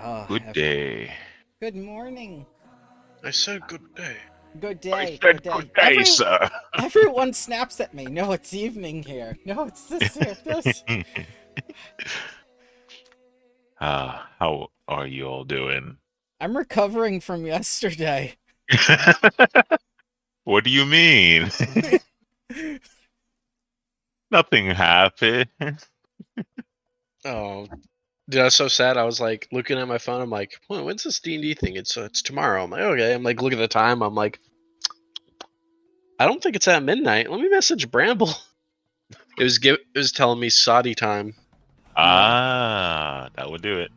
Good Every day. good morning, I said good day. good I day, good said day. good day, sir. Everyone snaps at me. No, it's evening here. No, it's this here. This. How are you all doing? I'm recovering from yesterday. What do you mean? Nothing happened. Oh, dude, I was so sad. I was like looking at my phone. I'm like, when's this D&D thing? It's tomorrow. I'm like, okay. I'm like looking at the time. I'm like, I don't think it's at midnight. Let me message Bramble. It was telling me Saudi time. That would do it.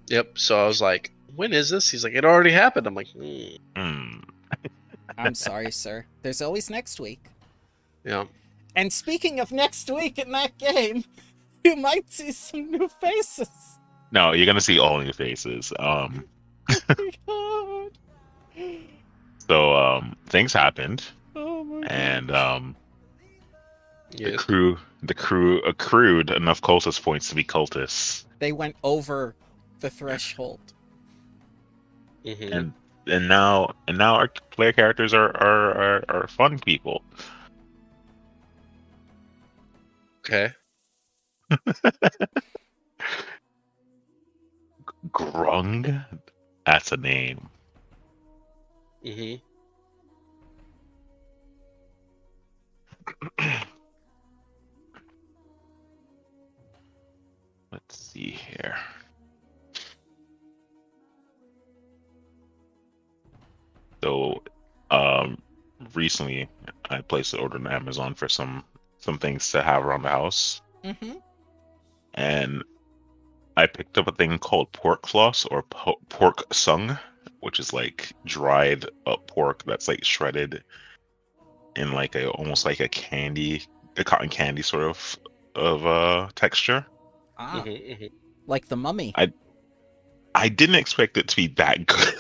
Yep. So I was like, when is this? He's like, it already happened. I'm like, Hmm. I'm sorry, sir. There's always next week. yeah. And speaking of next week in that game, you might see some new faces. No, you're gonna see all new faces. Oh my god. Things happened, Oh my and god. the Yes. crew, the crew accrued enough cultist points to be cultists, They went over the threshold. Mm-hmm. and and now our player characters are fun people. Okay. Grung? That's a name. Mm-hmm. Let's see here. So, um, recently I placed an order on Amazon for some things to have around the house, Mm-hmm. and I picked up a thing called pork floss or pork sung, which is like dried up pork that's like shredded in like a almost like a cotton candy sort of texture. Ah, Mm-hmm. like the mummy. I I didn't expect it to be that good.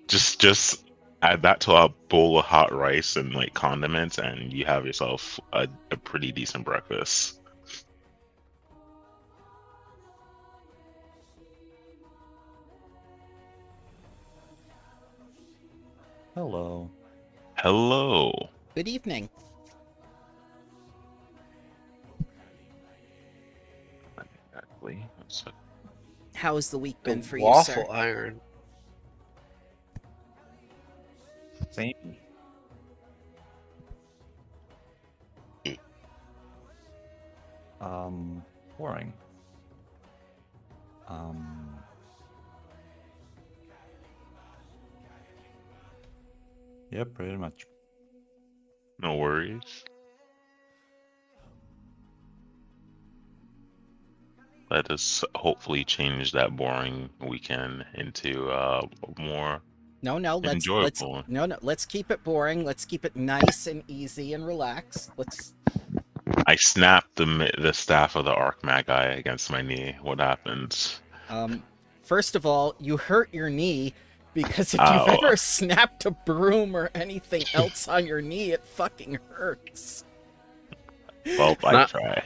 Just add that to a bowl of hot rice and like condiments, and you have yourself a pretty decent breakfast. Hello. Hello. Good evening. Exactly. So, How's the week The been for you, sir? waffle iron. Same. Um, Boring. Um, yeah, pretty much. no worries. Let us hopefully change that boring weekend into a more No, no, let's enjoyable one. no, no, let's keep it boring. Let's keep it nice and easy and relaxed. Let's I snapped the staff of the Arc Magi against my knee. What happens? um first of all, you hurt your knee because if you've Oh, ever snapped a broom or anything else on your knee, it fucking hurts. well, I Not. tried.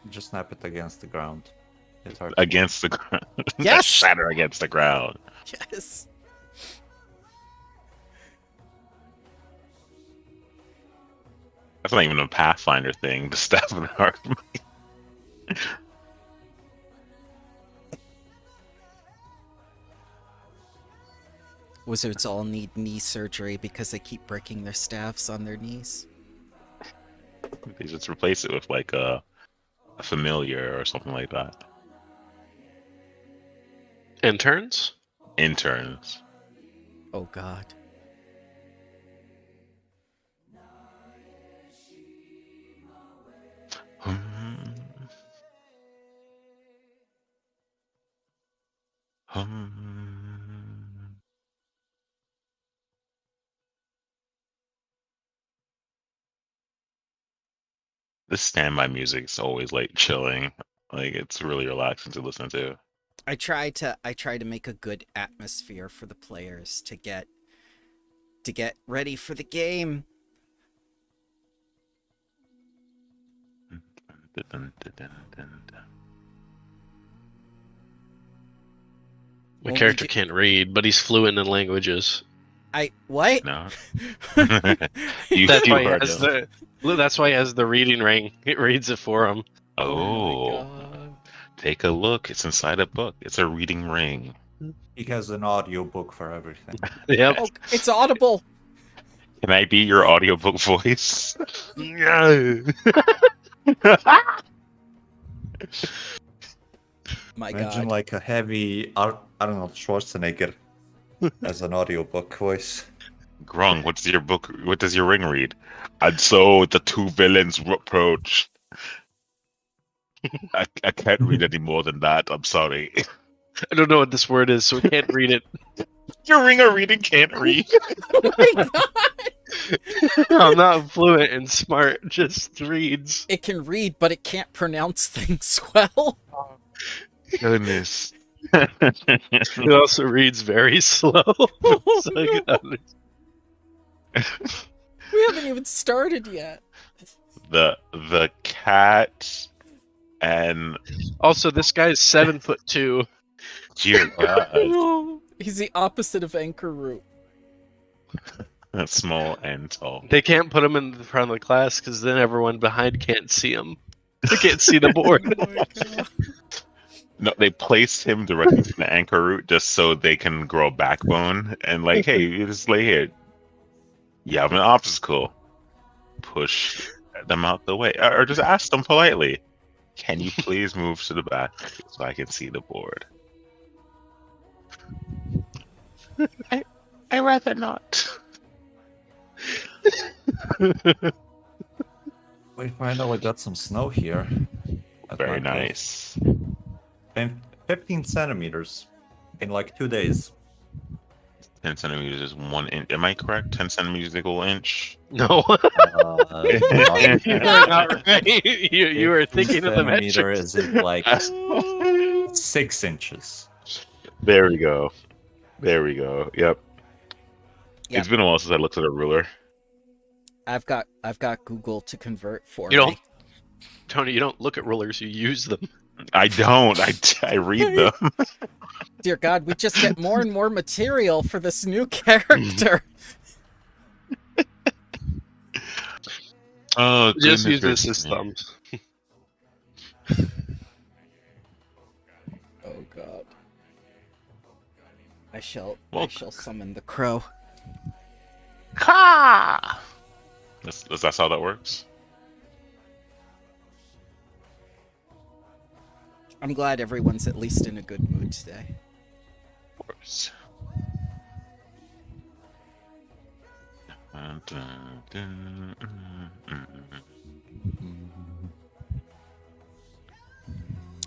Just snap it against the ground. It hurts more. Against the ground. Yes. Shatter against the ground. Yes. That's not even a Pathfinder thing. The staff of the Arc. Wizards all need knee surgery because they keep breaking their staffs on their knees. They just replace it with like a familiar or something like that. Interns? Interns. Oh god. Hum, hum. This standby music is always like chilling. Like it's really relaxing to listen to. I try to make a good atmosphere for the players to get ready for the game. My Well, character can't read, but he's fluent in languages. What? No. That's why he heard has him. That's why he has the reading ring. It reads it for him. Oh, take a look. It's inside a book. It's a reading ring. He has an audio book for everything. Yep. Oh, it's audible. Can I be your audiobook voice? No. My Imagine God. like a heavy Arnold Schwarzenegger as an audiobook voice. Grung, what's your book? What does your ring read? And so the two villains approach. I can't read any more than that. I'm sorry. I don't know what this word is, so we can't read it. Your ring of reading can't read. Oh my God. I'm not fluent and smart, just reads. It can read, but it can't pronounce things well. Goodness. It also reads very slow. So I can understand. We haven't even started yet. the cat and Also, this guy's 7'2". dear God, No. He's the opposite of Anchor Root. small and tall. They can't put him in the front of the class because then everyone behind can't see him. They can't see the board. Oh my God. No, they placed him directly in the anchor root just so they can grow a backbone and like, hey, you just lay here. You have an obstacle. Push them out the way, or just ask them politely. Can you please move to the back so I can see the board? I rather not. We finally got some snow here. at Very my place. nice. 15 centimeters in like 2 days. 10 centimeters is 1 inch. Am I correct? 10 centimeters equal inch? No, Not- you're not right. You were 15 thinking of the centimeter metrics. is like 6 inches. There we go. There we go. Yep. Yep. It's been a while since I looked at a ruler. I've got Google to convert for You me. don't- Tony, you don't look at rulers, you use them. I don't. I read them. Dear God, we just get more and more material for this new character. Oh, Just goodness use this gracious as me. thumbs. Oh God. I shall Well, summon the crow. Ka! That's how that works. I'm glad everyone's at least in a good mood today. Of course.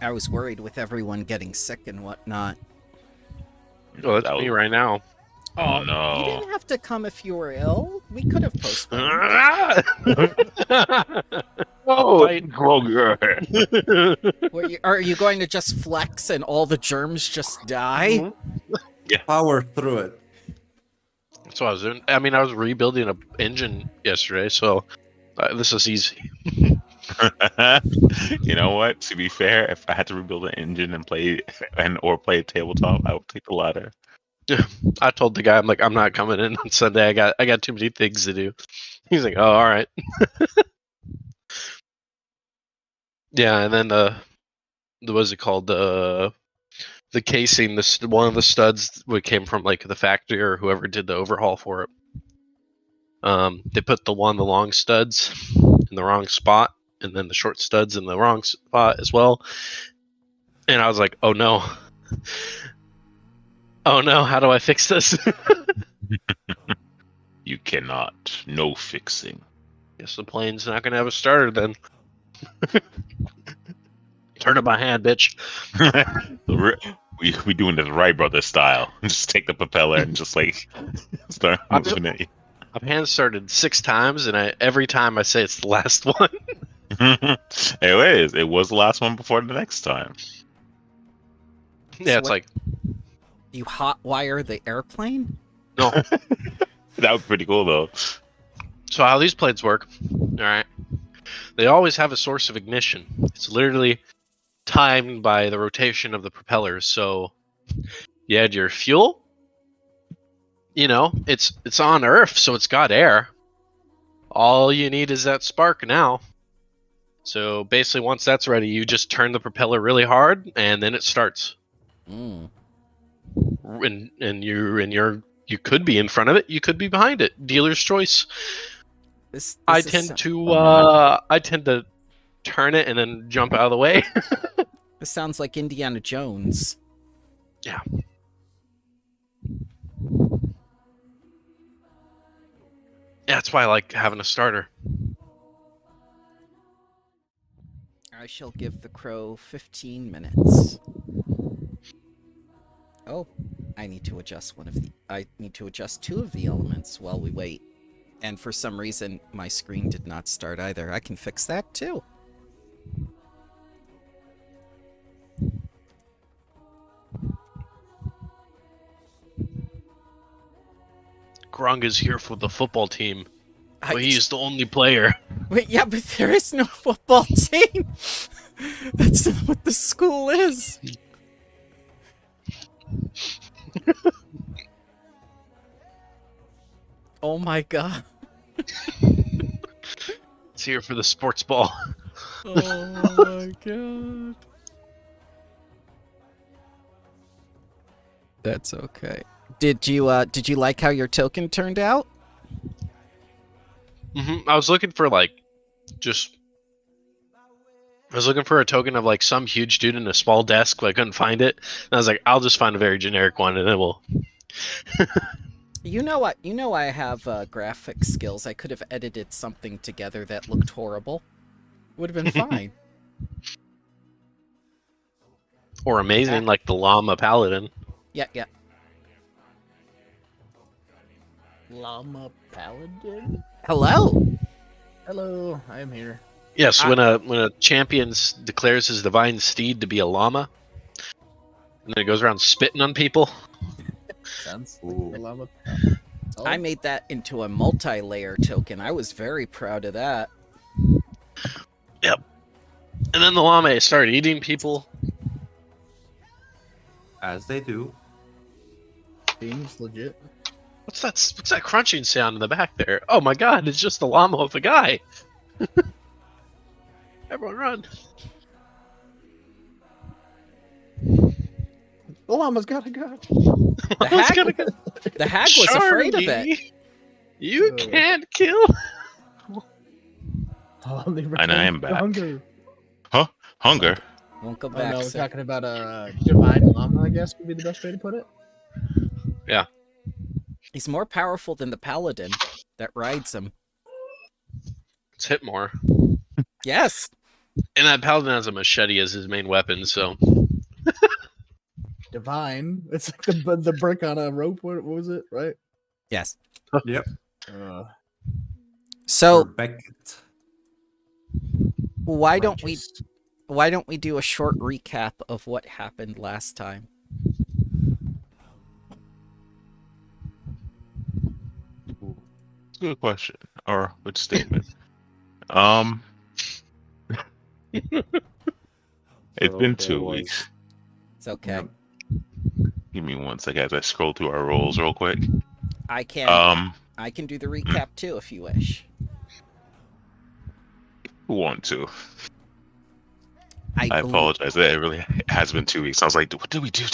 I was worried with everyone getting sick and whatnot. Oh, that's me right now. Oh You no. didn't have to come if you were ill. We could have postponed. Oh, Fight. Are you going to just flex and all the germs just die? Power through it. That's what I was doing. I mean, I was rebuilding an engine yesterday, so this is easy. You know what? To be fair, if I had to rebuild an engine and play a tabletop, I would take the latter. I told the guy, I'm like, I'm not coming in on Sunday. I got too many things to do. He's like, oh, all right. Yeah, and then what was it called? The casing, one of the studs came from like the factory or whoever did the overhaul for it. They put the long studs in the wrong spot, and then the short studs in the wrong spot as well. And I was like, oh no. Oh no, how do I fix this? You cannot. No fixing. Guess the plane's not gonna have a starter then. Turn it by hand, bitch. we doing this right, brother style. Just take the propeller and just like start moving it. I've hand started 6 times, and every time I say it's the last one. It was the last one before the next time. Yeah, So it's what- like, You hot wire the airplane? no. That was pretty cool though. So how these plates work? All right. They always have a source of ignition. It's literally timed by the rotation of the propellers. So you had your fuel. You know, it's on Earth, so it's got air. All you need is that spark now. So basically, once that's ready, you just turn the propeller really hard, and then it starts. Mm. And you could be in front of it, you could be behind it. Dealer's choice. This I is tend so- to turn it and then jump out of the way. This sounds like Indiana Jones. Yeah. Yeah, that's why I like having a starter. I shall give the crow 15 minutes. Oh, I need to adjust I need to adjust 2 of the elements while we wait. And for some reason, my screen did not start either. I can fix that too. Grung is here for the football team, but he's the only player. Wait, yeah, but there is no football team. That's not what the school is. Oh my god. It's here for the sports ball. Oh my god. That's okay. Did you like how your token turned out? I was looking for I was looking for a token of like some huge dude in a small desk, but I couldn't find it. And I was like, I'll just find a very generic one, and then we'll. You know what? You know I have graphic skills. I could have edited something together that looked horrible. Would have been fine. Or amazing, like the llama paladin. Yeah, yeah. Llama Paladin? Hello. Hello, I am here. Yes, when a champion declares his divine steed to be a llama, and then it goes around spitting on people. Sounds Ooh. like a llama. Oh, I made that into a multi-layer token. I was very proud of that. Yep. And then the llama started eating people. As they do. seems legit. What's that crunching sound in the back there? Oh my god, it's just the llama with a guy. Everyone run. The llama's got a gun. The hag, the hag was afraid of it. Shardy, you can't kill. And I am back. Hunger. Hunger. Won't go Oh back. no, we're sir. talking about a divine llama, I guess would be the best way to put it. He's more powerful than the paladin that rides him. It's hit more. Yes. And that paladin has a machete as his main weapon, so Divine. It's like the brick on a rope. What was it? Right. Yes. Yep. So Beckett. why don't Righteous. we do a short recap of what happened last time? Good question or good statement. It's been 2 weeks. It's okay. Yep. Give me 1 second as I scroll through our roles real quick. I can do the recap too if you wish. Who want to? I I believe- apologize. It really has been 2 weeks. I was like, what did we do?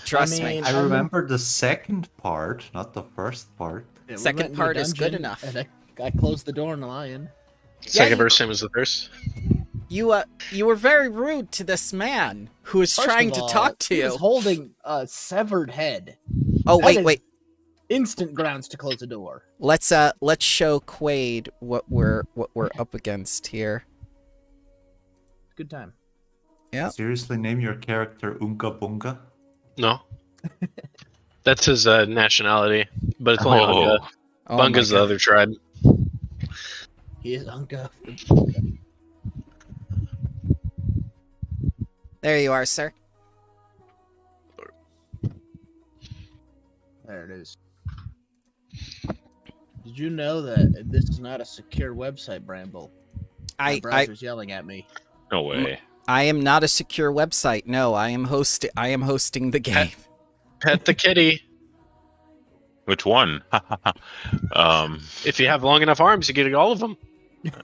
Trust I me. mean, I remember the second part, not the first part. Yeah, we Second went in the part is good dungeon, enough. And I closed the door on the lion. second you- verse same as the first. You were very rude to this man who was First trying of to all, talk to he was you. holding a severed head. Oh That wait, is- wait. Instant grounds to close the door. Let's show Quaid what we're up against here. Good time. Yeah. Seriously, name your character Unga Bunga? No. That's his nationality, but it's only Unga. Oh my Bunga's the God. other tribe. He is Unga. There you are, sir. There it is. Did you know that this is not a secure website, Bramble? My I browser's yelling at me. No way. I am not a secure website. No, I am hosting the game. Pet the kitty. Which one? If you have long enough arms, you get all of them.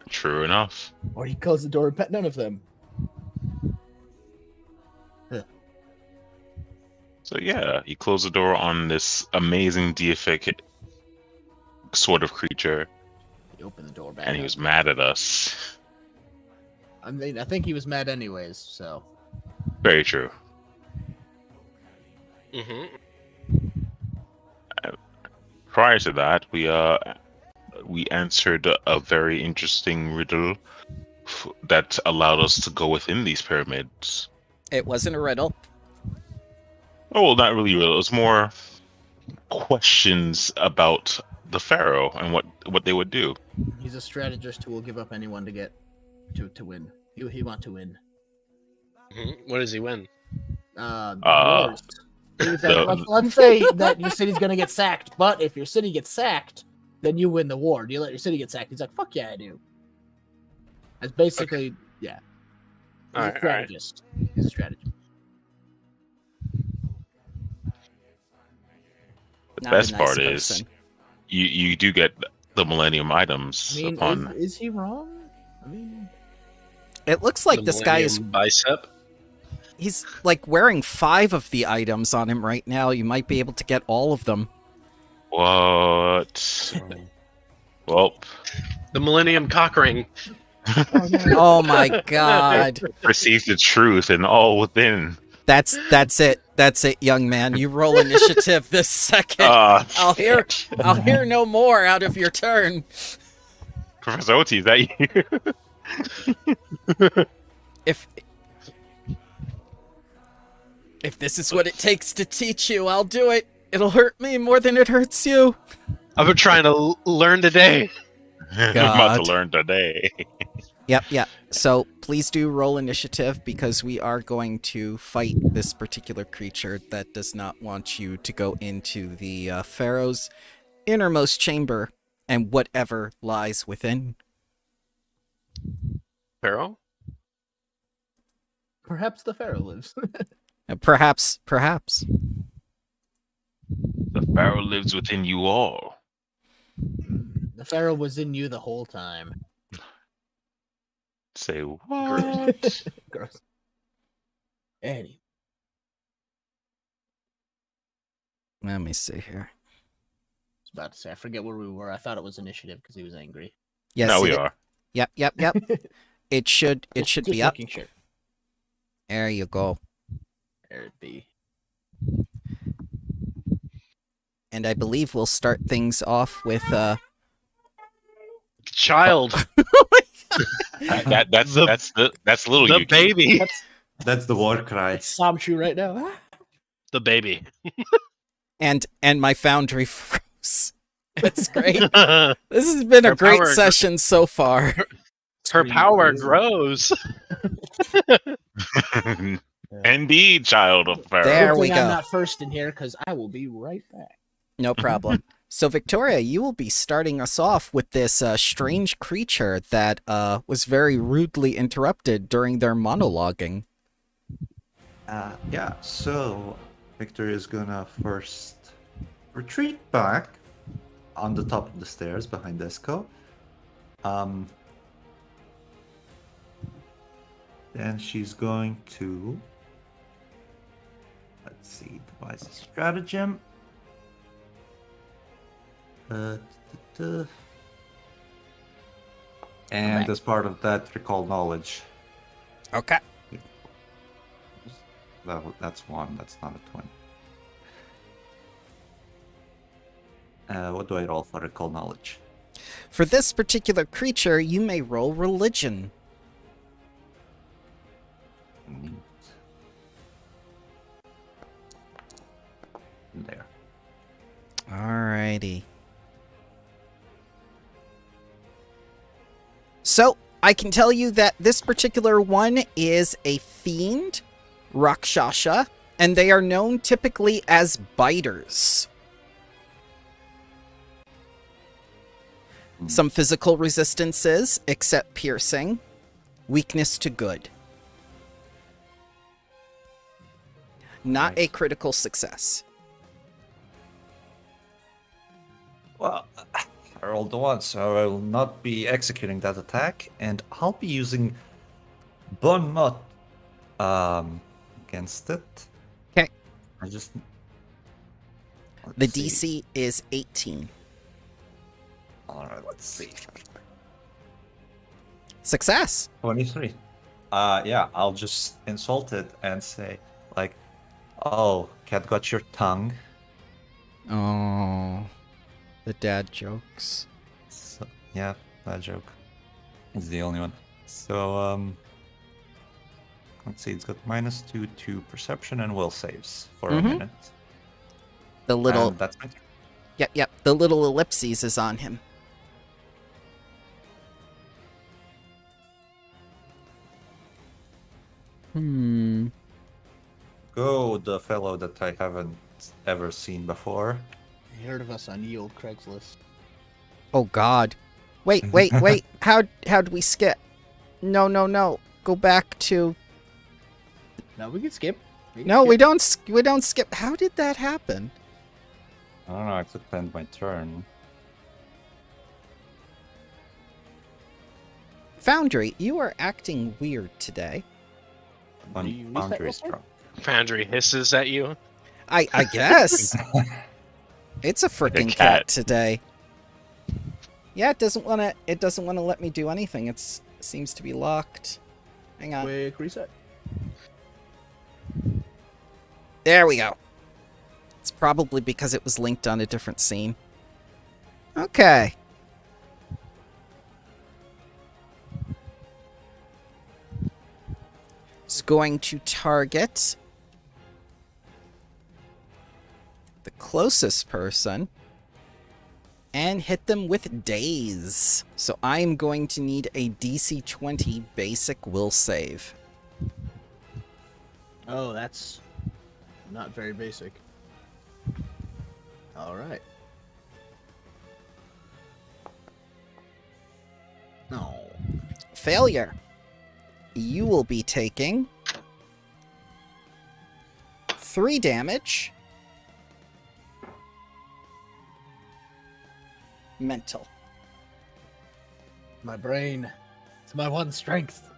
True enough. Or you close the door and pet none of them. So yeah, he closed the door on this amazing deific sort of creature, You open the door back. and he up. was mad at us. I mean, I think he was mad anyways. So Very true. Mm-hmm. Prior to that, we answered a very interesting riddle that allowed us to go within these pyramids. It wasn't a riddle. Oh, well, not really riddle. It was more questions about the pharaoh and what they would do. he's a strategist who will give up anyone to get to win. He want to win. Mm-hmm. What does he win? Wars. He was like, the- let's say that your city's gonna get sacked, but if your city gets sacked, then you win the war. Do you let your city get sacked? He's like, fuck yeah, I do. That's basically yeah. He's All a right, all right. strategist. He's a strategist. The Not a best nice part is person. you do get the Millennium items I mean, upon. is he wrong? I mean, It looks like The this guy is. Millennium bicep. He's like wearing 5 of the items on him right now. You might be able to get all of them. What? Well, The Millennium cock ring. oh, no. Oh my god. perceive the truth and all within. That's it. That's it, young man. You roll initiative this second. I'll hear no more out of your turn. Professor Oti, is that you? If this is what it takes to teach you, I'll do it. It'll hurt me more than it hurts you. I've been trying to learn today. I'm about to God. learn today. Yep. So please do roll initiative because we are going to fight this particular creature that does not want you to go into the Pharaoh's innermost chamber and whatever lies within. Pharaoh? Perhaps the pharaoh lives. Perhaps. The pharaoh lives within you all. The pharaoh was in you the whole time. Say what? Gross. Anyway. Let me see here. I was about to say, I forget where we were. I thought it was initiative because he was angry. Yes, no, we it- are. Yep. It should Just be up. making sure. There you go. There it be. And I believe we'll start things off with Child. That's little The Yuki. baby. That's the war cry. It's Samshu right now. The baby. and my foundry froze. That's great. Her This has been a Her great power- session so far. power grows. Indeed, child of pharaoh. There Good we thing go. I'm not first in here because I will be right back. No problem. So Victoria, you will be starting us off with this strange creature that was very rudely interrupted during their monologuing. Yeah, so Victor is gonna first retreat back on the top of the stairs behind Esco. Then she's going to, let's see, devise a stratagem. And as part of that, recall knowledge. Okay. That's 1, that's not a 20. What do I roll for recall knowledge? For this particular creature, you may roll religion. Neat. There. Alrighty. So, I can tell you that this particular one is a fiend, Rakshasha, and they are known typically as biters. Some physical resistances, except piercing. Weakness to good. Not a Nice. critical success. Well, I rolled the one, so I will not be executing that attack, and I'll be using Bon Mot against it. Okay. I just. The Let's see. DC is 18. Alright, let's see. Success. 23. Yeah, I'll just insult it and say, like, oh, cat got your tongue. Oh, the dad jokes. So, yeah, that joke is the only one. So, let's see, it's got -2 to perception and will saves for a Mhm. minute. The little, And that's my turn. yep, the little ellipses is on him. Go, the fellow that I haven't ever seen before. You heard of us on ye old Craigslist. Oh God. Wait. How'd we skip? No. Go back to. No, we can skip. No, we don't skip. How did that happen? I don't know, I took end my turn. Foundry, you are acting weird today. Do you reset Foundry real is quick? strong. Foundry hisses at you. I guess. It's a freaking cat cat. today. Yeah, it doesn't wanna let me do anything. It seems to be locked. Hang on. Quick reset. There we go. It's probably because it was linked on a different scene. Okay. It's going to target the closest person and hit them with daze. So I'm going to need a DC 20 basic will save. Oh, that's not very basic. All right. No. Failure. You will be taking 3 damage. Mental. My brain. It's my one strength.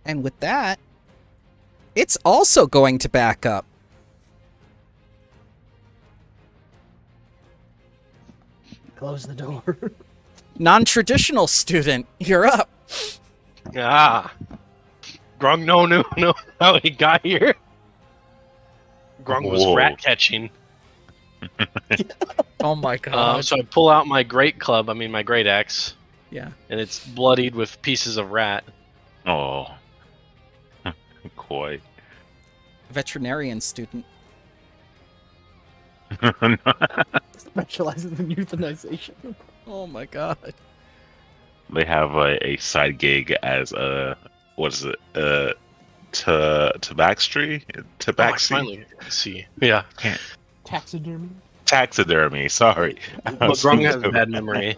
And with that, it's also going to back up. Close the door. Non-traditional student, you're up. Ah. Grung, no, how he got here. Grung was Whoa. rat catching. Oh my god. So I pull out my great club, my great axe, Yeah. and it's bloodied with pieces of rat. Oh. Koi. Veterinarian student. Specializes in euthanization. Oh my god. They have a side gig as what is it? Tabaxi? Oh, I Tabaxi? finally see. Yeah. Taxidermy. Taxidermy, sorry. Well, Grung has a bad memory.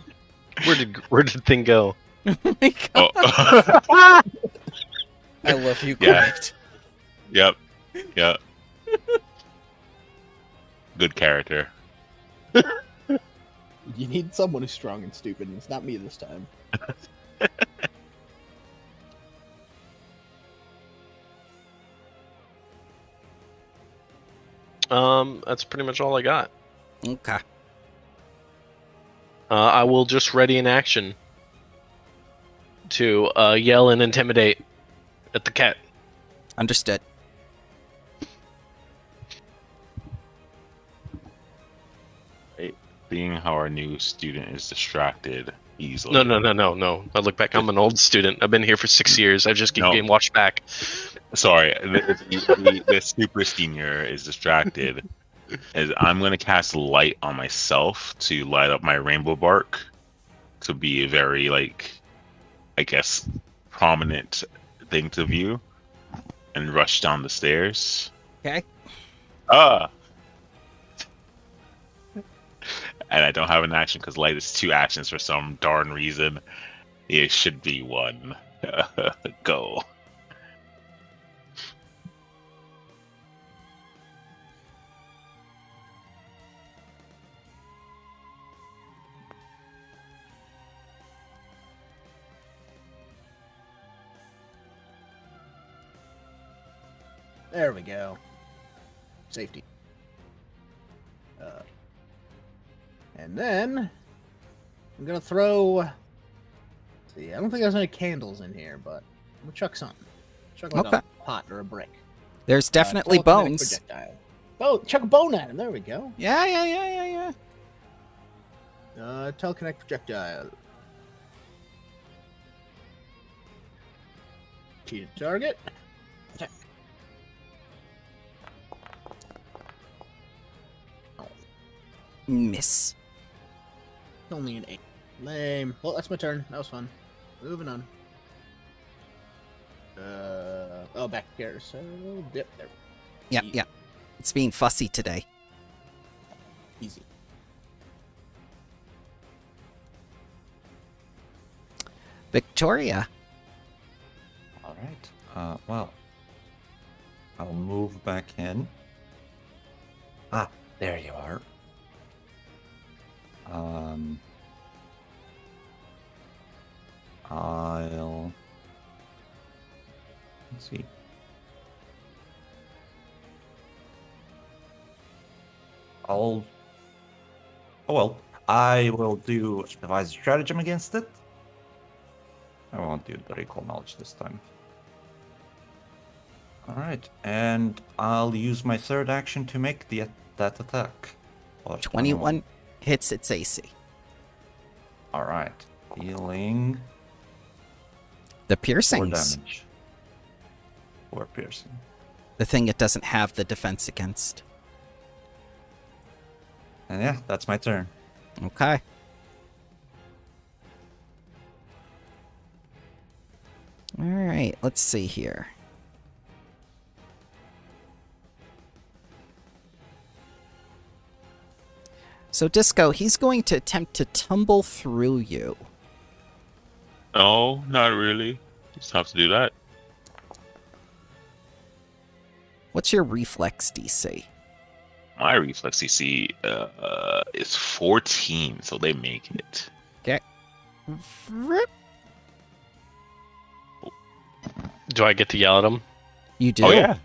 Where did thing go? Oh my god. Oh. I love you, Yeah. Quite. Yep. Good character. You need someone who's strong and stupid, and it's not me this time. That's pretty much all I got. Okay. I will just ready an action to yell and intimidate at the cat. Understood. Being how our new student is distracted easily. No. I look back. I'm an old student. I've been here for 6 years. I just keep No. getting watched back. Sorry, the super senior is distracted. As I'm going to cast light on myself to light up my rainbow bark to be a very, I guess, prominent thing to view and rush down the stairs. Okay. and I don't have an action because light is 2 actions for some darn reason. It should be 1. Go. There we go. Safety. And then I'm gonna throw. See, I don't think there's any candles in here, but I'm gonna chuck something. Chuck like Okay. a pot or a brick. There's definitely Telekinetic bones. Projectile. Oh, chuck a bone at him. There we go. Yeah. Telekinetic projectile. Cheated target. Attack. Miss. Only an 8. Lame. Well, that's my turn. That was fun. Moving on. Back here. So, dip there. Yeah. It's being fussy today. Easy. Victoria. All right. Well, I'll move back in. Ah, there you are. Let's see. Oh well, I will do devise a stratagem against it. I won't do the recall knowledge this time. Alright, and I'll use my third action to make that attack. 21 hits its AC. Alright, dealing The 4 piercings. damage. 4 piercing. The thing it doesn't have the defense against. And yeah, that's my turn. Okay. Alright, let's see here. So, Disco, he's going to attempt to tumble through you. No, not really. Just have to do that. What's your reflex DC? My reflex DC is 14, so they make it. Okay. Rip. Do I get to yell at him? You do? Oh yeah,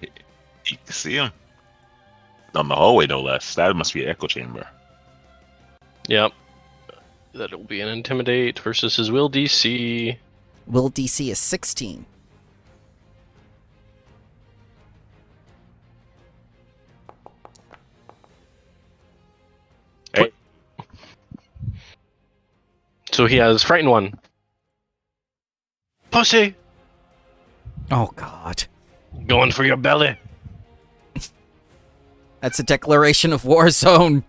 you can see him on the hallway, no less. That must be an echo chamber. Yep. That will be an intimidate versus his will DC. Will DC is 16. Hey, So he has frightened 1. Pussy! Oh, God. Going for your belly. That's a declaration of war zone.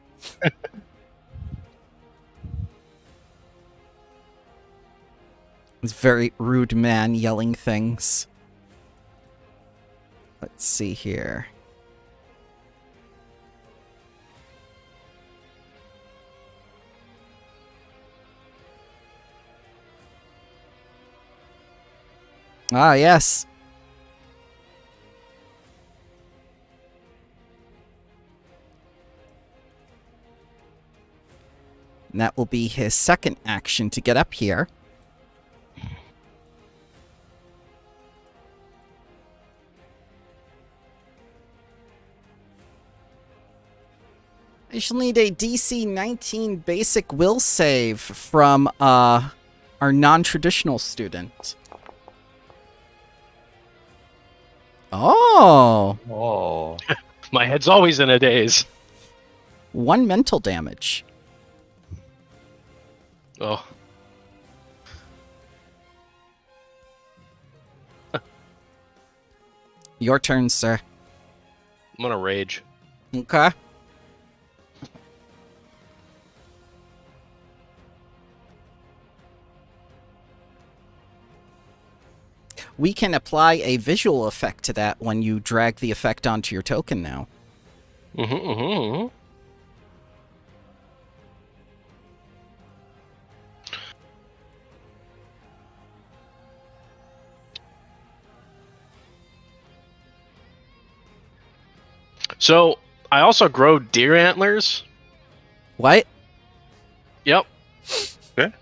It's very rude man yelling things. Let's see here. Ah, yes. And that will be his second action to get up here. I shall need a DC 19 basic will save from our non-traditional student. Oh! Oh. My head's always in a daze. 1 mental damage. Oh. Your turn, sir. I'm gonna rage. Okay. We can apply a visual effect to that when you drag the effect onto your token now. So I also grow deer antlers. What? Yep. It's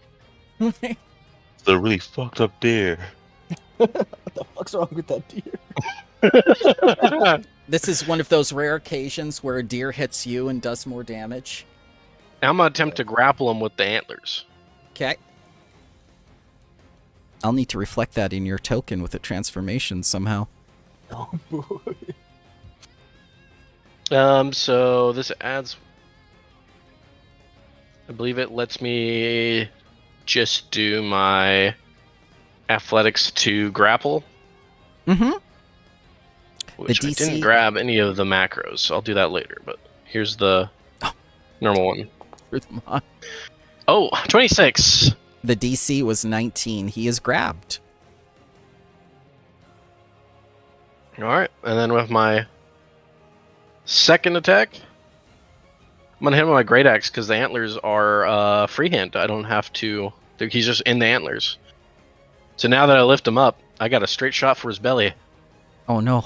a really fucked up deer. What the fuck's wrong with that deer? This is one of those rare occasions where a deer hits you and does more damage. I'm gonna attempt to grapple him with the antlers. Okay. I'll need to reflect that in your token with a transformation somehow. Oh boy. So this adds. I believe it lets me just do my athletics to grapple. Mm-hmm. Which I DC didn't grab any of the macros, so I'll do that later. But here's the normal one. Oh, 26. The DC was 19. He is grabbed. Alright, and then with my second attack, I'm gonna hit him with my great axe because the antlers are freehand. I don't have to. He's just in the antlers. So now that I lift him up, I got a straight shot for his belly. Oh no.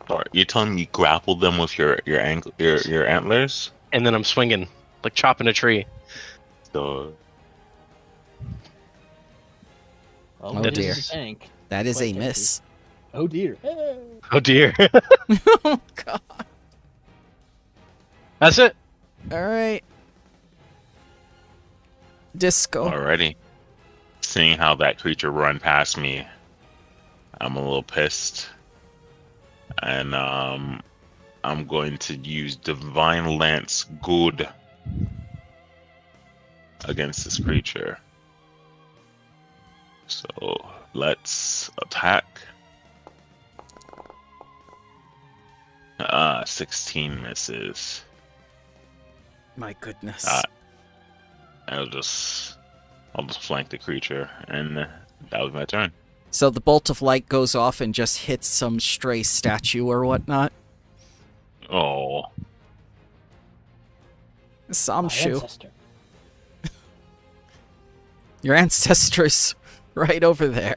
Sorry, you're telling me you grappled them with your antlers? And then I'm swinging, like chopping a tree. So Oh, Oh, dear. Tank. That is Quite a tanky. miss. Oh dear. Oh dear. Oh god. That's it. Alright. Disco. already, seeing how that creature run past me, I'm a little pissed, and I'm going to use Divine Lance Good against this creature. So let's attack. 16 misses. My goodness. I'll just flank the creature, and that was my turn. So the bolt of light goes off and just hits some stray statue or whatnot. Oh, My Samshu. ancestor. Your ancestors right over there.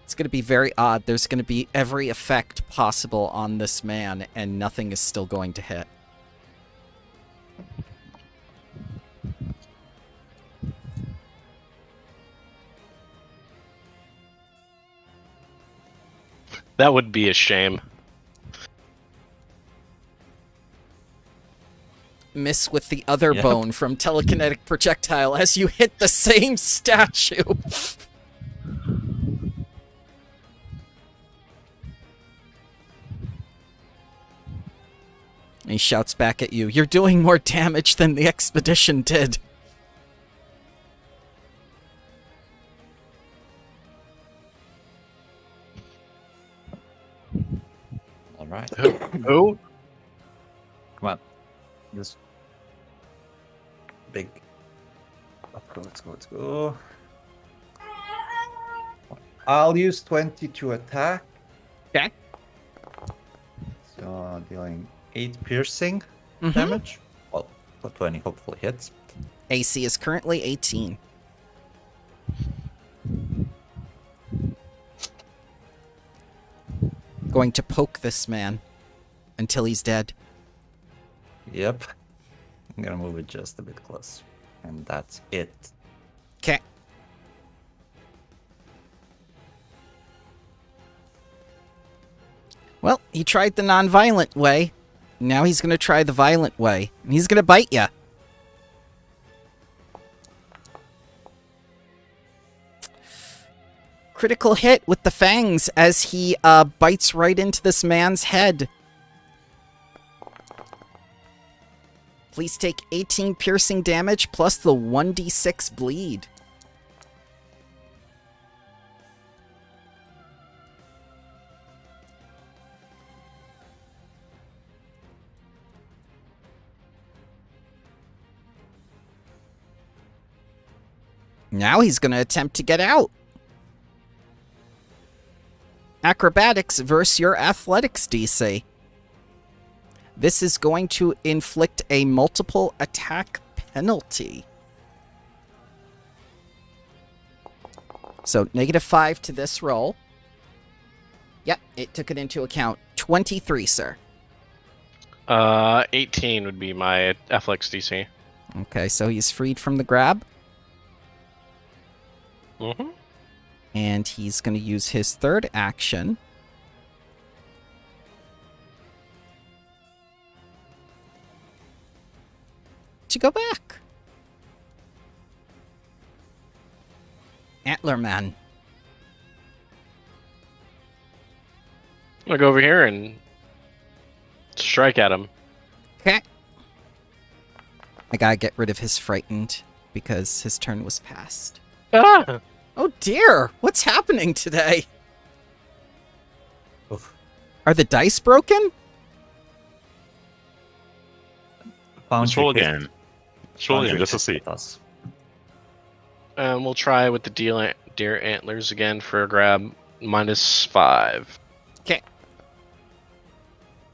It's going to be very odd. There's going to be every effect possible on this man, and nothing is still going to hit. That would be a shame. Miss with the other Yep. bone from telekinetic projectile as you hit the same statue. He shouts back at you, "You're doing more damage than the expedition did." All right. Who? Come on. This big. Let's go. I'll use 20 to attack. Okay. So dealing 8 piercing Mhm. damage. Well, 20 hopefully hits. AC is currently 18. Going to poke this man until he's dead. Yep. I'm gonna move it just a bit closer. And that's it. Okay. Well, he tried the non-violent way. Now he's going to try the violent way. And he's going to bite you. Critical hit with the fangs as he bites right into this man's head. Please take 18 piercing damage plus the 1d6 bleed. Now he's going to attempt to get out. Acrobatics versus your athletics DC. This is going to inflict a multiple attack penalty. So -5 to this roll. Yep, it took it into account. 23, sir. 18 would be my Athletics DC. Okay, so he's freed from the grab. Mm-hmm. And he's going to use his third action to go back. Antlerman. I'm gonna go over here and strike at him. Okay. I gotta get rid of his frightened because his turn was passed. Ah! Oh dear, what's happening today? Oof. Are the dice broken? Let's roll again. Foundry Let's roll again, just to see. with us. We'll try with the deer antlers again for a grab. -5. Okay.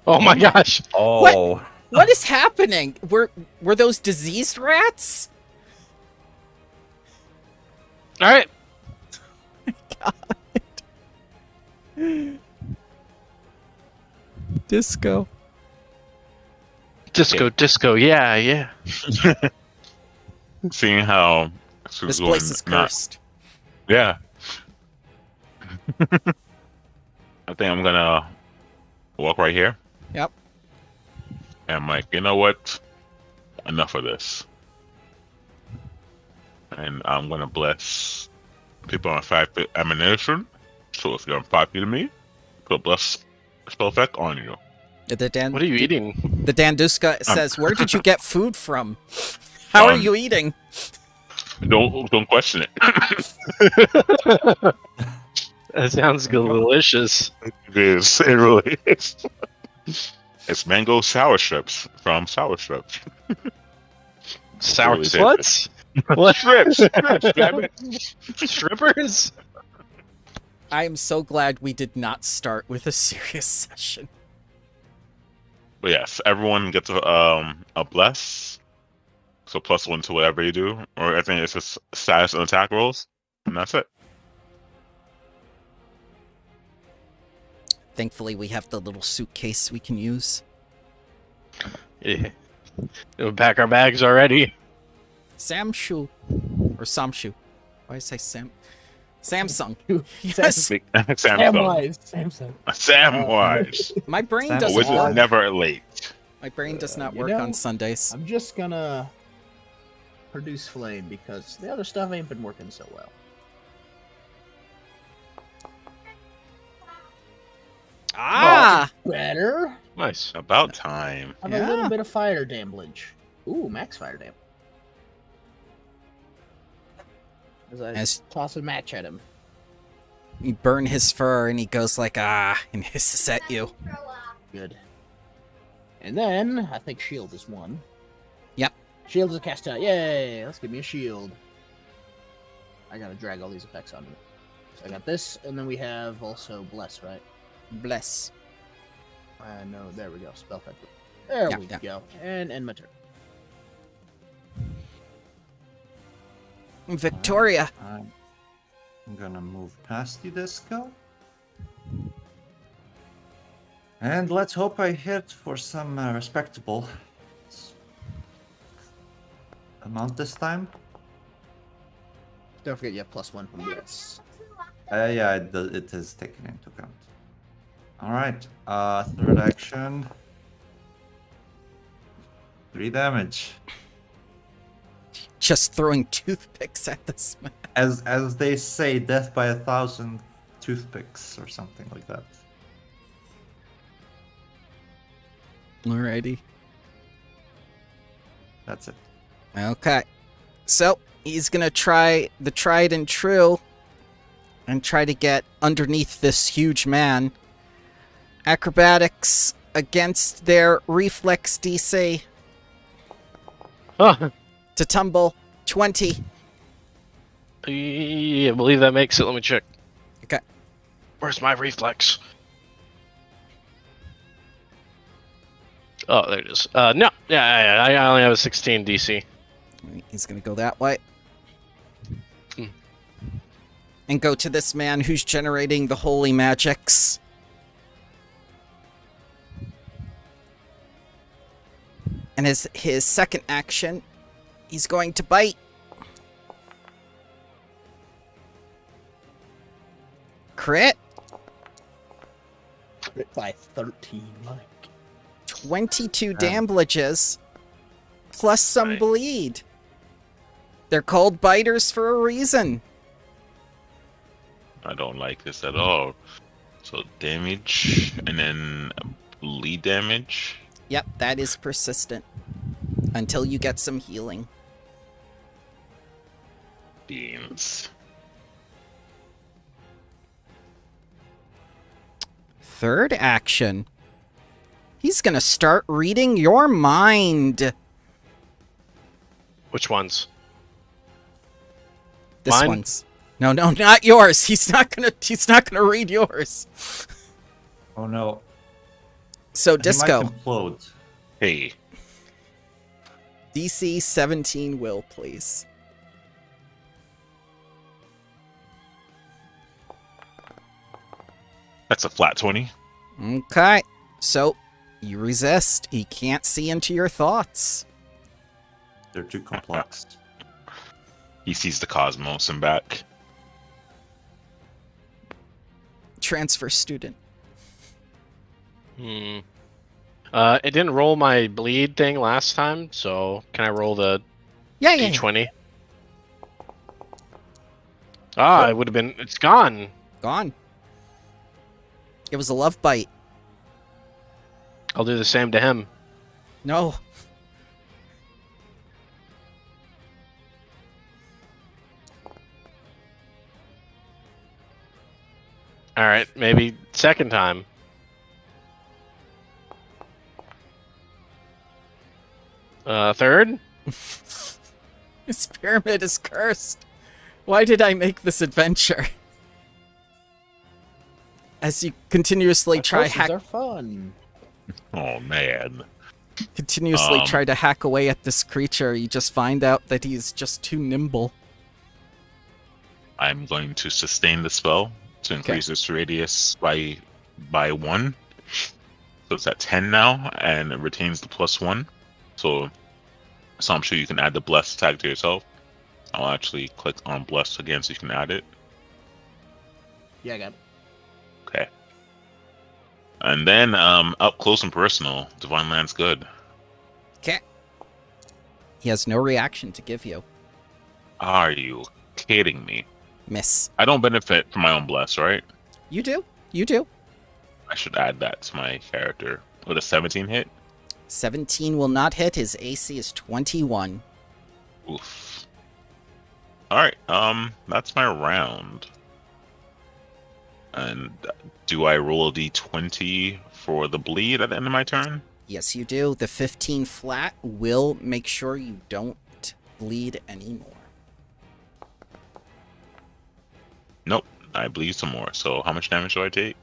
Oh my gosh! Oh, What is happening? Were those diseased rats? All right. Disco. Disco. Yeah. Seeing how This place is cursed. Yeah. I think I'm gonna walk right here. Yep. And I'm like, you know what? Enough of this. And I'm gonna bless people on 5 feet ammunition. So if you're on 5 feet of me, put a bless spell effect on you. What are you eating? The Danduska says, "Where did you get food from? How are you eating?" Don't question it. That sounds delicious. It is. It really is. It's mango sour strips from Sour Strips. Sour Really sluts? What? Strips, damn it. Strippers? I am so glad we did not start with a serious session. But yes, everyone gets a bless. So +1 to whatever you do, or I think it's just status and attack rolls, and that's it. Thankfully, we have the little suitcase we can use. Yeah. We'll pack our bags already. Samshu. Or Samshu. Why did I say Sam? Samsung. Yes. Samsung. Samsung. Samwise. My brain Sam- doesn't Which is work. never late. My brain does not you work know, on Sundays. I'm just gonna produce flame because the other stuff ain't been working so well. Ah! Better. Nice. About time. Have Yeah. a little bit of fire damage. Ooh, max fire damage. As I As- toss a match at him. You burn his fur and he goes like, ah, and hisses at you. Good. And then I think shield is one. Yep. Shield is a cast out. Yay! Let's give me a shield. I gotta drag all these effects onto me. So I got this, and then we have also bless, right? Bless. No, there we go. Spell effect. There Yeah, we yeah. go. And end my turn. Victoria. I'm gonna move past you, Disco. And let's hope I hit for some respectable amount this time. Don't forget you have +1 from this. Yeah, it is taken into account. Alright, third action. 3 damage. Just throwing toothpicks at this man. As they say, death by 1,000 toothpicks or something like that. Alrighty. That's it. Okay. So, he's gonna try the tried and true and try to get underneath this huge man. Acrobatics against their reflex DC Huh. to tumble 20. Yeah, I believe that makes it. Let me check. Okay. Where's my reflex? Oh, there it is. No, yeah, I only have a 16 DC. He's gonna go that way. Hmm. And go to this man who's generating the holy magics. And as his second action, he's going to bite. Crit. Crit by 13, Mike. 22 damages, plus some Right. bleed. They're called biters for a reason. I don't like this at all. So damage and then bleed damage. Yep, that is persistent. Until you get some healing. Beans. Third action. He's gonna start reading your mind. Which ones? This Mine? one's. No, not yours. He's not gonna read yours. Oh no. So He might Disco. implode. Hey, DC 17 will, please. that's a flat 20. Okay. So you resist. He can't see into your thoughts. They're too complex. He sees the cosmos and back. Transfer student. Hmm. It didn't roll my bleed thing last time, so can I roll the Yeah. D20? Ah, it would have been. It's gone. Gone. It was a love bite. I'll do the same to him. No. All right, maybe second time. Third? This pyramid is cursed. Why did I make this adventure? As you continuously try Curses are fun. Oh man. continuously Um, try to hack away at this creature, you just find out that he's just too nimble. I'm going to sustain the spell to increase its radius by 1. So it's at 10 now, and it retains the +1. So I'm sure you can add the blessed tag to yourself. I'll actually click on blessed again so you can add it. Yeah, I got it. Okay. And then up close and personal, Divine Land's good. Okay. He has no reaction to give you. Are you kidding me? Miss. I don't benefit from my own bless, right? You do. You do. I should add that to my character. With a 17 hit? 17 will not hit. His AC is 21. Oof. Alright, that's my round. And do I roll a d20 for the bleed at the end of my turn? Yes, you do. The 15 flat will make sure you don't bleed anymore. Nope, I bleed some more. So how much damage do I take?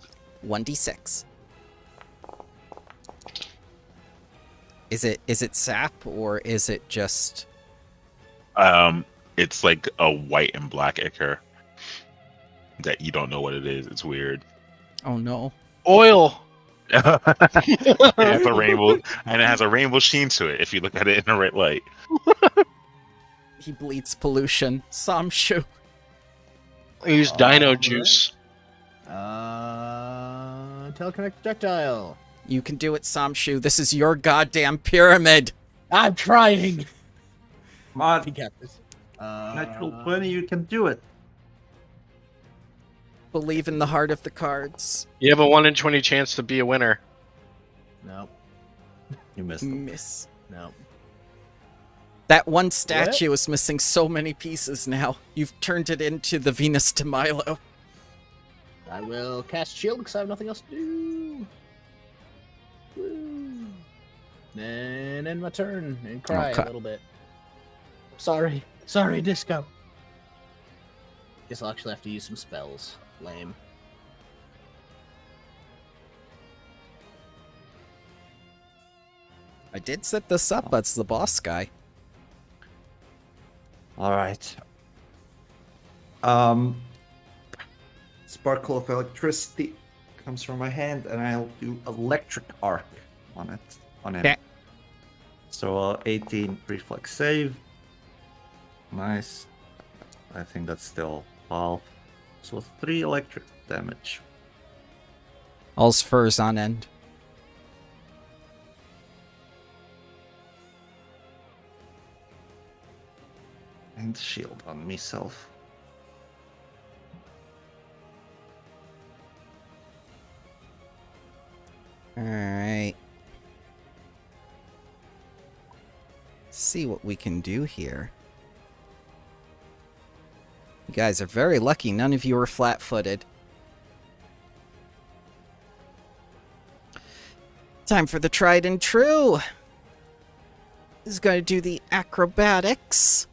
1d6. Is it sap or is it just... It's like a white and black ichor that you don't know what it is. It's weird. Oh no. Oil. It has a rainbow, and it has a rainbow sheen to it if you look at it in the right light. He bleeds pollution. Samshu. I use dino Alright. juice. Telekinetic projectile. You can do it, Samshu. This is your goddamn pyramid. I'm trying. Come on, You got this. natural 20, you can do it. Believe in the heart of the cards. You have a 1 in 20 chance to be a winner. Nope. You missed it. Miss. Nope. That one statue is missing so many pieces now. You've turned it into the Venus de Milo. I will cast shield because I have nothing else to do. Woo. Then end my turn and cry Okay. a little bit. Sorry, Disco. Guess I'll actually have to use some spells. Lame. I did set this up, but it's the boss guy. All right. Sparkle of electricity comes from my hand, and I'll do electric arc on it. On him. Okay. So 18 reflex save. Nice. I think that's still half. So 3 electric damage. All's furs on end. And shield on myself. Alright. See what we can do here. You guys are very lucky none of you were flat-footed. Time for the tried and true. He's going to do the acrobatics.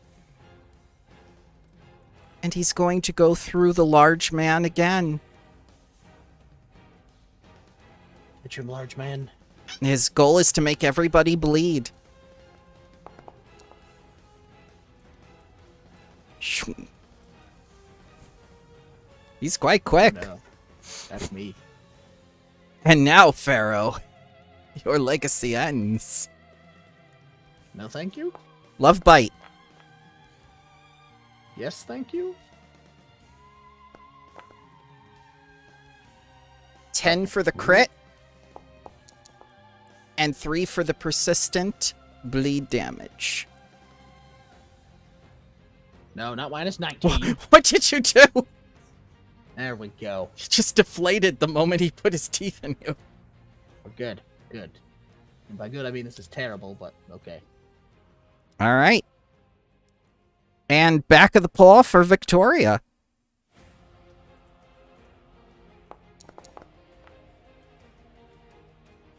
And he's going to go through the large man again. It's your large man. His goal is to make everybody bleed. He's quite quick. No, that's me. And now, Pharaoh, your legacy ends. No, thank you. Love bite. Yes, thank you. 10 for the crit. And 3 for the persistent bleed damage. No, not minus 19. What did you do? There we go. He just deflated the moment he put his teeth in you. We're good. Good. And by good, I mean this is terrible, but okay. All right. And back of the paw for Victoria.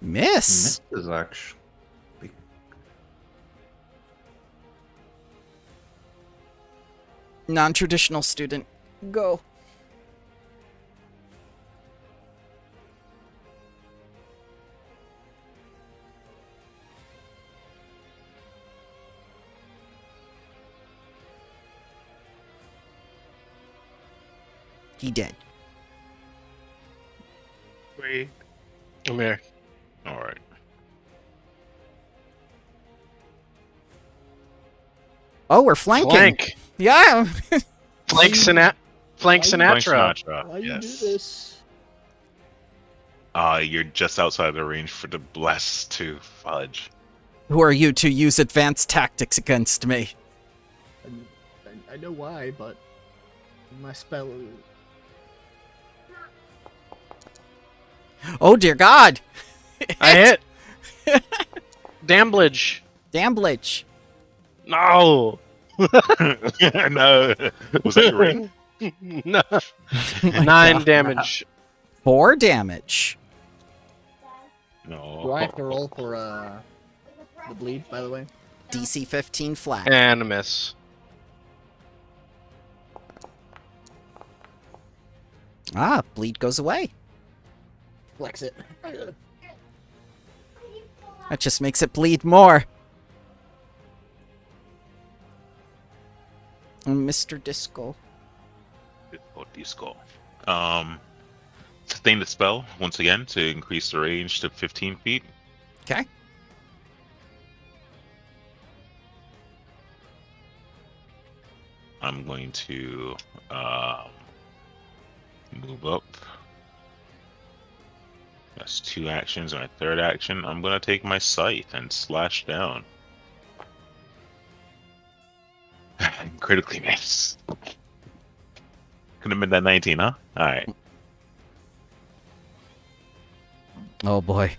Miss. Misses actually. Non-traditional student. Go. He dead. Wait. I'm here. All right. Oh, we're flanking. Flank. Yeah. Flank Sinatra. Flank Sinatra. Sinatra. Why you do Yes. this? You're just outside the range for the bless to fudge. Who are you to use advanced tactics against me? I know why, but my spell. Oh dear God! I hit. Damblage. Damblage. No. No. Was that your ring? No. Oh my 9 God. damage. 4 damage. No. Do I have to roll for the bleed? By the way. DC 15 flat. And a miss. Ah, bleed goes away. Flex it. That just makes it bleed more. Mr. Disco. Disco. Sustain the spell once again to increase the range to 15 feet. Okay. I'm going to move up. That's 2 actions. My third action, I'm going to take my scythe and slash down. Critically miss. Could have been that 19, huh? Alright. Oh boy.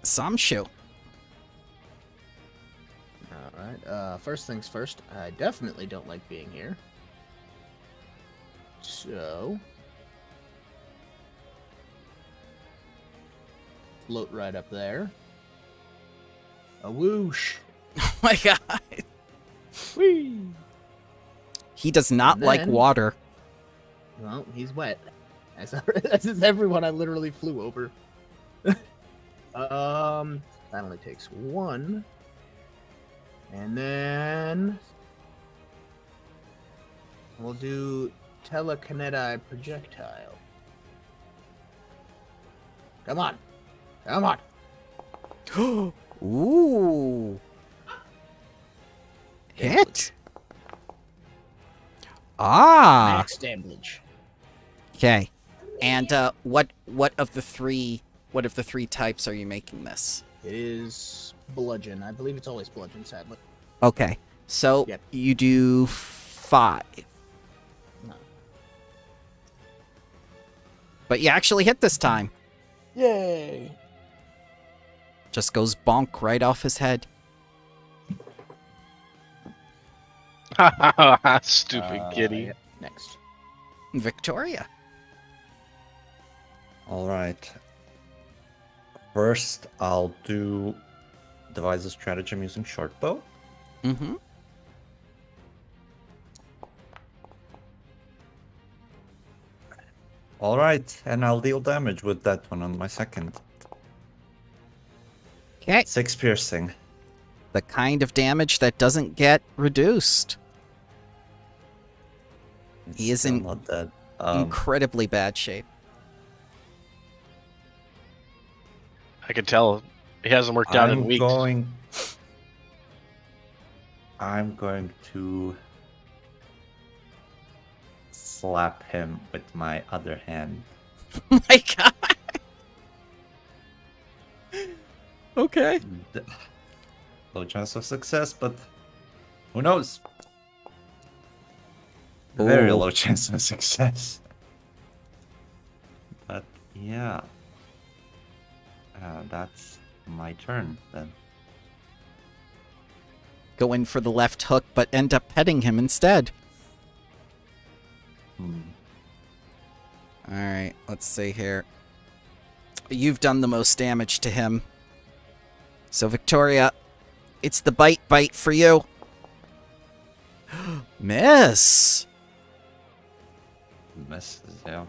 Samshu. Alright, first things first, I definitely don't like being here. So... float right up there. A whoosh! Oh my God. Whee! He does not And like then- water. Well, he's wet. As is everyone I literally flew over. That only takes one. And then we'll do telekinetic projectile. Come on. Come on. Ooh. Hit. Ah. Max damage. Okay. And what of the three types are you making this? It is bludgeon. I believe it's always bludgeon, sadly. Okay. So Yep. you do 5. No. But you actually hit this time. Yay! Just goes bonk right off his head. Stupid kitty. Yeah. Next. Victoria. All right. First, I'll do devise a stratagem using short bow. Mm-hmm. All right, and I'll deal damage with that one on my second. Okay. 6 piercing. The kind of damage that doesn't get reduced. He is Still in not dead. incredibly bad shape. I can tell he hasn't worked out in weeks. I'm going to slap him with my other hand. Oh my god. Okay. Low chance of success, but who knows? Ooh. Very low chance of success. But yeah. That's my turn then. Go in for the left hook, but end up petting him instead. Alright, let's see here. You've done the most damage to him. So, Victoria, it's the bite for you. Miss! Misses, yeah.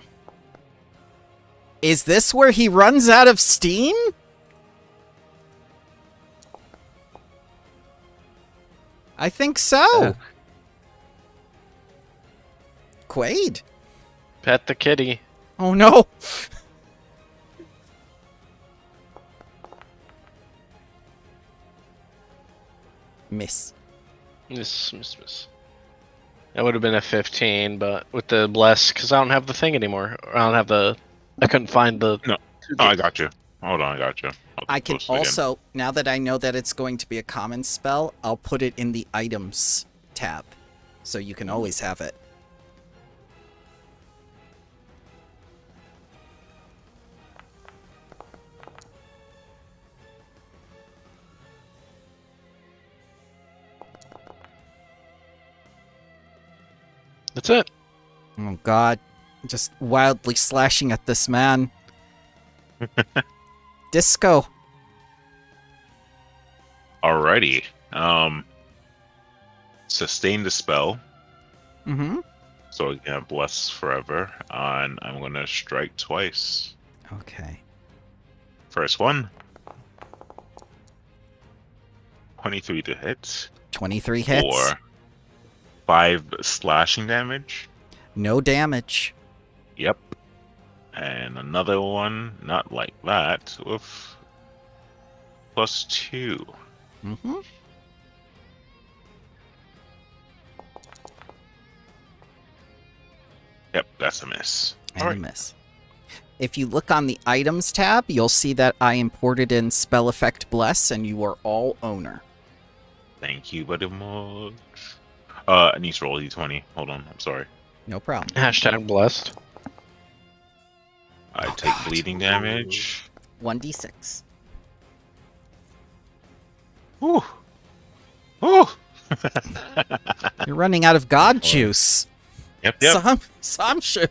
Is this where he runs out of steam? I think so. Quaid. Pet the kitty. Oh no. Miss. Miss. That would have been a 15, but with the bless, because I don't have the thing anymore. I couldn't find the. No. Oh, I got you. Hold on, I got you. I can also, now that I know that it's going to be a common spell, I'll put it in the items tab. So you can always have it. That's it. Oh god. Just wildly slashing at this man. Disco. Alrighty. Sustain the spell. Mm-hmm. So I can bless forever. And I'm gonna strike twice. Okay. First one. 23 to hit. 23 hits. For 5 slashing damage. No damage. Yep. And another one, not like that, with +2. Mm-hmm. Yep, that's a miss. And a miss. If you look on the items tab, you'll see that I imported in spell effect bless, and you are all owner. Thank you very much. I need to roll D20. Hold on, I'm sorry. No problem. Hashtag blessed. I take bleeding damage. 1d6. Whew. Whew. You're running out of god juice. Yep. Samshu.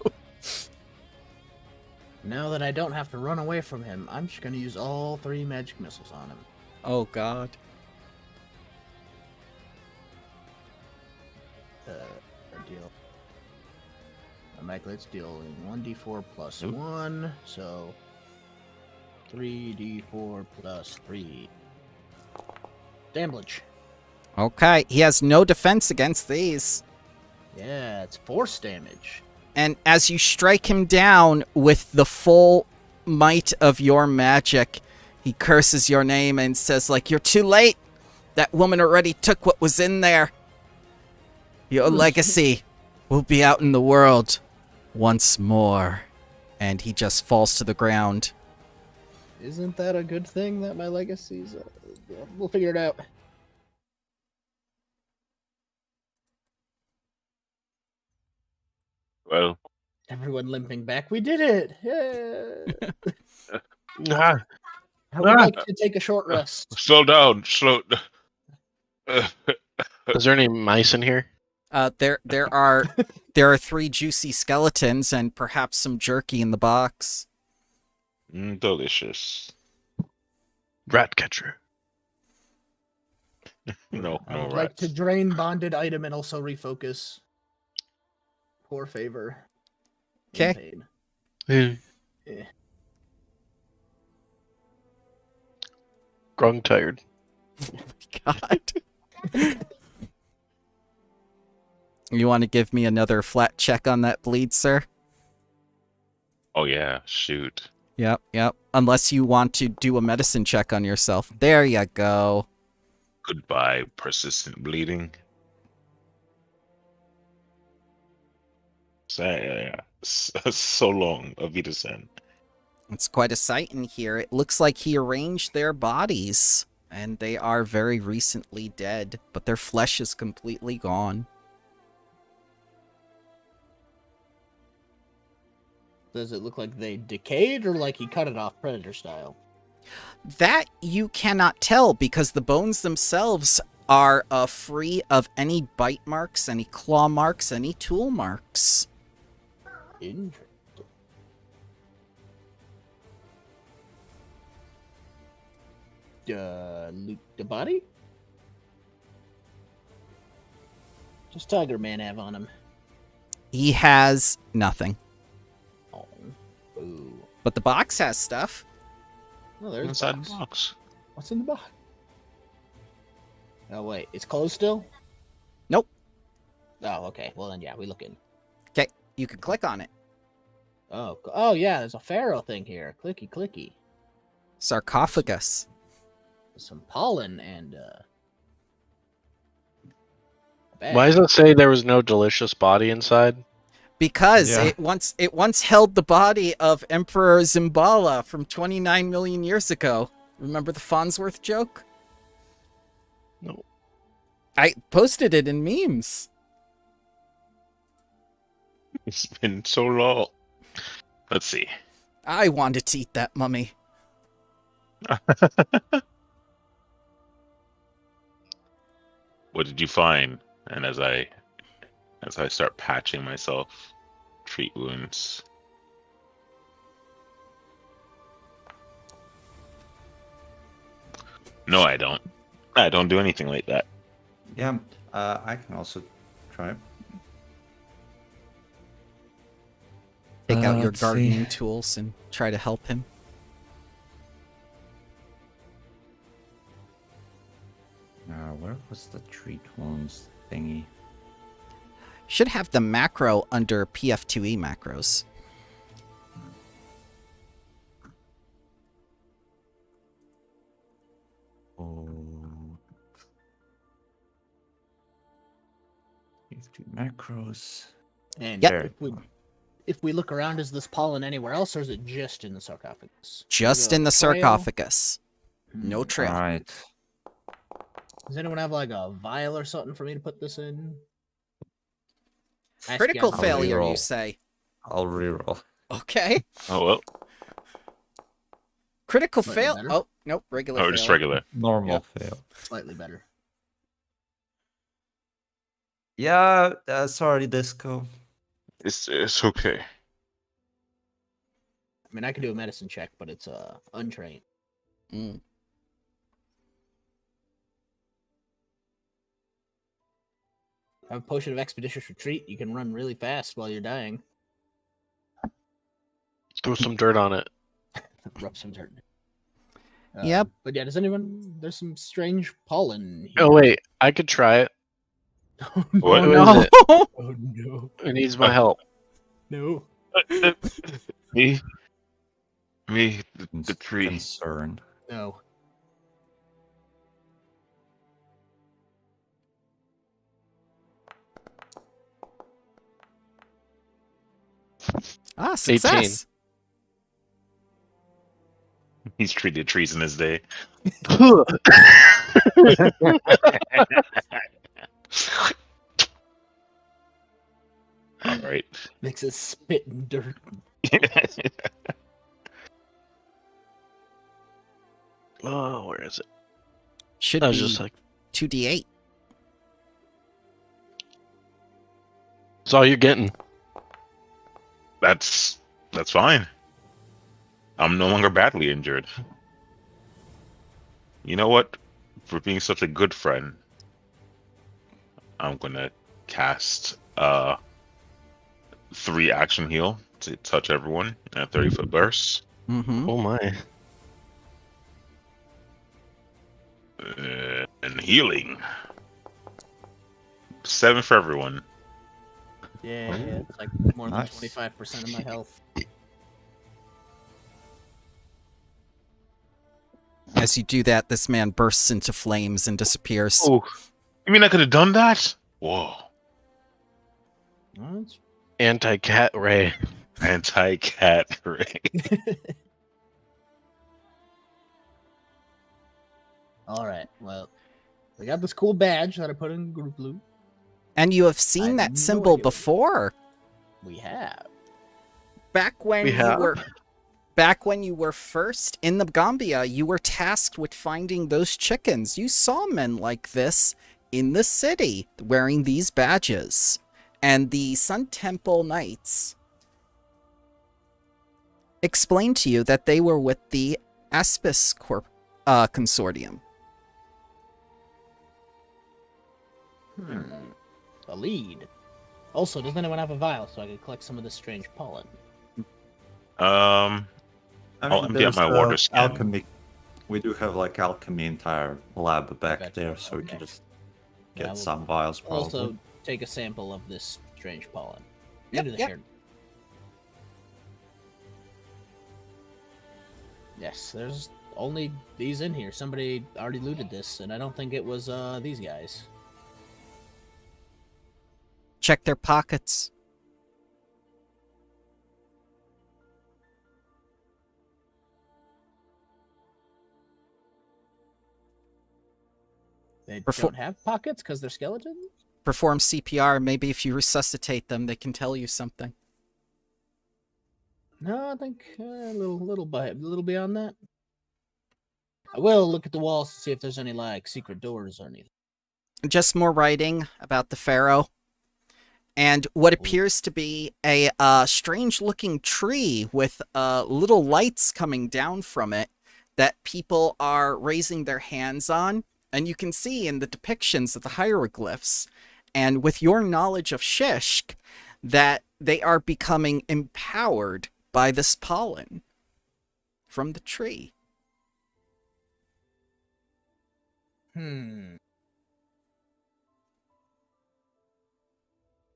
Now that I don't have to run away from him, I'm just gonna use all 3 magic missiles on him. Oh god. Deal. A back. Let's deal in 1d4 plus 1. So 3d4 plus 3. Damage. Okay, he has no defense against these. Yeah, it's force damage. And as you strike him down with the full might of your magic, he curses your name and says, like, you're too late. That woman already took what was in there. Your legacy will be out in the world once more. And he just falls to the ground. Isn't that a good thing that my legacy's... we'll figure it out. Well, Everyone limping back. We did it! Yeah. Ah, I would like to take a short rest. slow down. Slow. is there any mice in here? There are 3 juicy skeletons and perhaps some jerky in the box. Delicious. Rat catcher. No I would rats. like to drain bonded item and also refocus. Poor favor. In 'Kay. pain. Yeah. Grung tired. God. You want to give me another flat check on that bleed, sir? Oh yeah, shoot. Yep. Unless you want to do a medicine check on yourself. There you go. Goodbye, persistent bleeding. So long, Avita Sen. It's quite a sight in here. It looks like he arranged their bodies, and they are very recently dead, but their flesh is completely gone. Does it look like they decayed or like he cut it off Predator style? That you cannot tell because the bones themselves are free of any bite marks, any claw marks, any tool marks. Interesting. Loot the body? Does Tiger Man have on him? He has nothing. Oh. Ooh. But the box has stuff. Oh, there's Inside the box. the box. What's in the box? Oh, wait. It's closed still? Nope. Oh, okay. Well, then, yeah, we look in. Okay, you can click on it. Oh, yeah, there's a pharaoh thing here. Clicky, clicky. Sarcophagus. Some pollen and, Why does it say there was no delicious body inside? Because Yeah. it once held the body of Emperor Zimbala from 29 million years ago. Remember the Farnsworth joke? No. I posted it in memes. It's been so long. Let's see. I wanted to eat that mummy. What did you find? And as I start patching myself, treat wounds. No, I don't. I don't do anything like that. Yeah, I can also try. Take out your Let's see. gardening tools and try to help him. Where was the treat wounds thingy? Should have the macro under Pt.3 macros. Oh, two macros. And Yep. if we look around, is this pollen anywhere else, or is it just in the sarcophagus? Just Like a in the trail? sarcophagus. No Hmm. trail. Alright. Does anyone have like a vial or something for me to put this in? Ask Critical Gavin. failure, you reroll. say? I'll reroll. Okay. Oh well. Critical Slightly fail. better. Oh, nope. Regular Oh, fail. just regular. Normal Yep. fail. Slightly better. Yeah, sorry, Disco. It's okay. I mean, I could do a medicine check, but it's untrained. Mm. I have a potion of expeditious retreat. You can run really fast while you're dying. Throw some dirt on it. Rub some dirt in it. Yep. But yeah, does anyone? There's some strange pollen here. Oh wait, I could try it. What? Oh What no! is Oh no. It needs my help. No. Me, the tree. Concerned. No. Ah, success. He's treated trees in his day. All right. Makes it spit in dirt. Oh, where is it? Should I was be just like, 2d8. that's all you're getting. That's fine. I'm no longer badly injured. You know what? For being such a good friend, I'm gonna cast 3 action heal to touch everyone in a 30-foot burst. Mm-hmm. Oh my. And healing. 7 for everyone. Yeah, it's like more than Nice. 25% of my health. As you do that, this man bursts into flames and disappears. Oh, you mean I could have done that? Whoa. Well, it's- Anti-cat ray. Anti-cat ray. All right. Well, we got this cool badge that I put in group loot. And you have I seen had that no symbol idea. before. We have. Back when We have? you were first in the Gambia, you were tasked with finding those chickens. You saw men like this in the city wearing these badges. And the Sun Temple Knights explained to you that they were with the Aspis Consortium. A lead. Also, does anyone have a vial so I can collect some of this strange pollen? I'll empty out there's, my water skin. Alchemy. We do have like alchemy entire lab back Okay. there, so we can Okay. just Yeah, get we'll some vials probably. Also, take a sample of this strange pollen. Yep, Into the yep. shared. Yes, there's only these in here. Somebody already looted this, and I don't think it was these guys. Check their pockets. They Perfor- don't have pockets because they're skeletons? Perform CPR. Maybe if you resuscitate them, they can tell you something. No, I think a little beyond that. I will look at the walls to see if there's any like secret doors or anything. Just more writing about the pharaoh. And what appears to be a strange-looking tree with little lights coming down from it that people are raising their hands on. And you can see in the depictions of the hieroglyphs, and with your knowledge of Shishk, that they are becoming empowered by this pollen from the tree.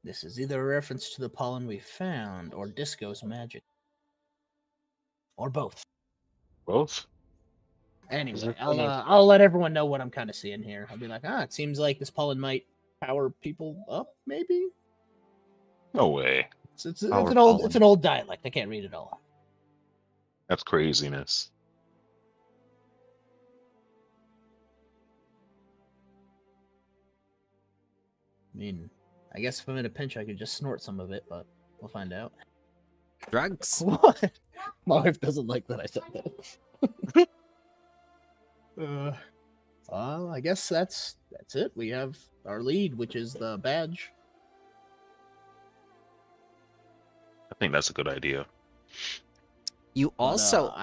This is either a reference to the pollen we found or Disco's magic. Or both. Both? Anyway, there I'll let everyone know what I'm kind of seeing here. I'll be like, it seems like this pollen might power people up, maybe? No way. It's Power an old pollen. it's an old dialect. I can't read it all. That's craziness. I mean, I guess if I'm in a pinch I could just snort some of it, but we'll find out. Drugs. What? My wife doesn't like that I said that. Well, I guess that's it. We have our lead, which is the badge. I think that's a good idea. You But, also...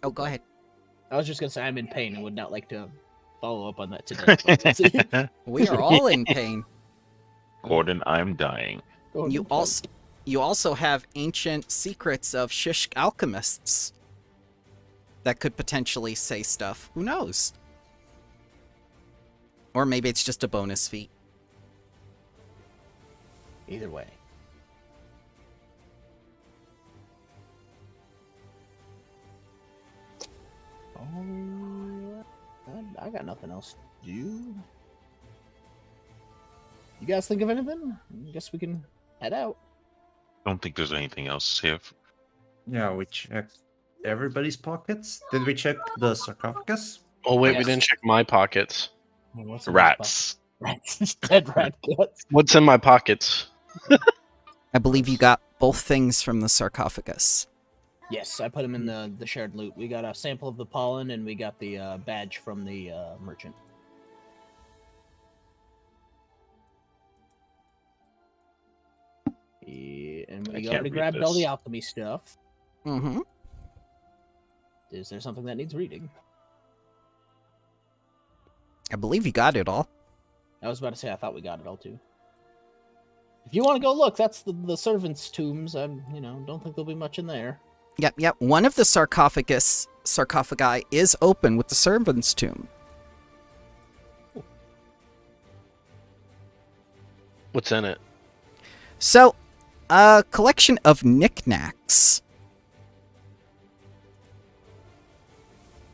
oh, go ahead. I was just gonna say I'm in pain and would not like to follow up on that today. but we'll see. We are all in pain. Gordon, I'm dying. Go on, You go on. you also have ancient secrets of Shishk alchemists that could potentially say stuff. Who knows? Or maybe it's just a bonus feat. Either way. Oh, I got nothing else to do. You guys think of anything? I guess we can head out. I don't think there's anything else here. Yeah, we checked everybody's pockets. Did we check the sarcophagus? Oh wait, we Yes. didn't check my pockets. What's in Rats. Rats. Dead rat guts. What's in my pockets? I believe you got both things from the sarcophagus. Yes, I put them in the shared loot. We got a sample of the pollen, and we got the badge from the merchant. Yeah, and I we can't already read grabbed all the this. alchemy stuff. Mm-hmm. Is there something that needs reading? I believe you got it all. I was about to say I thought we got it all too. If you want to go look, that's the servants' tombs. I'm, don't think there'll be much in there. Yep. One of the sarcophagi is open with the servant's tomb. What's in it? So, a collection of knickknacks.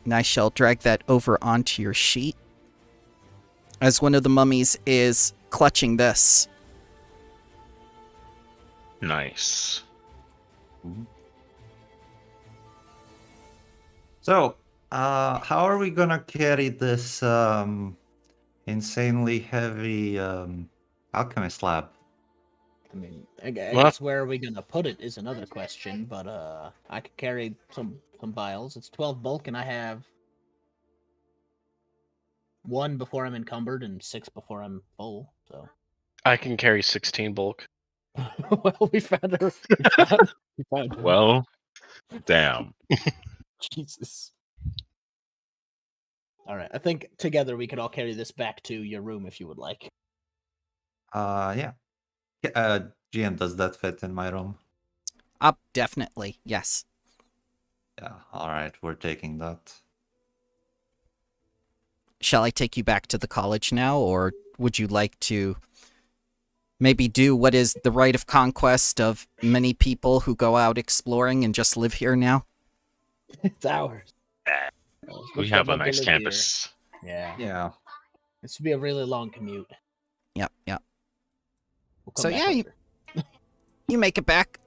And I shall drag that over onto your sheet. As one of the mummies is clutching this. Nice. So, how are we gonna carry this insanely heavy alchemist lab? I mean, I What? guess where are we gonna put it is another question. But I could carry some vials. It's 12 bulk, and I have 1 before I'm encumbered and 6 before I'm full. So, I can carry 16 bulk. well, we found her. We found her. Well, damn. Jesus. All right, I think together we could all carry this back to your room if you would like. Yeah. GM, does that fit in my room? Up, definitely, yes. Yeah. All right, we're taking that. Shall I take you back to the college now, or would you like to maybe do what is the rite of conquest of many people who go out exploring and just live here now? It's ours. We have a nice campus. Yeah. Yeah. This would be a really long commute. Yep. We'll come So, back yeah, later. You make it back.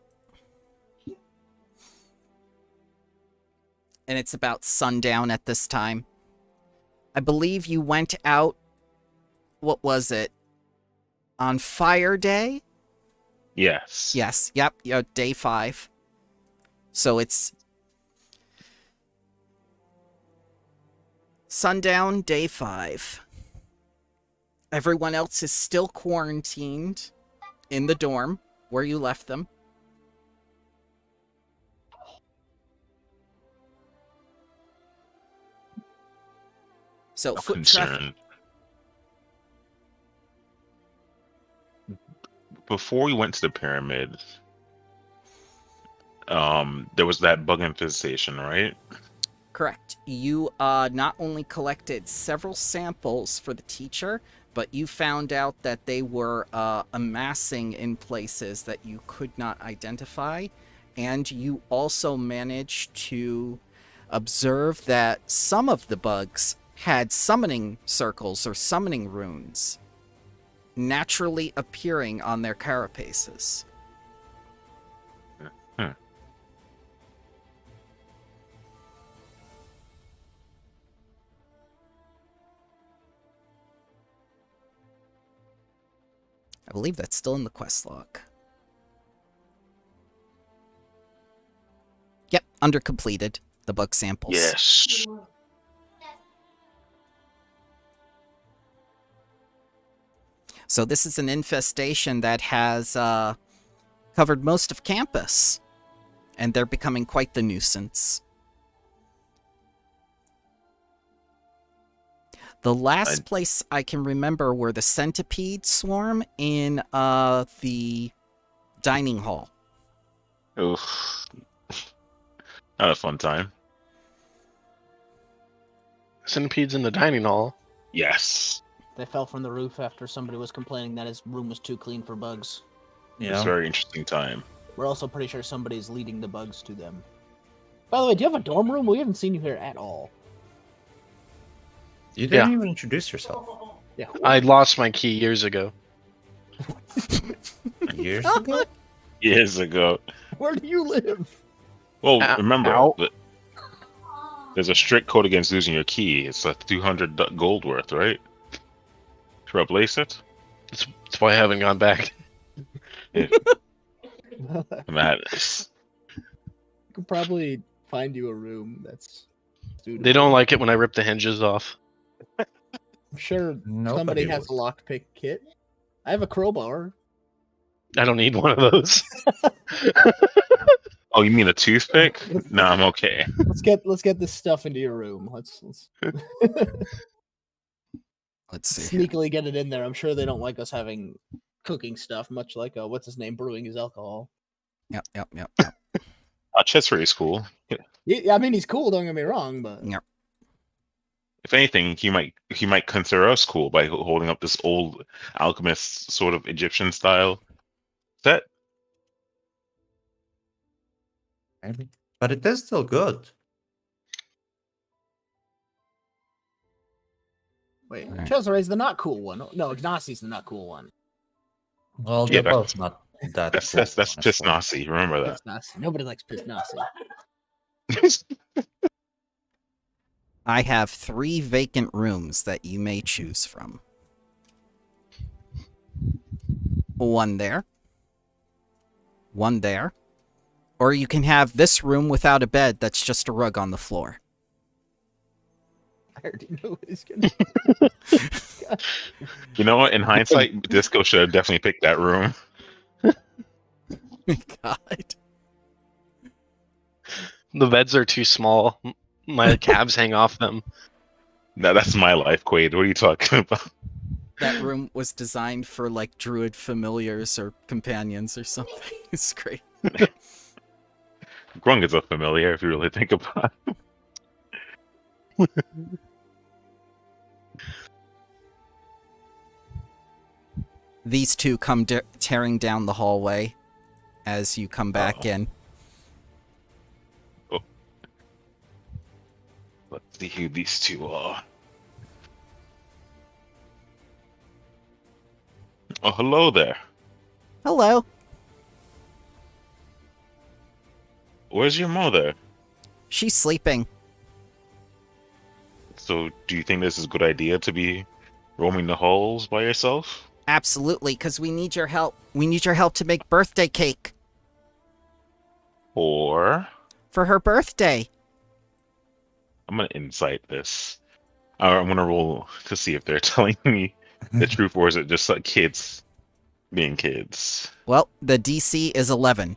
And it's about sundown at this time. I believe you went out, what was it, on Fire Day? Yes. Yes, yep, day 5. So it's sundown, day 5. Everyone else is still quarantined in the dorm where you left them. So No foot traffic. concern. Before we went to the pyramid, there was that bug infestation, right? Correct. You not only collected several samples for the teacher, but you found out that they were amassing in places that you could not identify. And you also managed to observe that some of the bugs had summoning circles or summoning runes naturally appearing on their carapaces. I believe that's still in the quest log. Yep, under completed, the bug samples. Yes. So this is an infestation that has covered most of campus, and they're becoming quite the nuisance. The last place I can remember were the centipede swarm in the dining hall. Oof. Not a fun time. Centipedes in the dining hall. Yes. They fell from the roof after somebody was complaining that his room was too clean for bugs. It's a very interesting time. We're also pretty sure somebody's leading the bugs to them. By the way, do you have a dorm room? We haven't seen you here at all. You didn't even introduce yourself. Yeah. I lost my key years ago. Years ago? Years ago. Where do you live? Well, Ow. remember, Ow. there's a strict code against losing your key. It's a 200 gold worth, right? To replace it? That's why I haven't gone back. Madness. I could probably find you a room that's suitable. They don't like it when I rip the hinges off. I'm sure Nobody somebody has a would. lockpick kit. I have a crowbar. I don't need one of those. Oh, you mean a toothpick? No, I'm okay. Let's get this stuff into your room. Let's Let's see. Here. sneakily get it in there. I'm sure they don't like us having cooking stuff, much like what's his name brewing his alcohol. Yep. Chessery is cool. Yeah, I mean he's cool. Don't get me wrong, but Yep. If anything, he might consider us cool by holding up this old alchemist sort of Egyptian style set. Maybe. But it is still good. wait, Alright. Chesaree's the not cool one. No, Ignacio's the not cool one. Well, Yeah, they're both not that That's cool, that's honestly. just Nazi. Remember that. Pisnaci. Nobody likes Pisnaci. I have 3 vacant rooms that you may choose from. One there. One there. Or you can have this room without a bed that's just a rug on the floor. I already know what he's gonna. You know what? In hindsight, Disco should have definitely picked that room. God. The beds are too small. My calves hang off them. No, that's my life, Quaid. What are you talking about? That room was designed for like druid familiars or companions or something. It's great. Grung is a familiar if you really think about it. These two come tearing down the hallway as you come back in. Let's see who these two are. Oh, hello there. Hello. Where's your mother? She's sleeping. So, do you think this is a good idea to be roaming the halls by yourself? Absolutely, because we need your help. We need your help to make birthday cake Or for her birthday. I'm gonna incite this. I'm gonna roll to see if they're telling me the truth, or is it just like kids being kids? Well, the DC is 11.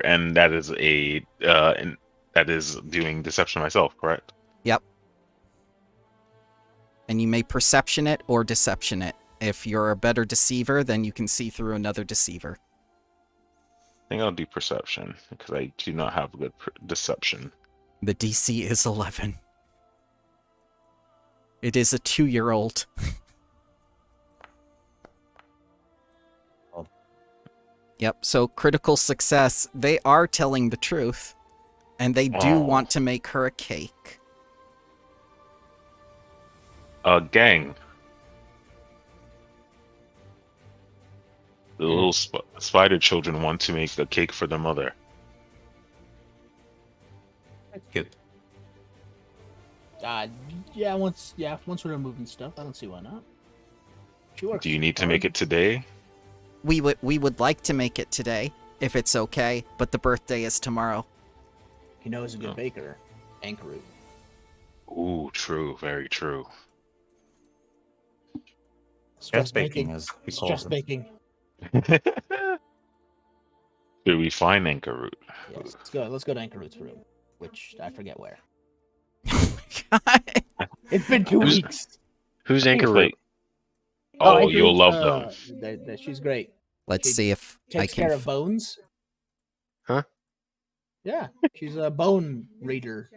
And that is and that is doing deception myself, correct? Yep. And you may perception it or deception it. If you're a better deceiver, then you can see through another deceiver. I think I'll do perception because I do not have good deception. The DC is 11. It is a 2-year-old. Oh. Yep, so critical success. They are telling the truth. And they do want to make her a cake. Gang. The little spider children want to make a cake for their mother. That's good. Once we're done moving stuff, I don't see why not. She works Do you need to hard. make it today? We would like to make it today, if it's okay, but the birthday is tomorrow. He knows a good baker, Ankaroot. Ooh, true, very true. Stress baking, as we call Stress them. baking. Should we find Anchor Root? Yes, let's go to Ankaroot's room, which I forget where. God. It's been 2 weeks. Who's Anchor Root? Oh, Ankaroot's, you'll love them. She's great. Let's She see if I Takes can. care of bones. Huh? Yeah, she's a bone reader.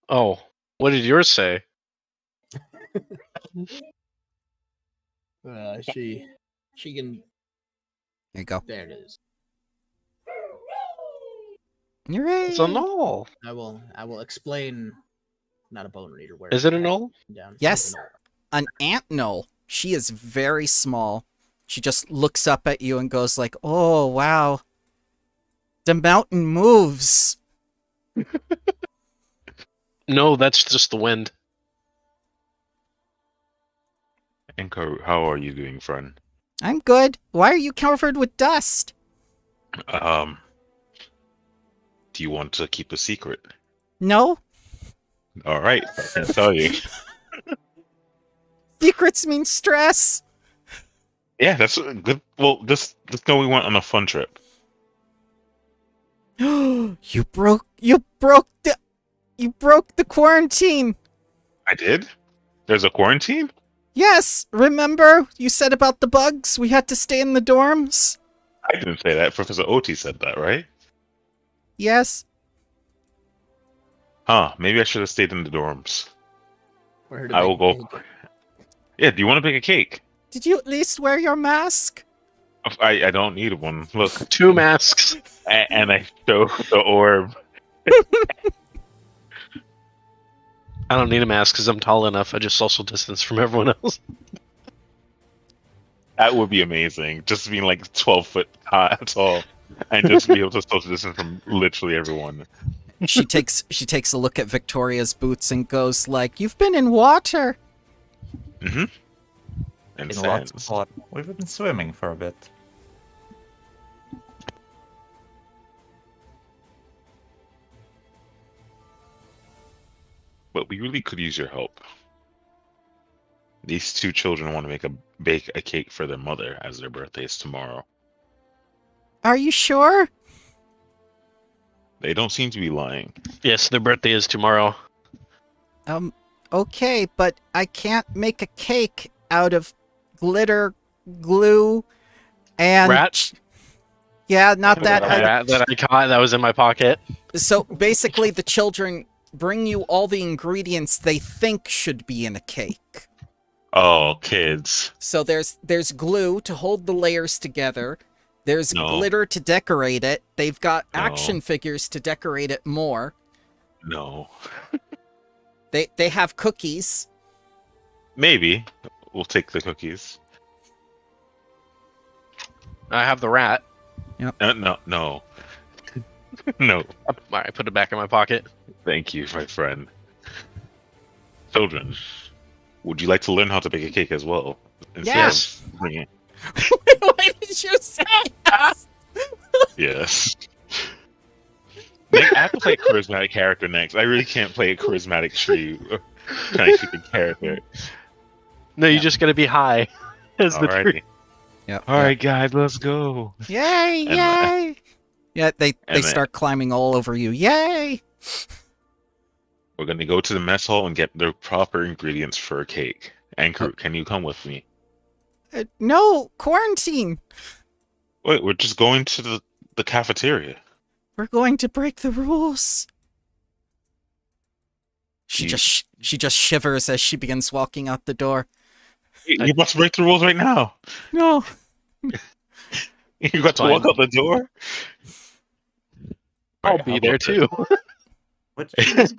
Oh, what did yours say? She can. There you go. There it is. Hooray! It's a null. I will explain. Not a bone reader. Where Is it a null? Down. Yes. It's a null. An ant knoll. She is very small. She just looks up at you and goes like, "Oh wow, the mountain moves." No, that's just the wind. Anko, how are you doing, friend? I'm good. Why are you covered with dust? Do you want to keep a secret? No, All right, I can tell you. secrets mean stress. Yeah, that's good. Well, just know we went on a fun trip. You broke the quarantine. I did? There's a quarantine? Yes, remember you said about the bugs? We had to stay in the dorms. I didn't say that. Professor Oti said that, right? Yes. Huh, maybe I should have stayed in the dorms. We're here to I make will a go. cake. Yeah, do you want to bake a cake? Did you at least wear your mask? I don't need one. Look, 2 masks. and I show the orb. I don't need a mask because I'm tall enough. I just social distance from everyone else. That would be amazing. Just being like 12 foot tall and just be able to social distance from literally everyone. She takes a look at Victoria's boots and goes like, "You've been in water." Mm-hmm. And In lots sands. of water. We've been swimming for a bit. But we really could use your help. These 2 children want to bake a cake for their mother as their birthday is tomorrow. Are you sure? They don't seem to be lying. Yes, their birthday is tomorrow. Okay, but I can't make a cake out of glitter, glue, and Rat? yeah, not that. Rat that I caught that was in my pocket. So basically, the children bring you all the ingredients they think should be in a cake. Oh, kids. So there's glue to hold the layers together. There's No. glitter to decorate it. They've got No. action figures to decorate it more. No. They have cookies. Maybe. We'll take the cookies. I have the rat. No. No. No. Alright, put it back in my pocket. Thank you, my friend. Children, would you like to learn how to bake a cake as well? Yes. Of bringing- Why did you say yes? Yes. Nick, I have to play a charismatic character next. I really can't play a charismatic tree kind of character. No, you just gotta be high as the tree. Alrighty. Yep. Alright, guys, let's go. Yay! And, Yay! Yeah, they and, start climbing all over you. Yay! We're gonna go to the mess hall and get the proper ingredients for a cake. Anchor, can you come with me? No, quarantine. Wait, we're just going to the cafeteria. We're going to break the rules. She You- just shivers as she begins walking out the door. You must break the rules right now. No. You got to walk Fine. out the door? I'll Alright, be how there about too. Which this?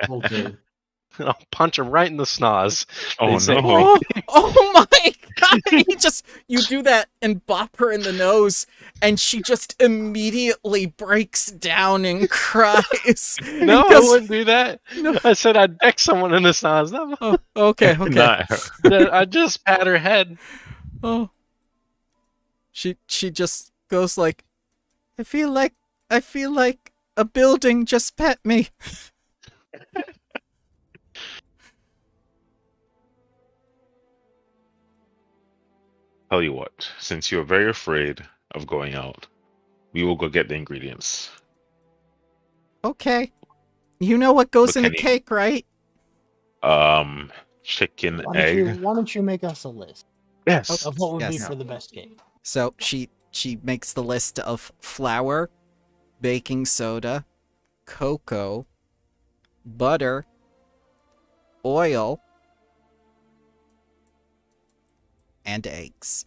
will do. I'll punch him right in the snaz. Oh They say- no. Oh my god! You do that and bop her in the nose, and she just immediately breaks down and cries. No, I Because- wouldn't do that. No. I said I'd deck someone in the snaz. No, Oh, okay, okay. Not her. I'd just pat her head. Oh. She just goes like, I feel like a building just pet me. Tell you what, since you're very afraid of going out, we will go get the ingredients. Okay. You know what goes But in a can you- cake, right? Chicken, Why egg. don't you make us a list? Yes. Of what would be Yes. for the best cake. So she makes the list of flour, baking soda, cocoa, butter, oil, and eggs.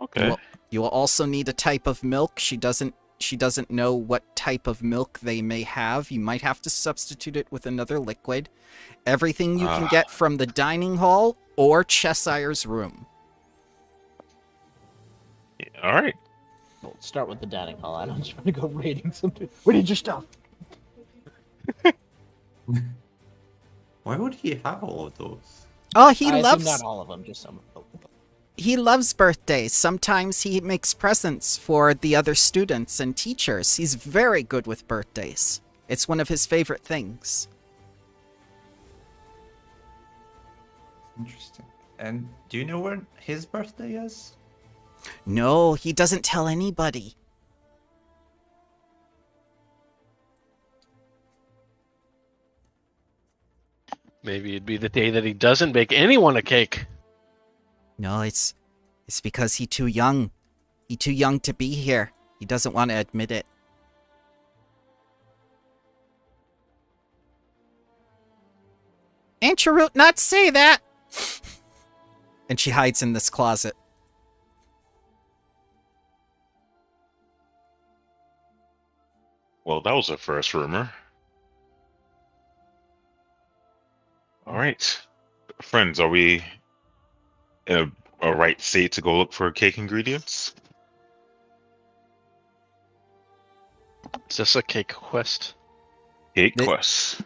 Okay. You will also need a type of milk. She doesn't know what type of milk they may have. You might have to substitute it with another liquid. Everything you can get from the dining hall or Cheshire's room. All right. Well, let's start with the dining hall. I don't just want to go raiding something. We need your stuff. Why would he have all of those? Oh, he I assume loves not all of them, just some. he loves birthdays. Sometimes he makes presents for the other students and teachers. He's very good with birthdays. It's one of his favorite things. Interesting. And do you know when his birthday is? No, he doesn't tell anybody. Maybe it'd be the day that he doesn't bake anyone a cake. No, it's because he's too young. He's too young to be here. He doesn't want to admit it. Ain't your root not say that? And she hides in this closet. Well, that was a first rumor. All right, friends, are we in a right state to go look for cake ingredients? Is this a cake quest? Cake Th- quest.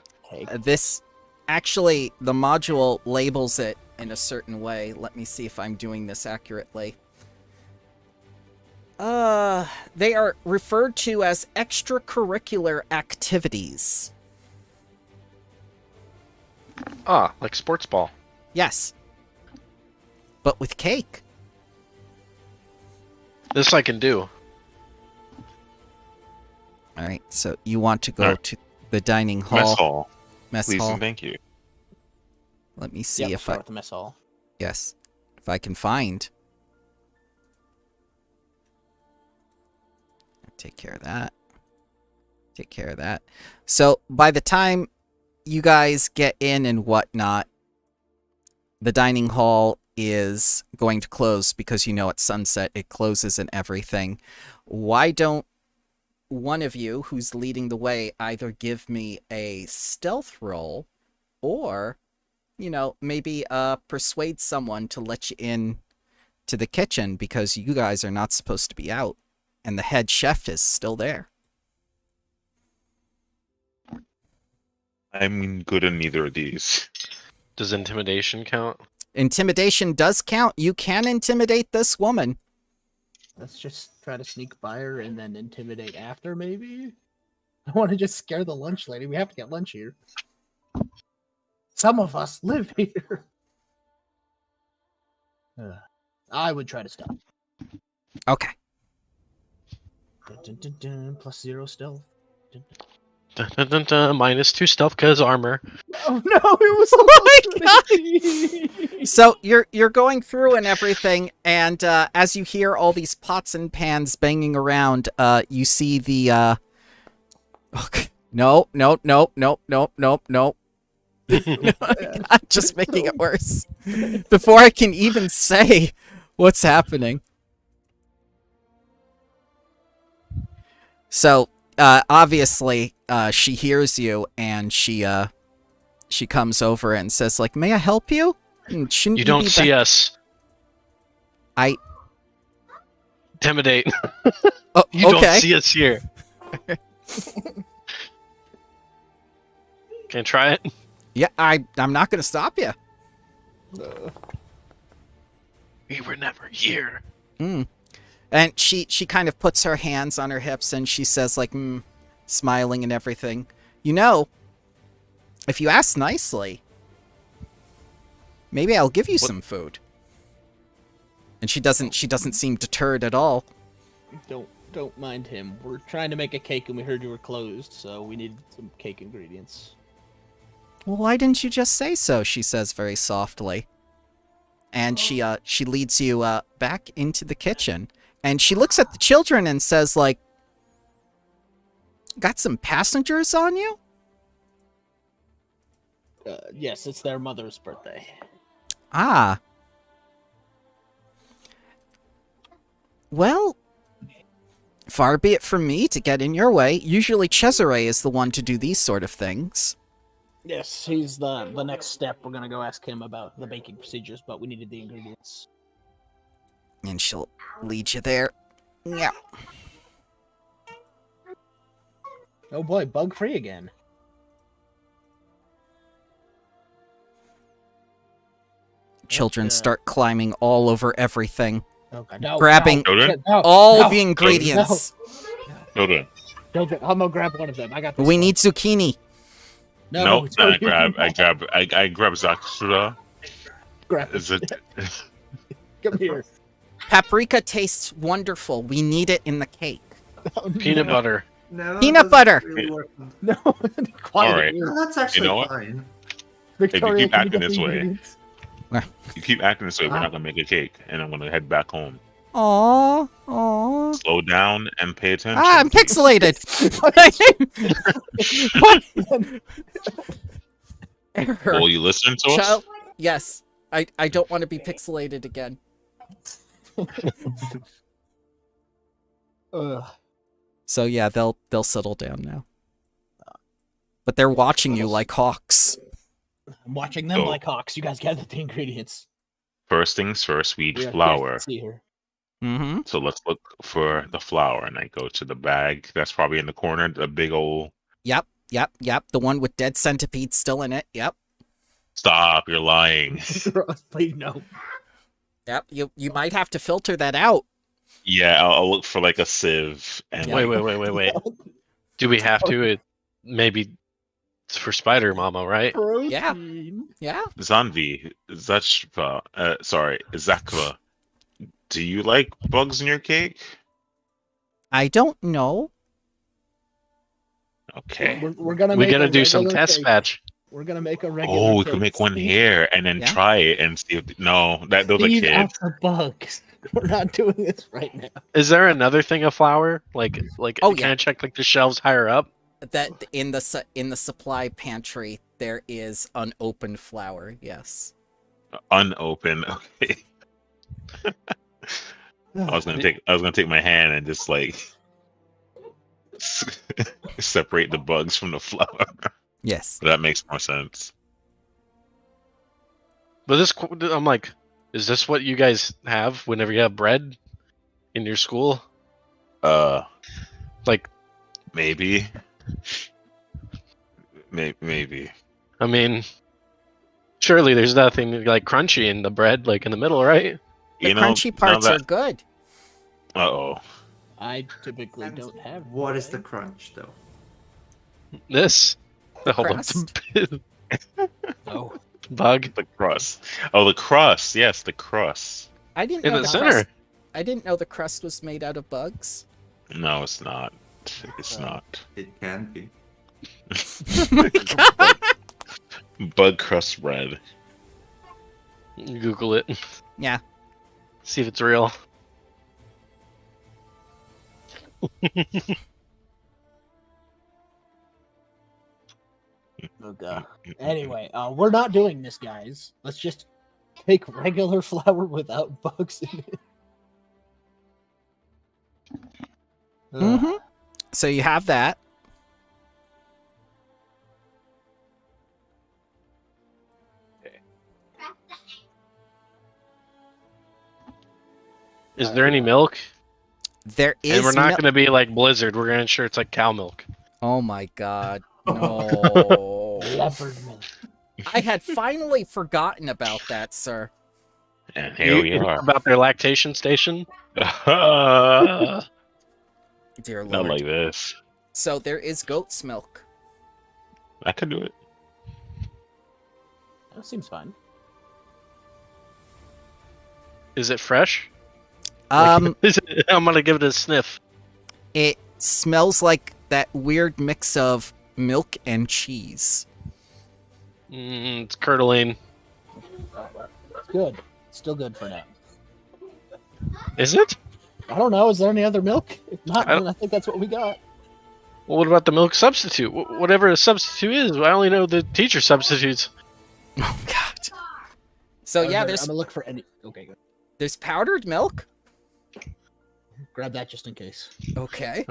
This, actually, the module labels it in a certain way. Let me see if I'm doing this accurately. They are referred to as extracurricular activities. Ah, like sports ball. Yes. But with cake. This I can do. Alright, so you want to go Alright. to the dining hall. Mess hall. Mess Please hall. and thank you. Let me see Yeah, we'll if start I... with the mess hall. Yes. If I can find... Take care of that. Take care of that. So, by the time you guys get in and whatnot, the dining hall is going to close because you know at sunset it closes and everything. Why don't one of you who's leading the way either give me a stealth roll or, you know, maybe persuade someone to let you in to the kitchen because you guys are not supposed to be out and the head chef is still there. I'm good at neither of these. Does intimidation count? Intimidation does count. You can intimidate this woman. Let's just try to sneak by her and then intimidate after, maybe? I want to just scare the lunch lady. We have to get lunch here. Some of us live here. I would try to stop. Okay. Dun, dun, dun, dun, plus 0 stealth. Dun, dun. Dun, dun, dun, dun, -2 stealth because armor. Oh no, it was Oh So you're going through and everything, and as you hear all these pots and pans banging around, you see the okay. No. I'm just making it worse. Before I can even say what's happening. So, obviously, she hears you, and she comes over and says, like, "May I help you?" Shouldn't You don't be see us. I... Intimidate. Oh, You okay. don't see us here. Can I try it? Yeah, I'm not gonna stop you. We were never here. And she kind of puts her hands on her hips and she says, like, smiling and everything, "You know, if you ask nicely, maybe I'll give you some food." And she doesn't seem deterred at all. Don't mind him. We're trying to make a cake and we heard you were closed, so we need some cake ingredients. "Well, why didn't you just say so?" she says very softly. And she leads you back into the kitchen. And she looks at the children and says, like, got some passengers on you? Yes, it's their mother's birthday. Ah. Well, far be it from me to get in your way. Usually Cesare is the one to do these sort of things. Yes, he's the next step. We're gonna go ask him about the baking procedures, but we needed the ingredients. And she'll lead you there. Yeah. Oh boy, bug free again. Children start climbing all over everything, Okay, no, grabbing all the ingredients. Hold on. I'm gonna grab one of them. I got this. We need zucchini. No, it's I already- grab Zakura. grab it. Is it? Come here. Paprika tastes wonderful. We need it in the cake. Peanut butter. No, Peanut it doesn't butter. Really work. No, All right. No, that's actually know what? fine. Victoria, keep can you acting get this the way. ingredients? You keep acting this way, we're not gonna make a cake, and I'm gonna head back home. Aww. Slow down and pay attention. Ah, I'm pixelated. Error. Will you listen to us? Child, yes. I don't want to be pixelated again. Ugh. So yeah, they'll settle down now. But they're watching you like hawks. I'm watching them So- like hawks. You guys gather the ingredients. First things first, we need We are flour. desperate to see her. Mm-hmm. So let's look for the flour, and I go to the bag that's probably in the corner, the big old. Yep. The one with dead centipedes still in it. Yep. Stop! You're lying. Please no. Yep. You might have to filter that out. Yeah, I'll look for like a sieve and Yeah. like, Wait. Do we have to? Maybe it's for Spider Mama, right? Protein. Yeah. Zanvi, Zachva, sorry, Zakva. Do you like bugs in your cake? I don't know. Okay. We're gonna. We make gotta a do some regular test cake. batch. We're gonna make a regular. Oh, we cake. could make one Steve- here and then Yeah. try it and see if no, those are Steve out kids. the bugs. We're not doing this right now. Is there another thing of flour? Like, Oh, can yeah. I check like the shelves higher up? That in the supply pantry there is unopened flour. Yes. Unopened. Okay. I was gonna take my hand and just like separate the bugs from the flour. Yes. That makes more sense. But I'm like, is this what you guys have whenever you have bread in your school? Like, Maybe. Maybe. I mean, surely there's nothing like crunchy in the bread, like in the middle, right? The crunchy parts are good. Uh-oh. I typically don't have. What is the crunch, though? This. A whole bunch Crust. of Oh, bug The crust. Oh, the crust. Yes, the crust. I didn't in know the crust. center. I didn't know the crust was made out of bugs. No, it's not. It's not. It can be. Bug crust bread. Google it. Yeah. See if it's real. oh god. Anyway, we're not doing this, guys. Let's just take regular flour without bugs in it. Ugh. Mm-hmm. So you have that. Is there any milk? There is. And we're not mil- going to be like Blizzard. We're going to ensure it's like cow milk. Oh my god. No. Leopard milk. I had finally forgotten about that, sir. And here we You heard are. about their lactation station? Not Dear Lord. like this. So there is goat's milk. I could do it. That seems fine. Is it fresh? Um, I'm going to give it a sniff. it smells like that weird mix of milk and cheese. It's curdling. It's good. Still good for now. Is it? I don't know. Is there any other milk? If not, I then I think that's what we got. Well, what about the milk substitute? Whatever a substitute is, I only know the teacher substitutes. Oh God. So yeah, I'm there's gonna look for any. Okay, good. there's powdered milk. Grab that just in case. Okay.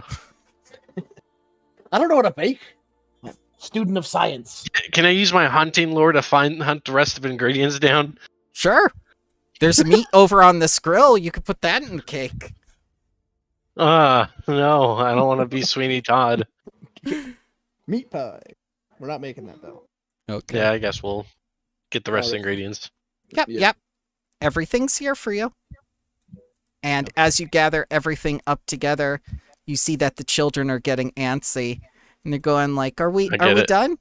I don't know how to bake. Student of science. Can I use my hunting lure to hunt the rest of the ingredients down? Sure. There's a meat over on this grill. You could put that in the cake. No, I don't want to be Sweeney Todd. Meat pie. We're not making that though. Okay. Yeah, I guess we'll get the rest of the Alright. ingredients. Yep, Yeah. yep. Everything's here for you. And as you gather everything up together, you see that the children are getting antsy. And they're going like, are we I get it. done?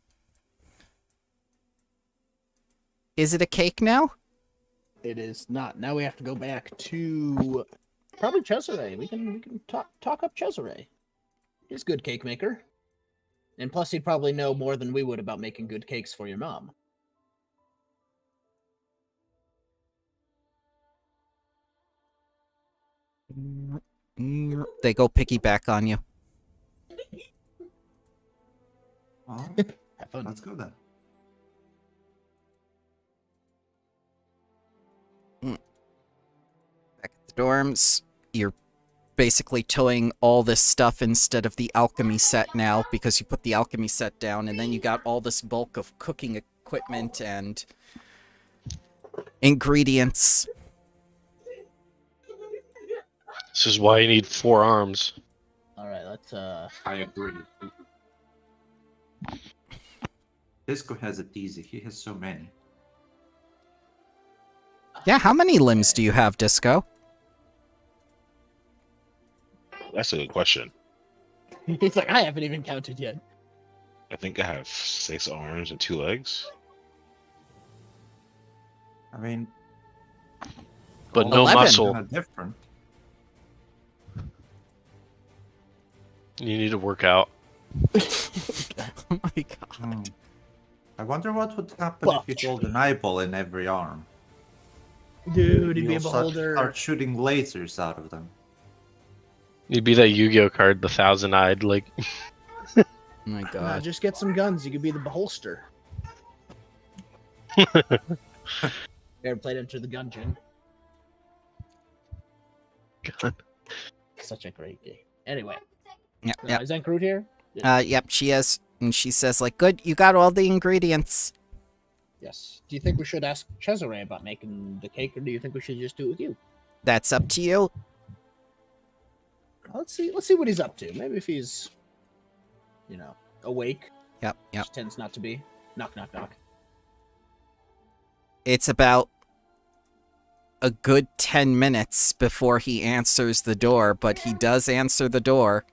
Is it a cake now? It is not. Now we have to go back to probably Cesare. We can talk up Cesare. He's a good cake maker. And plus he'd probably know more than we would about making good cakes for your mom. They go piggyback on you. Oh, Have fun. let's go then. Back at the dorms, you're basically towing all this stuff instead of the alchemy set now because you put the alchemy set down and then you got all this bulk of cooking equipment and ingredients. This is why you need 4 arms. Alright, let's I agree. Disco has it easy. He has so many. Yeah, how many limbs do you have, Disco? That's a good question. He's like, I haven't even counted yet. I think I have 6 arms and 2 legs. I mean, But all no 11. muscle. kinda different. You need to work out. Oh my god. Hmm. I wonder what would happen Well, if you hold an eyeball in every arm. Dude, he'd be a You'll beholder. start shooting lasers out of them. You'd be that Yu-Gi-Oh card, the 1,000-eyed, like... Oh my god. Just get some guns. You could be the beholster. Ever played Enter the Gungeon? God. Such a great game. Anyway, Yep, yep. is Ankrut here? Yep, she is. And she says, like, good, you got all the ingredients. Yes. Do you think we should ask Cesare about making the cake, or do you think we should just do it with you? That's up to you. Let's see what he's up to. Maybe if he's, awake. Yep, yep. Which tends not to be. Knock, knock, knock. It's about a good 10 minutes before he answers the door, but he does answer the door.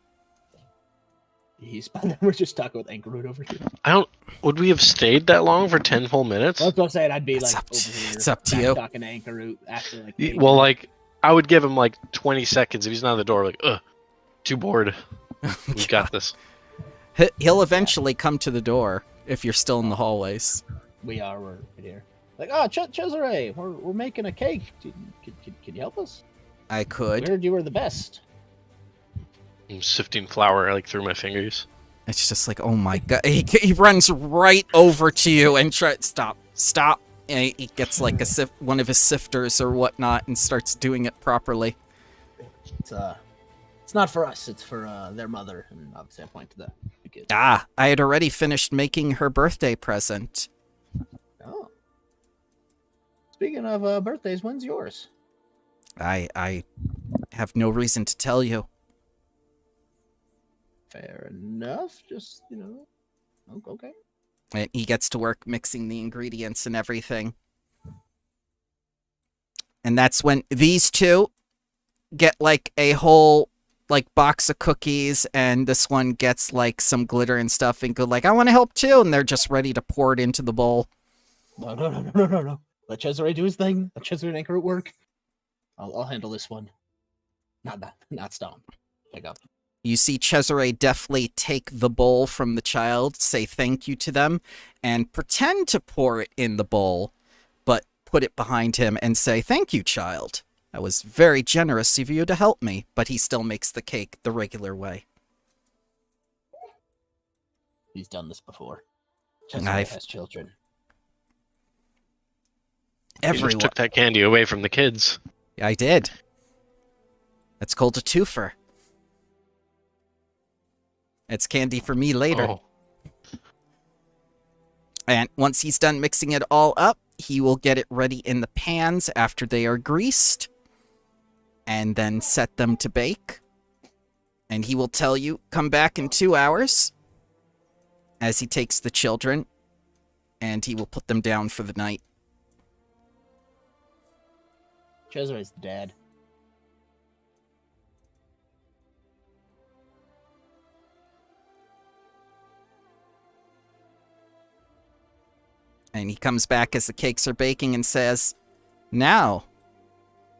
We're just talking with Ankrut over here. Would we have stayed that long for 10 full minutes? That's what I'm saying. I'd be It's like up to- over here. it's up to back you. Talking to Ankrut after like. Y- 8 Well, minutes. like, I would give him like 20 seconds if he's not at the door. Like, too bored. We've got this. He'll eventually come to the door if you're still in the hallways. We're right here. Like, Cesare, we're making a cake. Can you help us? I We could. heard you were the best. I'm sifting flour like through my fingers. It's just like, oh my god. He runs right over to you and stop. And he gets like one of his sifters or whatnot and starts doing it properly. It's not for us. It's for their mother, and obviously I point to the kids. Ah, I had already finished making her birthday present. Oh. Speaking of birthdays, when's yours? I have no reason to tell you. Fair enough. Just okay. And he gets to work mixing the ingredients and everything. And that's when these two get like a whole like box of cookies, and this one gets like some glitter and stuff and go like, I want to help too, and they're just ready to pour it into the bowl. No. Let Cesare do his thing. Let Cesare and Ankrut work. I'll handle this one. Not Stomp. Pick up. You see Cesare deftly take the bowl from the child, say thank you to them, and pretend to pour it in the bowl, but put it behind him and say, "Thank you, child. That was very generous of you to help me." But he still makes the cake the regular way. He's done this before. Cesare I've- has children. You just Everyone. took that candy away from the kids. I did. That's called a twofer. It's candy for me later. Oh. And once he's done mixing it all up, he will get it ready in the pans after they are greased, and then set them to bake. And he will tell you, come back in 2 hours, as he takes the children, and he will put them down for the night. Cesare's the dad. And he comes back as the cakes are baking and says, "Now,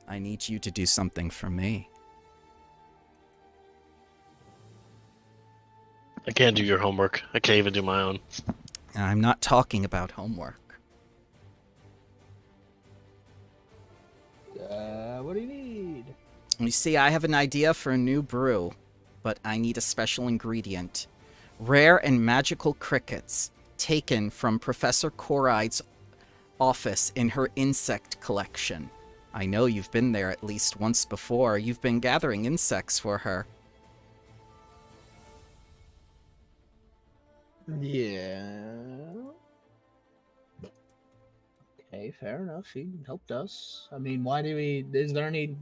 I need you to do something for me." I can't do your homework. I can't even do my own. And I'm not talking about homework. What do you need? You see, I have an idea for a new brew, but I need a special ingredient. Rare and magical crickets, taken from Professor Coride's office in her insect collection. I know you've been there at least once before. You've been gathering insects for her. Yeah. Okay, fair enough. She helped us. I mean, why do we... Is there any...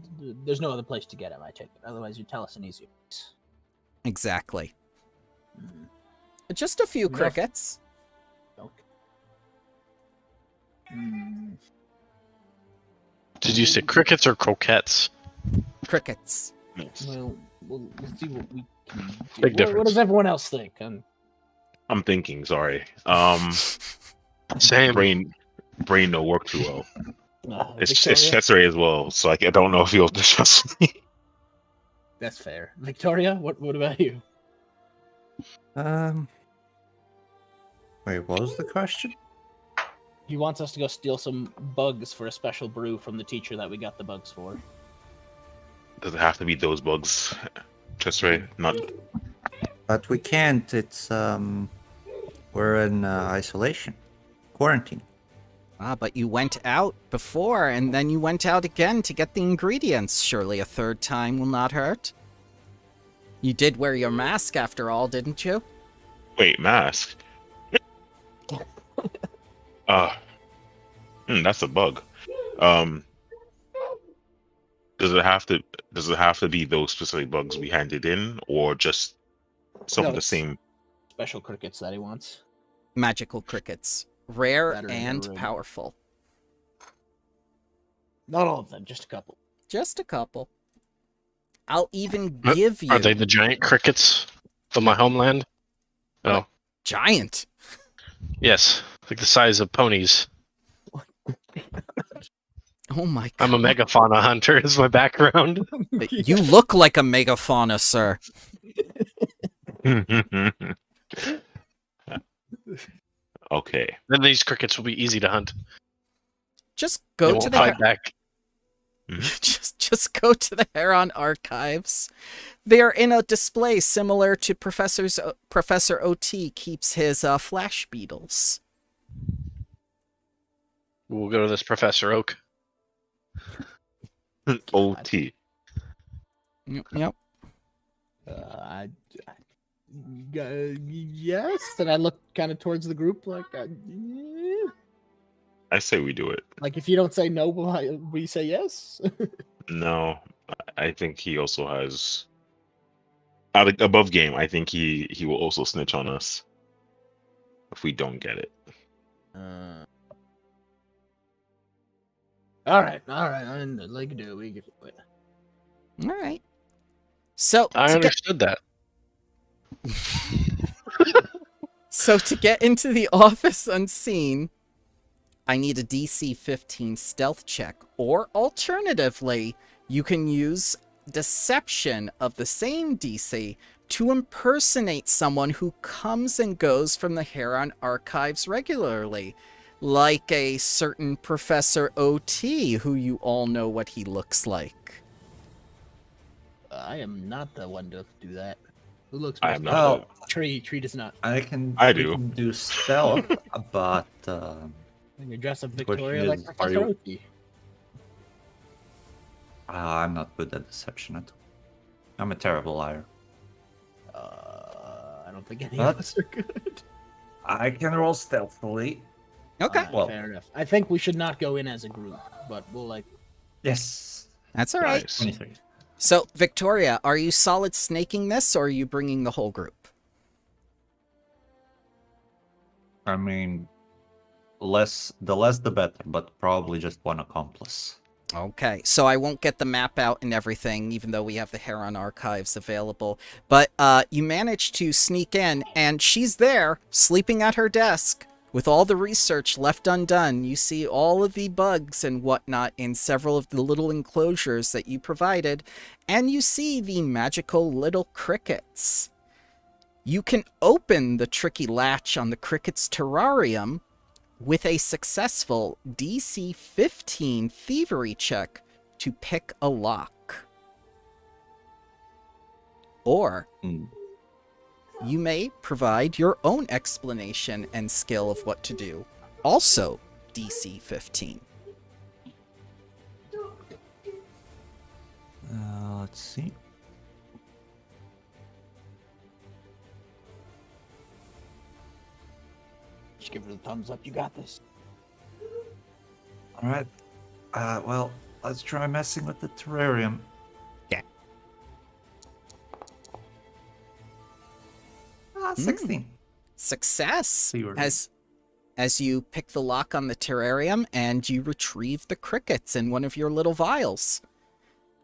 There's no other place to get him, I take it. Otherwise, you'd tell us an easier place. Exactly. Hmm. Just a few Enough. crickets. Okay. Hmm. Did you say crickets or croquettes? Crickets. Well, we'll see what we can do. Big What difference. does everyone else think? I'm thinking. Sorry. Same. Brain don't work too well. It's Victoria? Cesare as well, so I don't know if he'll trust me. That's fair. Victoria, what about you? Wait, what was the question? He wants us to go steal some bugs for a special brew from the teacher that we got the bugs for. Does it have to be those bugs, Cesare? Not. But we can't. It's we're in isolation, quarantine. Ah, but you went out before, and then you went out again to get the ingredients. Surely a third time will not hurt. You did wear your mask after all, didn't you? Wait, mask. That's a bug. Does it have to be those specific bugs we handed in, or just some No, of the it's- same? Special crickets that he wants. Magical crickets. Rare Better in the and room. powerful. Not all of them, just a couple. Just a couple. I'll even Are- give you... Are they the giant crickets from my homeland? Oh, giant? yes. Like the size of ponies. Oh my god. I'm a megafauna hunter is my background. You look like a megafauna, sir. Okay. Then these crickets will be easy to hunt. Just They go won't to the... fight back. Just go to the Heron archives. They are in a display similar to Professor OT keeps his flash beetles. We'll go to this Professor Oak. OT. Yep. Yes, and I look kind of towards the group like, yeah. I say we do it. Like if you don't say no, we say yes. No, I think he also has above game. I think he will also snitch on us if we don't get it. All right. Like do we get it? All right. So I to understood that. to get into the office unseen, I need a DC 15 stealth check, or alternatively, you can use deception of the same DC to impersonate someone who comes and goes from the Heron archives regularly. like a certain Professor OT, who you all know what he looks like. I am not the one to do that. Who looks I most am like not. Oh, Tree does not. I can. I we do. can do stealth, but When you dress up the question Victoria like is, are Professor you? Oti. I'm not good at deception at all. I'm a terrible liar. I don't think any But- of us are good. I can roll stealthily. Okay. Alright, Well- fair enough. I think we should not go in as a group, but we'll like. Yes. That's all right. Nice. 23. So, Victoria, are you solid snaking this, or are you bringing the whole group? I mean, the less the better, but probably just one accomplice. Okay, so I won't get the map out and everything, even though we have the Heron archives available. But you managed to sneak in, and she's there, sleeping at her desk, with all the research left undone. You see all of the bugs and whatnot in several of the little enclosures that you provided, and you see the magical little crickets. You can open the tricky latch on the cricket's terrarium with a successful DC 15 thievery check to pick a lock. Or Mm. you may provide your own explanation and skill of what to do. Also DC 15. Let's see. Just give her the thumbs up. You got this. All right. Well, let's try messing with the terrarium. Yeah. 16. Success Thievery. as you pick the lock on the terrarium and you retrieve the crickets in one of your little vials.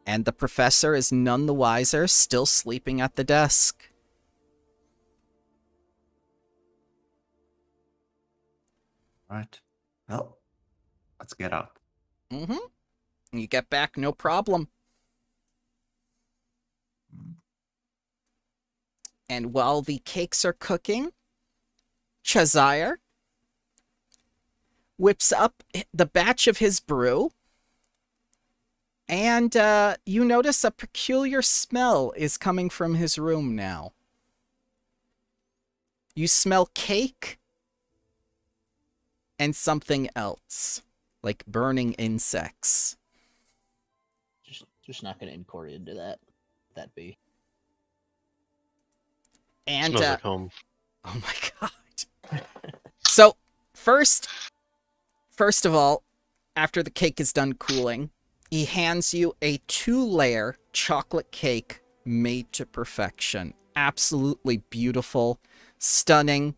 And the professor is none the wiser, still sleeping at the desk. All right. Well, let's get out. Mm-hmm. You get back, no problem. And while the cakes are cooking, Chazire whips up the batch of his brew, and you notice a peculiar smell is coming from his room now. You smell cake and something else, like burning insects. Just not gonna inquiry into that. That be. And Smells like home. oh my god. So, first of all, after the cake is done cooling, he hands you a 2-layer chocolate cake made to perfection. Absolutely beautiful, stunning.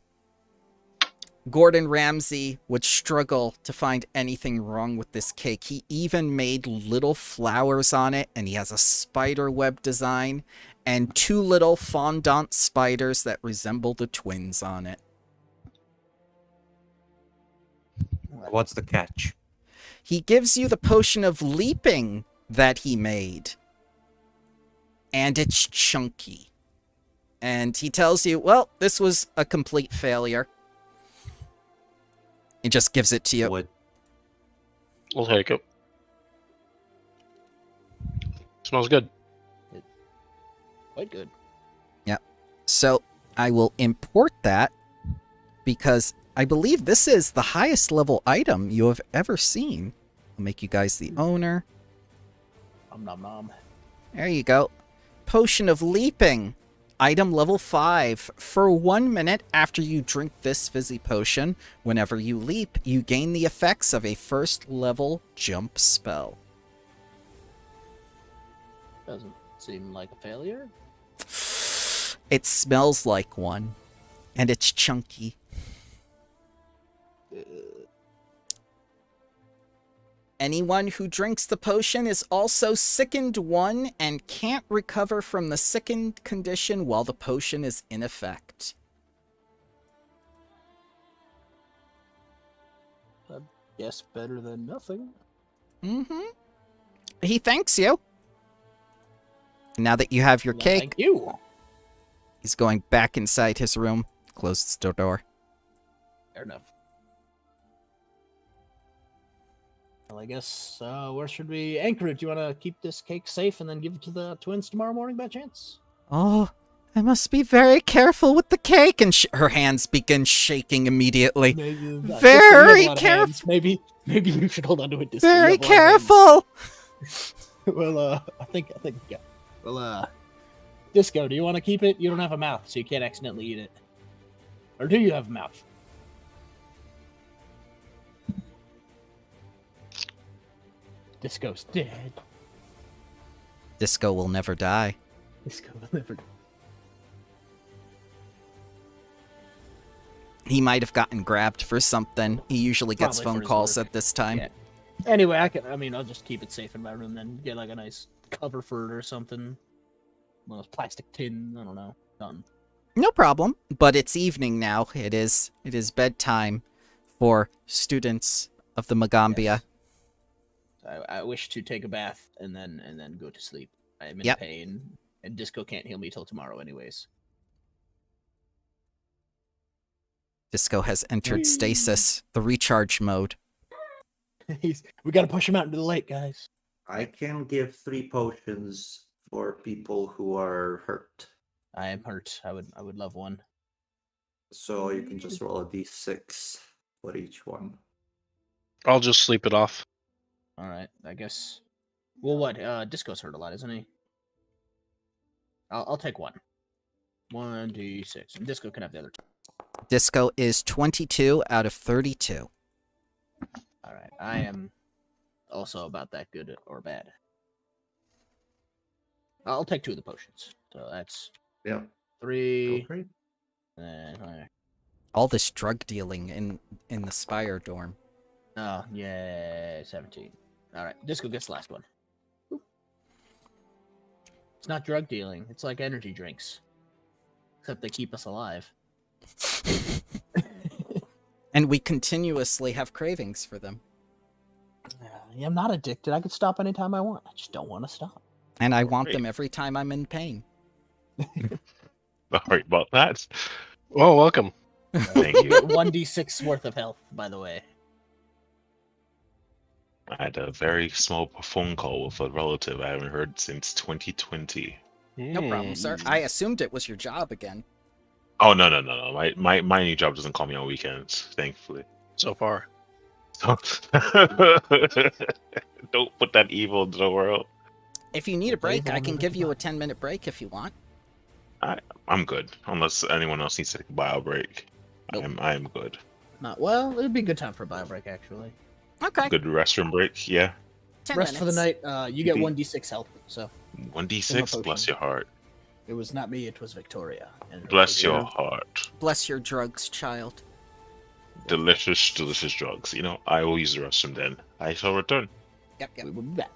Gordon Ramsay would struggle to find anything wrong with this cake. He even made little flowers on it, and he has a spider web design and 2 little fondant spiders that resemble the twins on it. What's the catch? He gives you the potion of leaping that he made. And it's chunky. And he tells you, well, this was a complete failure. He just gives it to you. What? We'll take it. Smells good. Quite good. So I will import that because I believe this is the highest level item you have ever seen. I'll make you guys the owner. Nom nom. There you go. Potion of Leaping. Item level 5. For 1 minute after you drink this fizzy potion, whenever you leap, you gain the effects of a first level jump spell. Doesn't seem like a failure. It smells like one, and it's chunky. Anyone who drinks the potion is also sickened 1 and can't recover from the sickened condition while the potion is in effect. Yes, better than nothing. Mm-hmm. He thanks you. Now that you have your Well, cake, Thank you. he's going back inside his room, closes the door. Fair enough. Well, I guess where should we anchor it? Do you want to keep this cake safe and then give it to the twins tomorrow morning by chance? Oh, I must be very careful with the cake. And her hands begin shaking immediately. Maybe, Disco, you have a Very lot of hands. careful. Maybe you should hold on to it, Disco. You Very have a lot of hands. careful. Well, I think yeah. Well, Disco, do you want to keep it? You don't have a mouth, so you can't accidentally eat it. Or do you have a mouth? Disco's dead. Disco will never die. Disco will never. He might have gotten grabbed for something. He usually gets Probably for phone his calls work. at this time. Yeah. Anyway, I'll just keep it safe in my room then. Get like a nice cover for it or something. One of those plastic tins. I don't know. Done. No problem. But it's evening now. It is bedtime for students of the Magambia. Yes. I wish to take a bath and then go to sleep. I am in Yep. pain, and Disco can't heal me till tomorrow, anyways. Disco has entered stasis, the recharge mode. We gotta push him out into the lake, guys. I can give 3 potions for people who are hurt. I am hurt. I would love one. So you can just roll a d6 for each one. I'll just sleep it off. All right, I guess. Well, what? Disco's hurt a lot, isn't he? I'll take one. 1d6, and Disco can have the other two. Disco is 22 out of 32. All right, I am also about that good or bad. I'll take 2 of the potions. So that's Yeah. 3. Okay. And All this drug dealing in the Spire dorm. oh yeah, 17. All right, Disco gets the last one. Oop. It's not drug dealing. It's like energy drinks, except they keep us alive. And we continuously have cravings for them. I'm not addicted. I can stop anytime I want. I just don't want to stop. And I want Great. them every time I'm in pain. Sorry about that. Oh, welcome. Thank you. 1d6 worth of health, by the way. I had a very small phone call with a relative I haven't heard since 2020. No problem, sir. I assumed it was your job again. Oh no. My new job doesn't call me on weekends, thankfully. So far. So don't put that evil into the world. If you need a break, Evil I can never give you a goodbye. 10-minute break if you want. I'm good. Unless anyone else needs to take a bio break. Nope. I am good. Not well. It'd be a good time for a bio break, actually. Okay. Good restroom break, yeah. 10 Rest minutes. for the night. You get Maybe. 1d6 health. So 1d6, bless potion. your heart. it was not me. It was Victoria. And her Bless figure. your heart. Bless your drugs, child. Delicious, delicious drugs. You know, I will use the restroom then. I shall return. Yep. We will be back.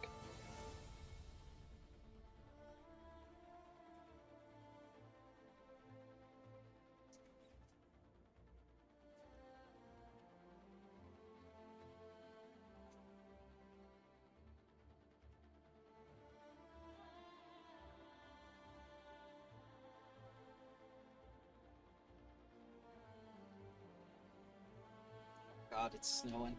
God, it's snowing.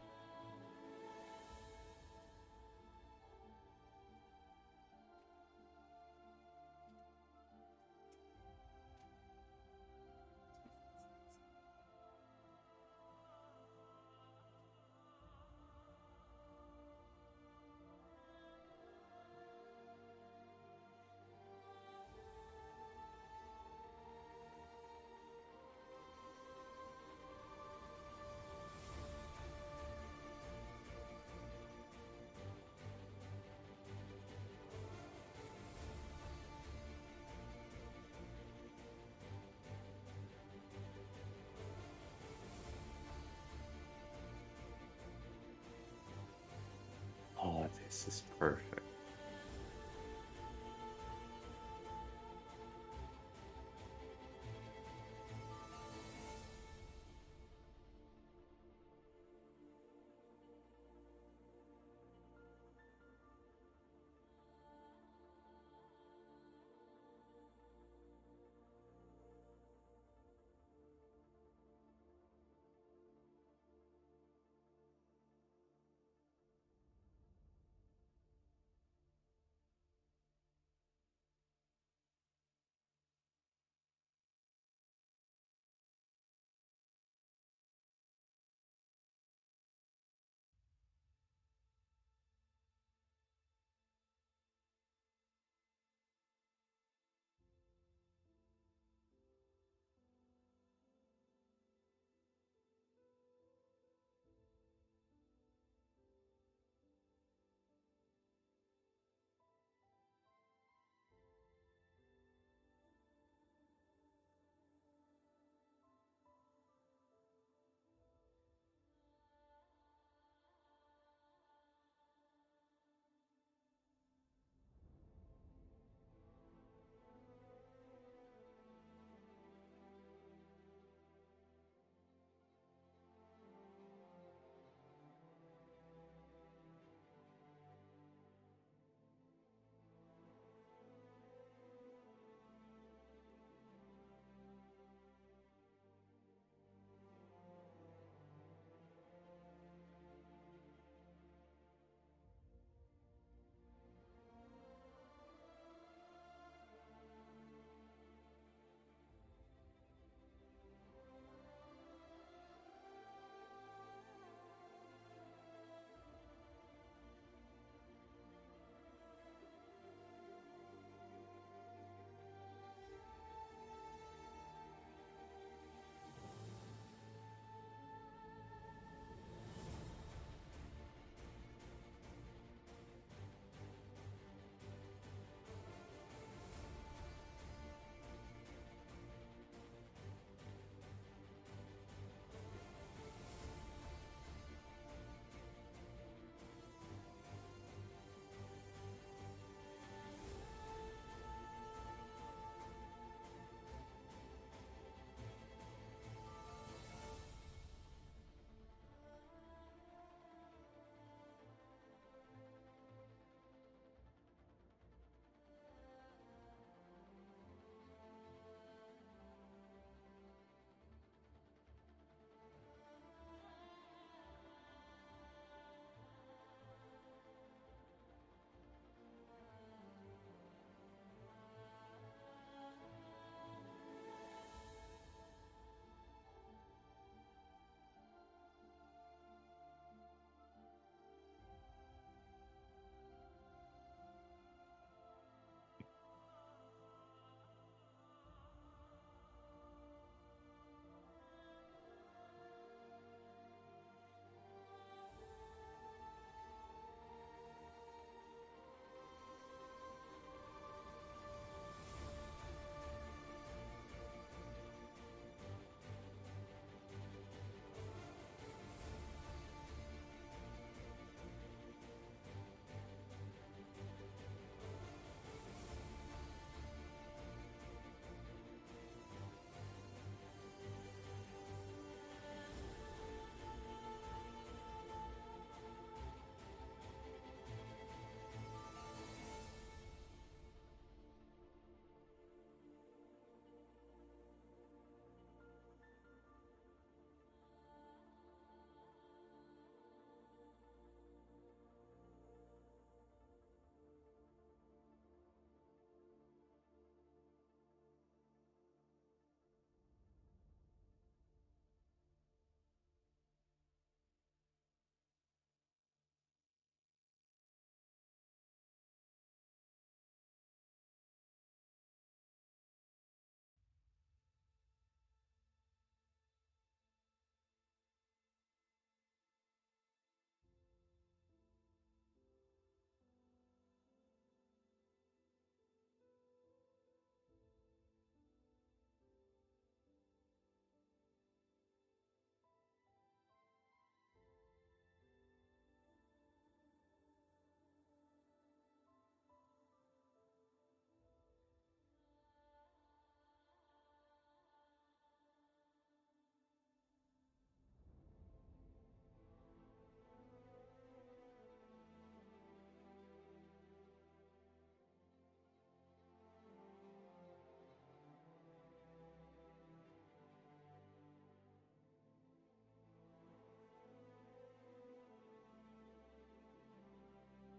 Oh, this is perfect.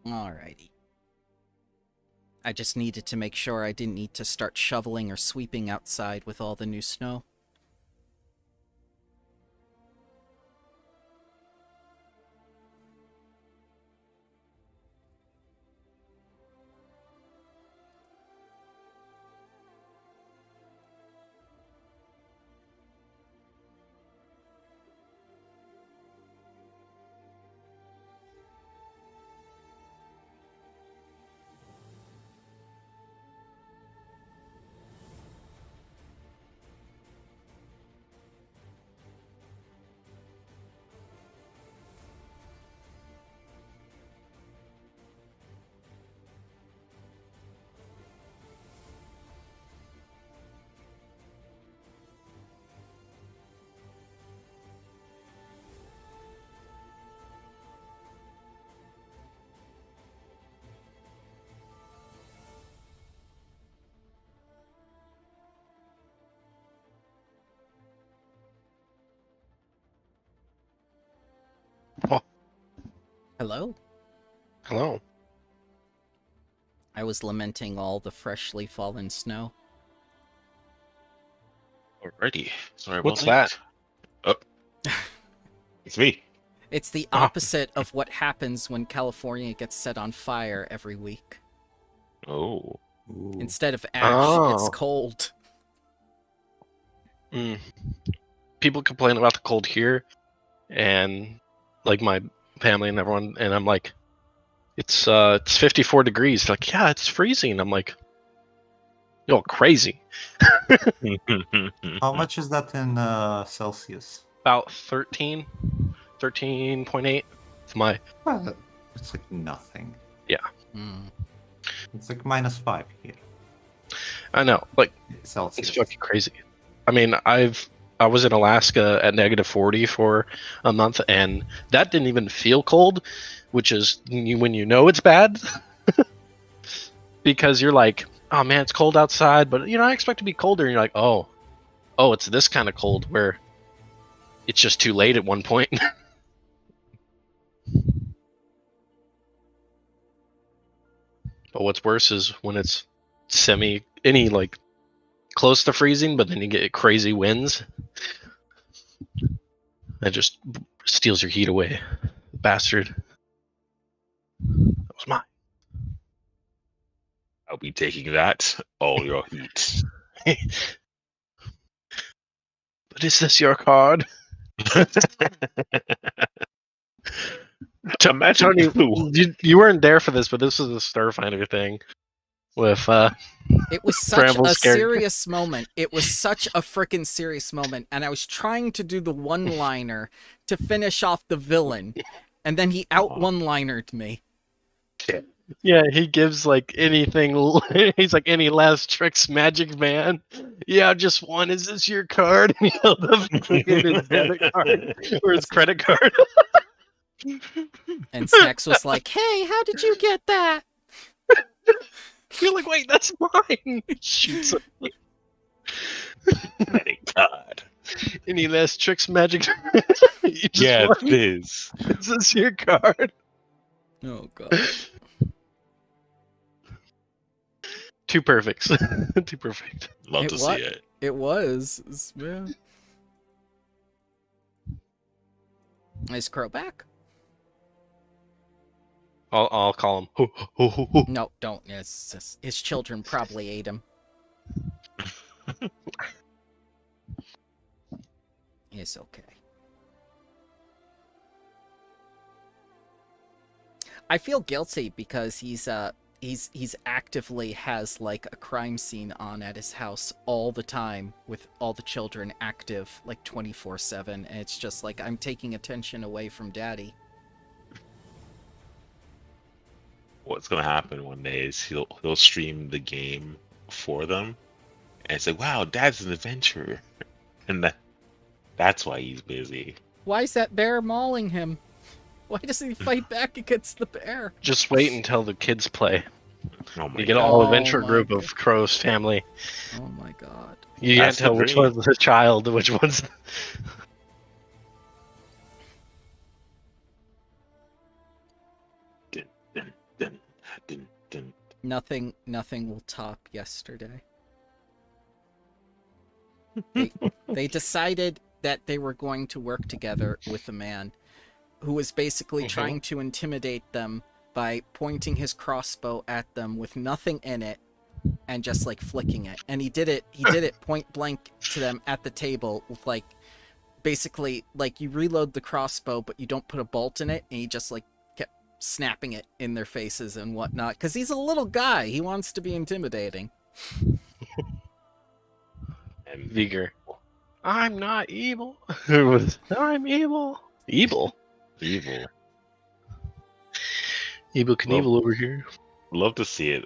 Alrighty. I just needed to make sure I didn't need to start shoveling or sweeping outside with all the new snow. Hello? Hello. I was lamenting all the freshly fallen snow. Alrighty. Sorry about What's that? Oh. It's me. It's the Oh. opposite of what happens when California gets set on fire every week. Oh. Ooh. Instead of ash, it's Oh. cold. Mm. People complain about the cold here, and like my family and everyone, and I'm like, it's 54 degrees. They're like, yeah, it's freezing. I'm like, you're crazy. How much is that in Celsius? About 13.8. It's my It's like nothing. Hmm. It's like -5 here. I know, like Celsius. it's fucking crazy. I mean, I was in Alaska at -40 for a month, and that didn't even feel cold, which is when you know it's bad, because you're like, oh man, it's cold outside, but I expect to be colder, and you're like, oh, it's this kind of cold where it's just too late at one point. But what's worse is when it's like close to freezing, but then you get crazy winds. That just steals your heat away. Bastard. That was mine. I'll be taking that. All your heat. But is this your card? Imagine Tony, Blue. you weren't there for this, but this was a Starfinder thing with It was such Bramble's a character. serious moment. It was such a freaking serious moment. And I was trying to do the one-liner to finish off the villain. And then he out one-linered me. Yeah, he gives like anything. He's like, any last tricks, Magic Man? Yeah, just one. Is this your card? And he held up his debit card or his credit card. And Snacks was like, hey, how did you get that? You're like, wait, that's mine. Shoots him. Credit card. Any last tricks, Magic? You just Yeah, won. this. Is this your card? Oh, God. Too perfect. Too perfect. Love It to what? see it. It was. Yeah. Is Crow back? I'll call him. No, don't. His children probably ate him. It's okay. I feel guilty because he's actively has like a crime scene on at his house all the time with all the children active like 24/7, and it's just like I'm taking attention away from Daddy. What's gonna happen one day is he'll stream the game for them, and it's like, wow, Dad's an adventurer, and that's why he's busy. Why is that bear mauling him? Why doesn't he fight back against the bear? Just wait until the kids play. Oh my You get a god. whole Oh adventure my group God. of Crow's family. Oh my God. You That's can't the tell which dream. one's the child, which one's. Dun, dun, Nothing will top yesterday. They decided that they were going to work together with a man who was basically trying to intimidate them by pointing his crossbow at them with nothing in it and just like flicking it. And he did it point blank to them at the table with like basically like you reload the crossbow but you don't put a bolt in it, and he just like kept snapping it in their faces and whatnot because he's a little guy. He wants to be intimidating. And Vigor. I'm not evil. I'm evil. Evil. evil. Evil Knievel over here. Love to see it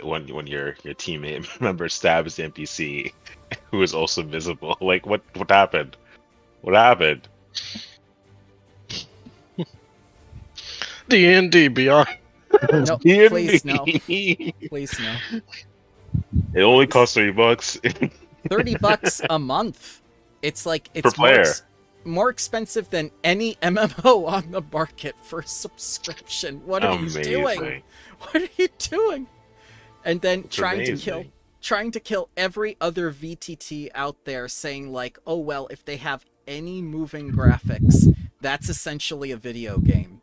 when your teammate member stabs the NPC who is also visible. Like what happened? What happened? D&D Beyond. No, D&D. please no. Please no. It only costs $30. $30 a month. It's like Per it's player. more expensive than any MMO on the market for subscription. What are you doing? Amazing. What are you doing? And then It's trying amazing. to kill every other VTT out there, saying like, oh well, if they have any moving graphics, that's essentially a video game.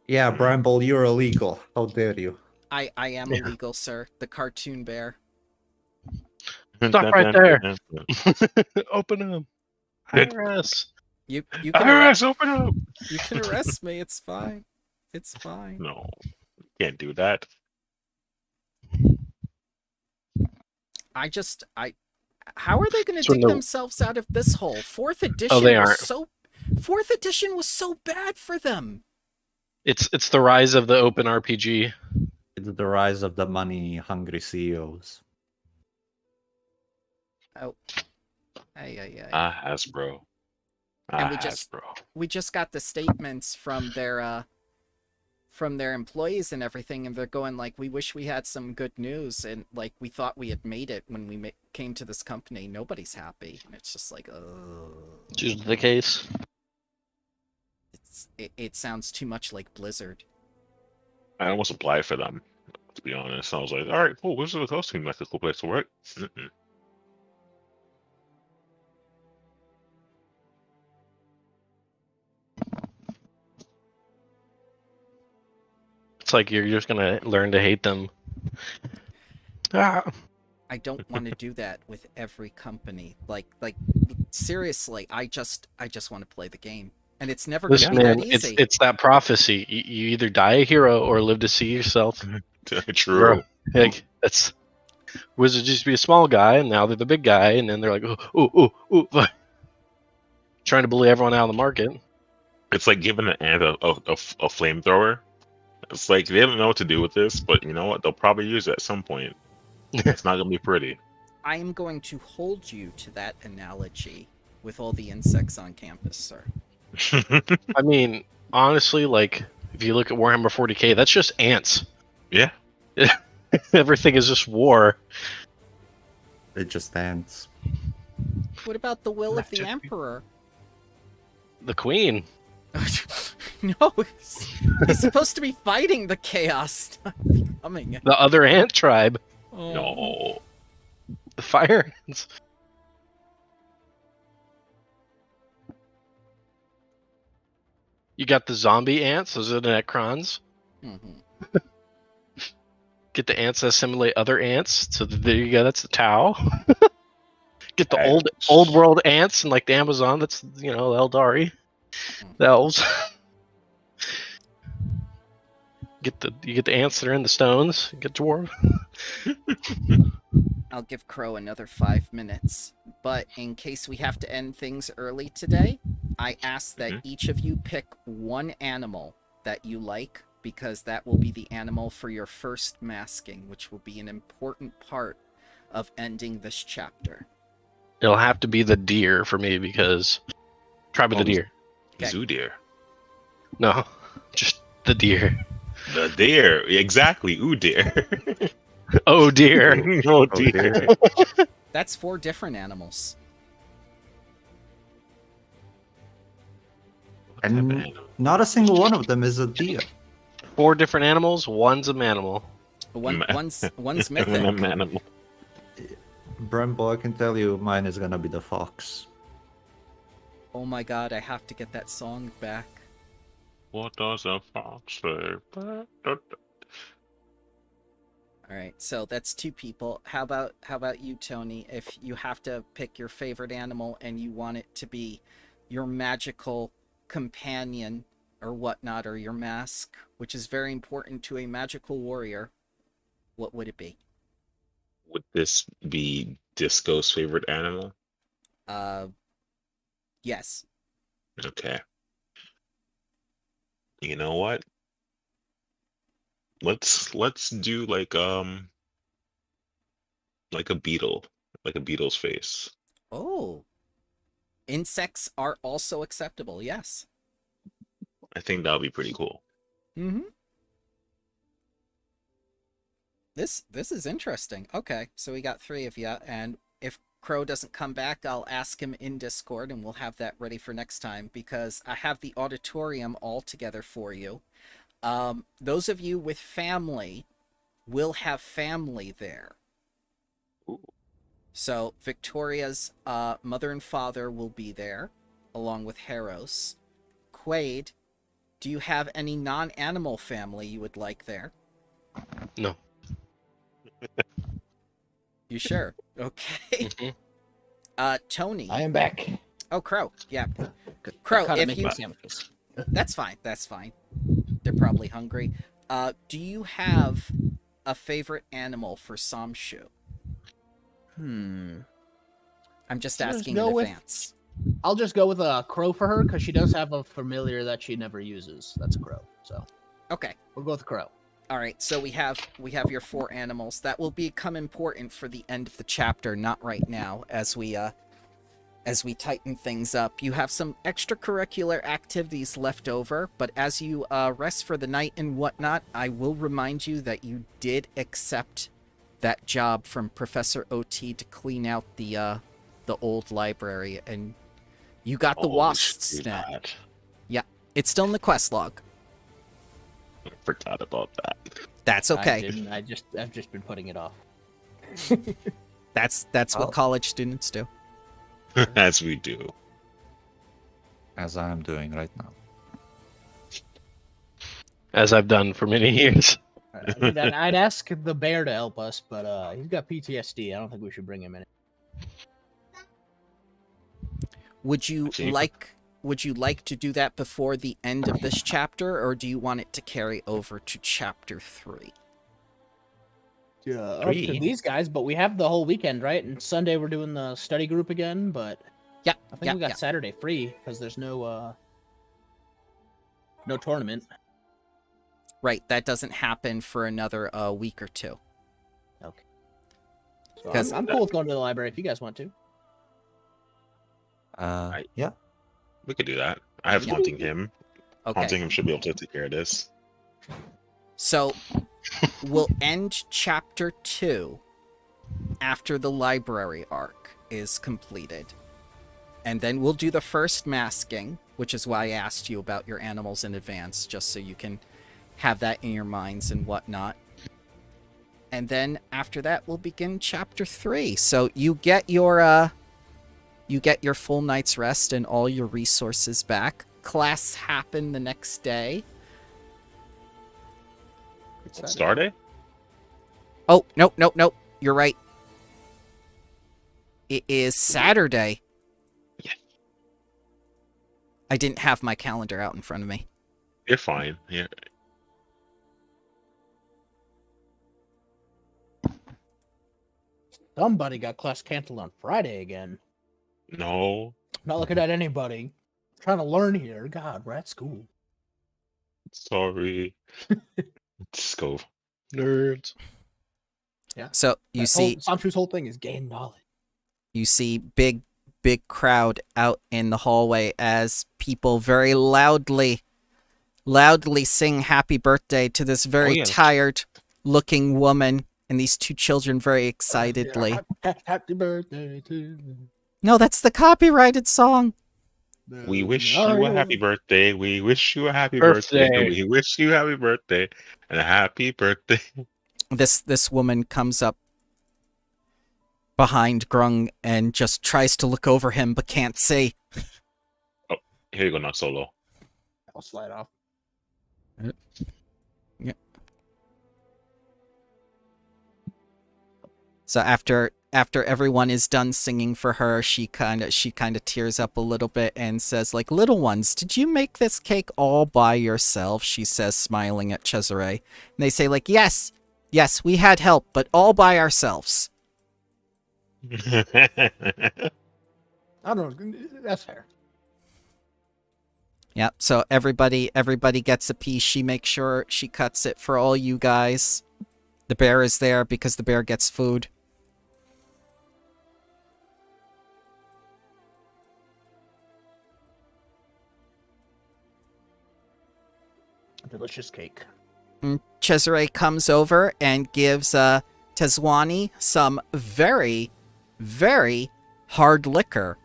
Yeah, Bramble, you're illegal. How dare you? I am illegal, sir. The cartoon bear. Stop right there. Open them. IRS. You can IRS, open up. you can arrest me. It's fine. It's fine. No, can't do that. How are they going to So dig no- themselves out of this hole? Fourth edition they was aren't. Fourth edition was so bad for them. It's the rise of the open RPG. It's the rise of the money-hungry CEOs. Oh. Ay. Hasbro. And Hasbro. we just got the statements from their employees and everything, and they're going like, we wish we had some good news, and like we thought we had made it when we came to this company. Nobody's happy, and it's just like, It's usually the case. it sounds too much like Blizzard. I almost applied for them, to be honest. I was like, all right, cool. Wizard of the Coast seems like a cool place to work. Mm-mm. It's like you're just gonna learn to hate them. Ah. I don't want to do that with every company. Like seriously, I just want to play the game, and it's never going to Listen, be man, that easy. it's that prophecy. You either die a hero or live to see yourself. True. Bro, like that's Wizards used to be a small guy, and now they're the big guy, and then they're like, ooh, trying to bully everyone out of the market. It's like giving an ant a flamethrower. It's like they don't know what to do with this, but you know what? They'll probably use it at some point. It's not gonna be pretty. I am going to hold you to that analogy with all the insects on campus, sir. I mean, honestly, like if you look at Warhammer 40k, that's just ants. Yeah. Everything is just war. It just ends. What about the will of the Magic. Emperor? The queen. No, he's supposed to be fighting the chaos, not becoming it. The other ant tribe. Oh. No. The fire ants. You got the zombie ants. Those are the Necrons. Mhm. Get the ants that assimilate other ants. So there you go. That's the Tau. Get the Right. old world ants and like the Amazon. That's the Eldari. The elves. You get the ants that are in the stones. You get dwarf. I'll give Crow another 5 minutes, but in case we have to end things early today, I ask that each of you pick one animal that you like, because that will be the animal for your first masking, which will be an important part of ending this chapter. It'll have to be the deer for me because tribe of the deer. Okay. Zoo deer. No, just the deer. The deer. Exactly. Ooh deer. Oh dear. Oh Oh, dear. dear. That's 4 different animals. And not a single one of them is a deer. 4 different animals. One's a manimal. One's mythic. Animal. Bramble, I can tell you mine is gonna be the fox. Oh my god, I have to get that song back. What does a fox say? All right, so that's 2 people. How about you, Tony? If you have to pick your favorite animal and you want it to be your magical companion or whatnot, or your mask, which is very important to a magical warrior, what would it be? Would this be Disco's favorite animal? Yes. Okay. You know what? Let's do like a beetle, like a beetle's face. Oh, insects are also acceptable. Yes. I think that'll be pretty cool. Mm-hmm. This is interesting. Okay, so we got 3 of you, and if Crow doesn't come back, I'll ask him in Discord, and we'll have that ready for next time, because I have the auditorium all together for you. Those of you with family will have family there. Ooh. So Victoria's mother and father will be there, along with Harrow's. Quaid, do you have any non-animal family you would like there? No. You sure? Okay. Mhm. Tony. I am back. Oh, Crow. Yeah. Crow, Gotta if make you... my sandwiches. That's fine. That's fine. They're probably hungry. Do you have a favorite animal for Samshu? Hmm. I'm just Let's asking go in with- advance. I'll just go with a crow for her because she does have a familiar that she never uses. That's a crow. So Okay. we'll go with crow. All right. So we have your 4 animals that will become important for the end of the chapter, not right now, as we tighten things up. You have some extracurricular activities left over, but as you rest for the night and whatnot, I will remind you that you did accept that job from Professor OT to clean out the old library, and you got the Oh, we wasp's should do net. that. Yeah, it's still in the quest log. I forgot about that. That's I okay. didn't. I've just been putting it off. That's Oh. what college students do. As we do. As I'm doing right now. As I've done for many years. I mean, I'd ask the bear to help us, but he's got PTSD. I don't think we should bring him in. Would you Actually, like to do that before the end of this chapter, or do you want it to carry over to chapter 3? Up to 3? these guys, but we have the whole weekend, right? And Sunday we're doing the study group again, but Yeah, I think we got Saturday free because there's no tournament. Right, that doesn't happen for another week or 2. Okay. So 'Cause- I'm cool with going to the library if you guys want to. Yeah. We could do that. I have Yeah. Haunting Him. Okay. Haunting Him should be able to take care of this. So we'll end chapter 2 after the library arc is completed. And then we'll do the first masking, which is why I asked you about your animals in advance, just so you can have that in your minds and whatnot. And then after that, we'll begin chapter 3. So you get your full night's rest and all your resources back. Class happen the next day. Star Day? Oh, nope. You're right. It is Saturday. Yeah. I didn't have my calendar out in front of me. You're fine. Yeah. Somebody got class canceled on Friday again. No. Not looking at anybody. Trying to learn here. God, we're at school. Sorry. Let's go. Nerds. So you see, Samshu's whole thing is gain knowledge. you see big crowd out in the hallway as people very loudly sing happy birthday to this very yes. tired looking woman, and these 2 children very excitedly. Happy birthday to you. No, that's the copyrighted song. We wish you a happy birthday. We wish you a happy birthday. Birthday. We wish you a happy birthday. And a happy birthday. this woman comes up behind Grung and just tries to look over him but can't see. Here you go, not solo. I'll slide off. Yeah. So after everyone is done singing for her, she kind of tears up a little bit and says, like, "Little ones, did you make this cake all by yourself?" She says, smiling at Cesare. And they say, like, yes, we had help, but all by ourselves. I don't know. That's fair. Yep. So everybody gets a piece. She makes sure she cuts it for all you guys. The bear is there because the bear gets food. Delicious cake. And Cesare comes over and gives Tezwani some very, very hard liquor.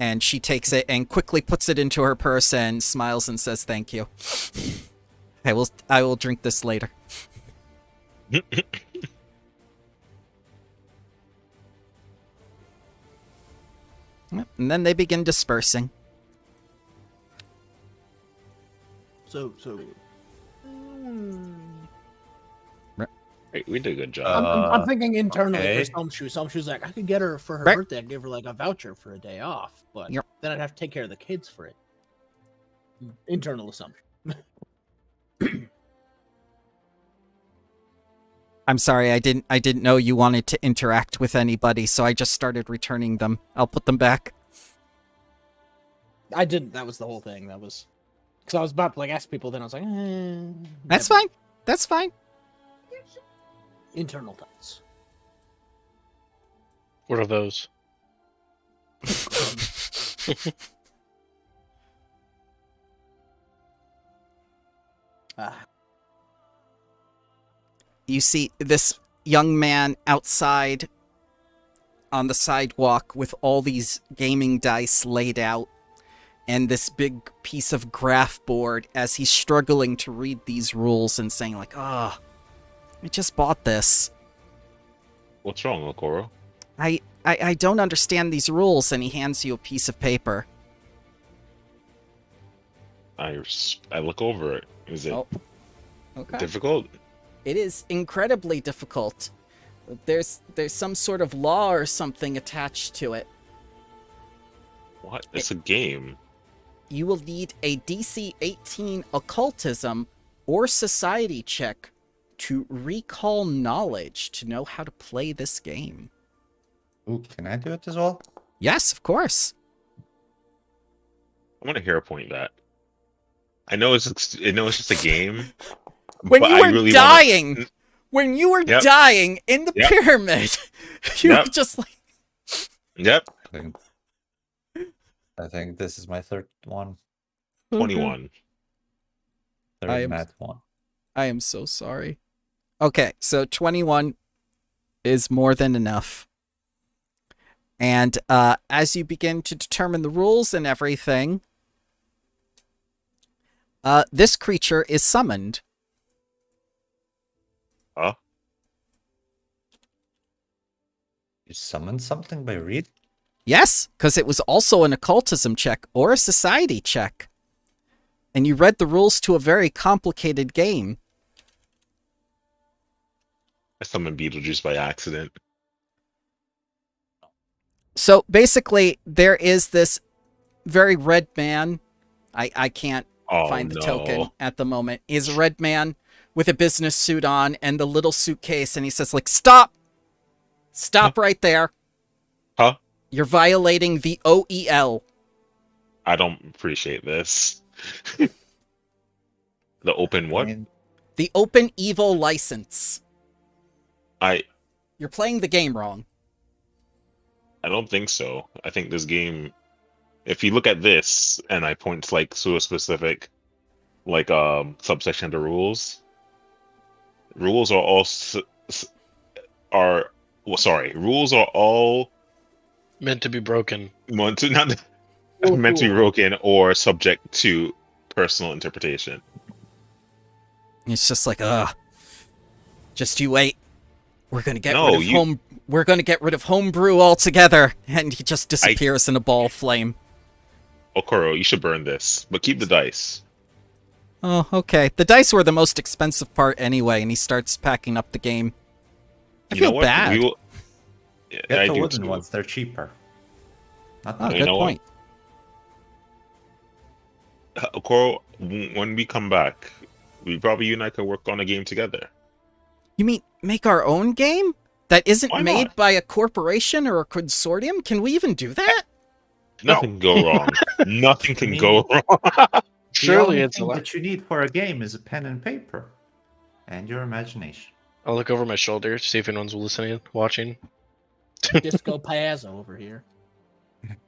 And she takes it and quickly puts it into her purse and smiles and says, "Thank you. I will drink this later." And then they begin dispersing. So. Hey, we did a good job. I'm thinking internally okay. for Somshu. Somshu's like, I could get her for her Right. birthday. I'd give her like a voucher for a day off, but Yep. then I'd have to take care of the kids for it. Internal assumption. I'm sorry, I didn't know you wanted to interact with anybody, so I just started returning them. I'll put them back. I didn't. That was the whole thing. That was because I was about to like ask people. Then I was like, That's never. fine. That's fine. Internal thoughts. What are those? You see this young man outside on the sidewalk with all these gaming dice laid out and this big piece of graph board as he's struggling to read these rules and saying like, I just bought this. What's wrong, Okoro? I don't understand these rules. And he hands you a piece of paper. I look over it. Is it Okay. difficult? It is incredibly difficult. There's some sort of law or something attached to it. What? It's a game. You will need a DC 18 occultism or society check to recall knowledge to know how to play this game. Ooh, can I do it as well? Yes, of course. I want to hero point that. I know it's just a game. When but you I were really dying, when you were Yep. dying in the Yep. pyramid, you Yep. were just like, Yep. I think this is my third one. 21. Third I am- math one. I am so sorry. Okay, so 21 is more than enough. And as you begin to determine the rules and everything, this creature is summoned. Huh? You summoned something by read? Yes, because it was also an occultism check or a society check. And you read the rules to a very complicated game. I summoned Beetlejuice by accident. So basically, there is this very red man. I can't Oh, find the no. token at the moment. He's a red man with a business suit on and the little suitcase, and he says, like, stop! Stop right there. Huh? You're violating the OEL. I don't appreciate this. The open what? I mean, The Open Evil License. I You're playing the game wrong. don't think so. I think this game, if you look at this and I point to like to a specific like subsection of the rules are all rules are all Meant to be broken. meant to not meant to be broken or subject to personal interpretation. It's just like, ugh. Just you wait. We're gonna get No, rid of you- We're gonna get rid of homebrew altogether, and he just disappears in a ball of flame. Okoro, you should burn this, but keep the dice. Oh, okay. The dice were the most expensive part anyway, and he starts packing up the game. I You feel know what? bad. We will. Yeah, Get I the do wooden too. ones, they're cheaper. Not Oh, the You good know what? point. Okoro, when we come back, you and I can work on a game together. You mean make our own game that isn't Why made not? by a corporation or a consortium? Can we even do that? Nothing can go wrong. Nothing can mean- go wrong. The Surely only it's a thing lot. that you need for a game is a pen and paper. And your imagination. I'll look over my shoulder, see if anyone's listening, watching. Disco Pazzo over here.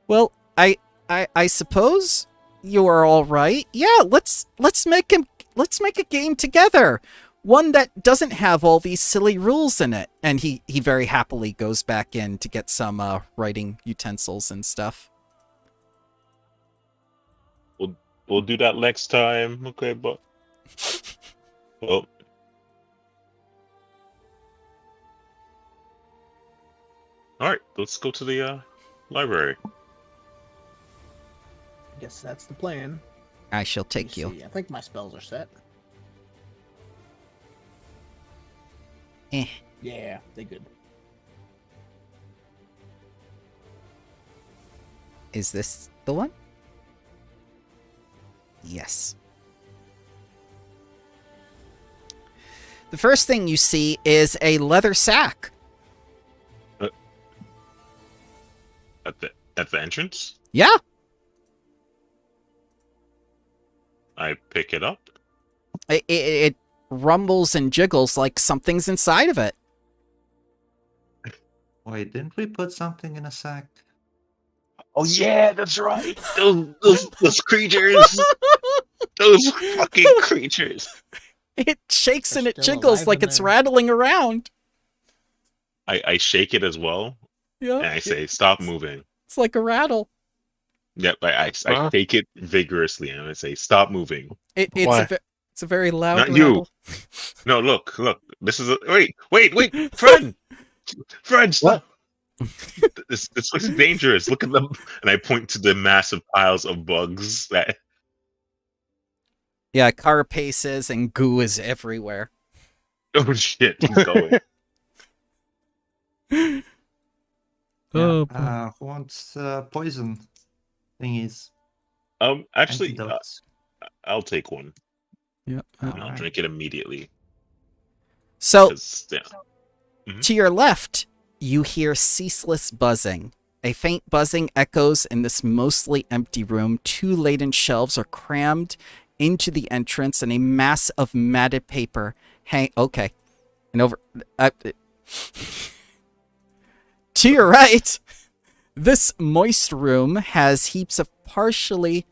Well, I suppose you are all right. Yeah, let's make a game together. One that doesn't have all these silly rules in it. And he very happily goes back in to get some writing utensils and stuff. We'll do that next time, okay? But well, all right. Let's go to the library. Guess that's the plan. I shall Let me take you. see. I think my spells are set. Eh. Yeah, they good. Is this the one? Yes. The first thing you see is a leather sack. At the entrance, Yeah. I pick it up. It rumbles and jiggles like something's inside of it. Wait, didn't we put something in a sack? Oh yeah, that's right. Those creatures. Those fucking creatures. It shakes They're and it still jiggles alive like in it's there. rattling around. I shake it as well, Yeah. and I say, "Stop moving." It's like a rattle. Yep, I Huh? shake it vigorously, and I say, "Stop moving." It's Why? it's a very loud Not you. rattle. No, look. This is wait, friend, stop. This looks dangerous. Look at them, and I point to the massive piles of bugs that. Yeah, carapaces and goo is everywhere. Oh shit, he's going. Oh, Who wants poison thingies? Actually, Antidotes? I'll take one, yeah. and I'll Alright. drink it immediately. So 'Cause, yeah. to your left, you hear ceaseless buzzing. A faint buzzing echoes in this mostly empty room. 2 laden shelves are crammed into the entrance, and a mass of matted paper hang. Okay, and over. To your right, this moist room has heaps of partially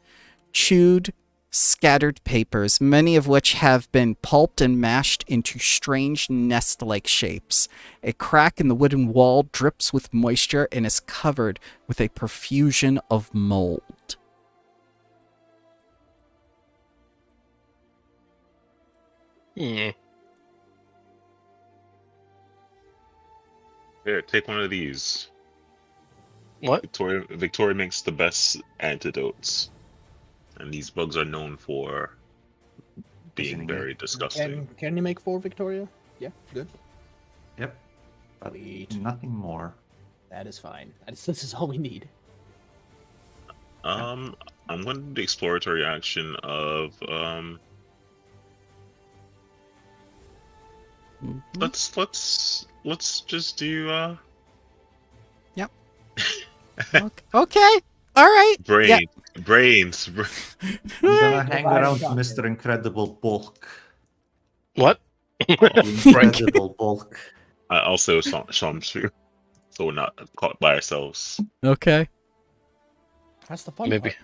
chewed, scattered papers, many of which have been pulped and mashed into strange nest-like shapes. A crack in the wooden wall drips with moisture and is covered with a profusion of mold. Hmm. Here, take one of these. What? Victoria makes the best antidotes, and these bugs are known for being Poisoning very you. disgusting. Can you make 4, Victoria? Yeah, good. Yep. But Sweet. nothing more. That is fine. This is all we need. I'm going to do the exploratory action of let's just do Okay. All right. brains. Yeah. Brains. I'm gonna hang Provide around doctor. Mr. Incredible Bulk. What? Incredible Bulk. I also some too, so we're not caught by ourselves. Okay. That's the fun Maybe. part.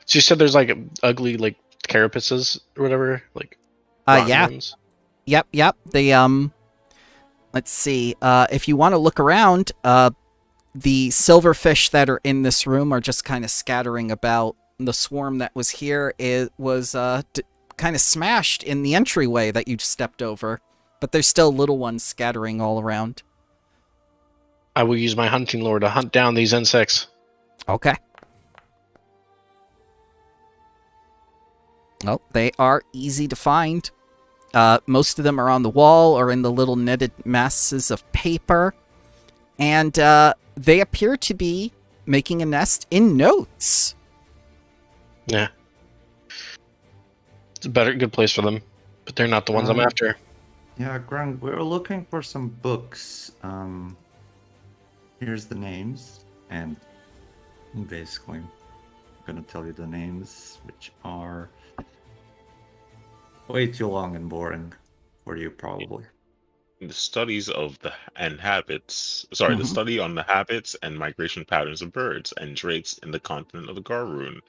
So you said there's like ugly like carapaces or whatever, like rotten Yeah. ones? Yep. They let's see. If you want to look around, the silverfish that are in this room are just kind of scattering about. The swarm that was here was kind of smashed in the entryway that you stepped over. but there's still little ones scattering all around. I will use my hunting lure to hunt down these insects. Okay. Well, they are easy to find. Most of them are on the wall or in the little netted masses of paper. And they appear to be making a nest in notes. Yeah. It's a good place for them. But they're not the ones I'm after. Yeah, Grung, we're looking for some books. Here's the names, and basically, I'm gonna tell you the names, which are way too long and boring for you, probably. The studies of the study on the habits and migration patterns of birds and drakes in the continent of the Garoon.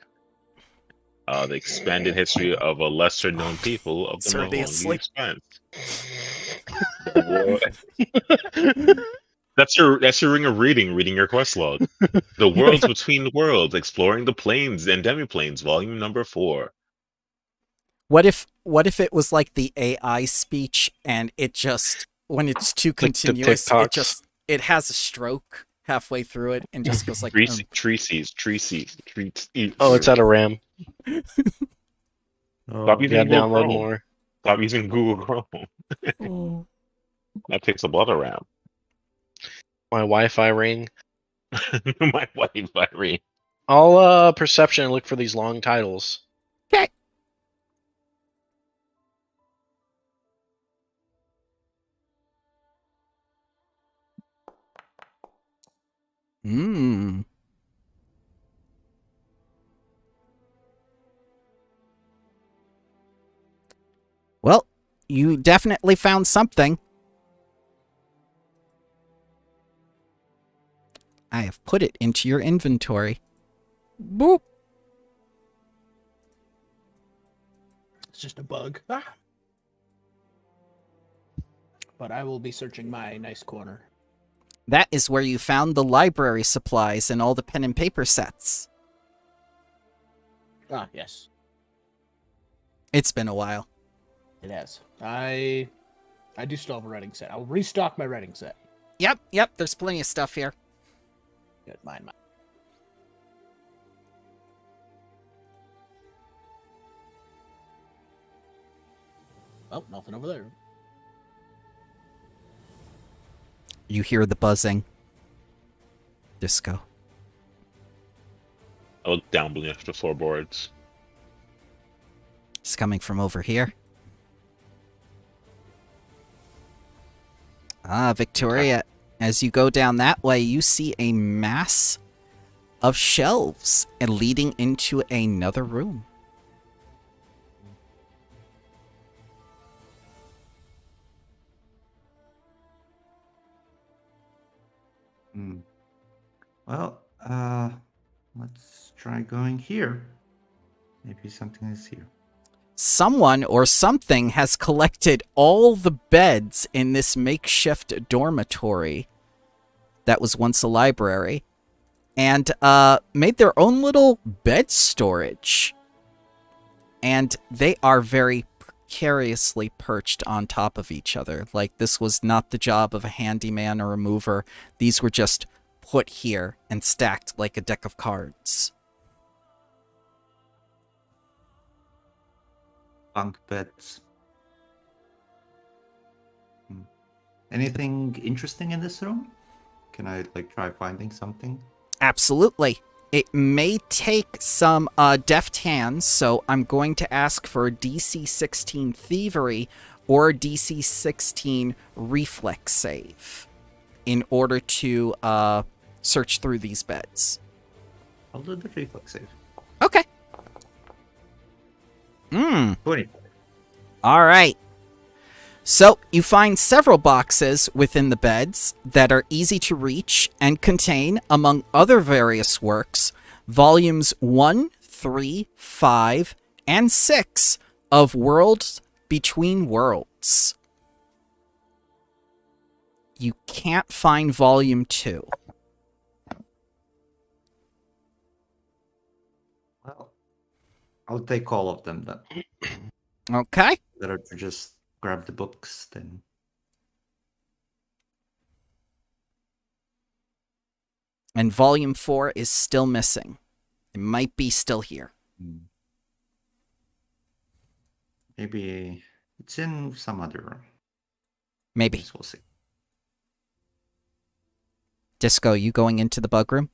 The expanded history of a lesser-known people of the It's already Mahongi asleep. Expanse. That's your ring of reading your quest log. The Worlds Between the Worlds, Exploring the Planes and Demiplanes, Volume Number 4. What if it was like the AI speech and it just, when it's too Like the continuous, TikToks. it has a stroke halfway through it and just goes like Tree seeds. Oh, it's out of RAM. Stop using Yeah, Google download Chrome. more. Stop using Google Chrome. That takes a lot of RAM. My Wi-Fi ring. My Wi-Fi ring. I'll perception and look for these long titles. Okay. Hmm. Well, you definitely found something. I have put it into your inventory. Boop. It's just a bug. Ah. But I will be searching my nice corner. That is where you found the library supplies and all the pen and paper sets. Ah, yes. It's been a while. It has. I do still have a writing set. I'll restock my writing set. Yep, there's plenty of stuff here. Good, mine. Oh, nothing over there. You hear the buzzing. Disco. I look down beneath the floorboards. It's coming from over here. Ah, Victoria, as you go down that way, you see a mass of shelves and leading into another room. Well, let's try going here. Maybe something is here. Someone or something has collected all the beds in this makeshift dormitory that was once a library and made their own little bed storage. And they are very precariously perched on top of each other. Like, this was not the job of a handyman or a mover. These were just put here and stacked like a deck of cards. Bunk beds. Anything interesting in this room? Can I try finding something? Absolutely. It may take some deft hands, so I'm going to ask for a DC 16 thievery or a DC 16 reflex save in order to search through these beds. I'll do the reflex save. Okay. 20. All right. So, you find several boxes within the beds that are easy to reach and contain, among other various works, volumes 1, 3, 5, and 6 of Worlds Between Worlds. You can't find volume 2. Well, I'll take all of them then. Okay. Better to just grab the books then. And volume 4 is still missing. It might be still here. Maybe it's in some other room. Maybe. Guess we'll see. Disco, you going into the bug room?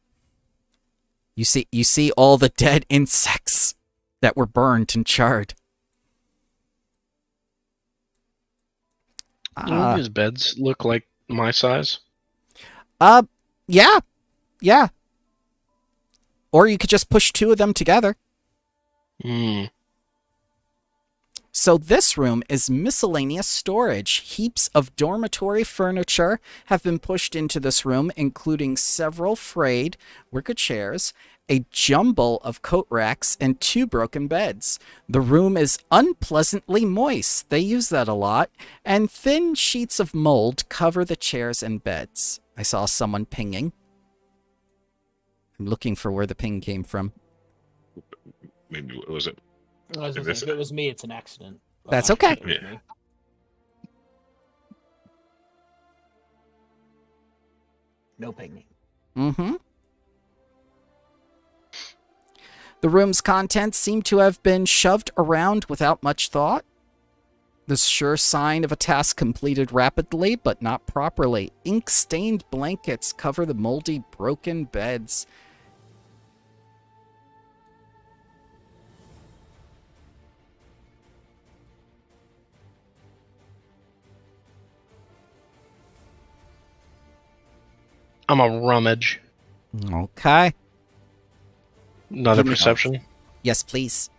You see all the dead insects that were burned and charred. His beds look like my size. Yeah. Or you could just push 2 of them together. Hmm. So this room is miscellaneous storage. Heaps of dormitory furniture have been pushed into this room, including several frayed wicker chairs, a jumble of coat racks, and 2 broken beds. The room is unpleasantly moist. They use that a lot. And thin sheets of mold cover the chairs and beds. I saw someone pinging. I'm looking for where the ping came from. Maybe what was it? I was gonna say, if it was me, it's an accident. But That's I'm sure okay. it was Yeah. me. No pinging. Mm-hmm. The room's contents seem to have been shoved around without much thought. The sure sign of a task completed rapidly, but not properly. Ink-stained blankets cover the moldy, broken beds. I'm a rummage. Okay. Another Give me- perception. Yes, please.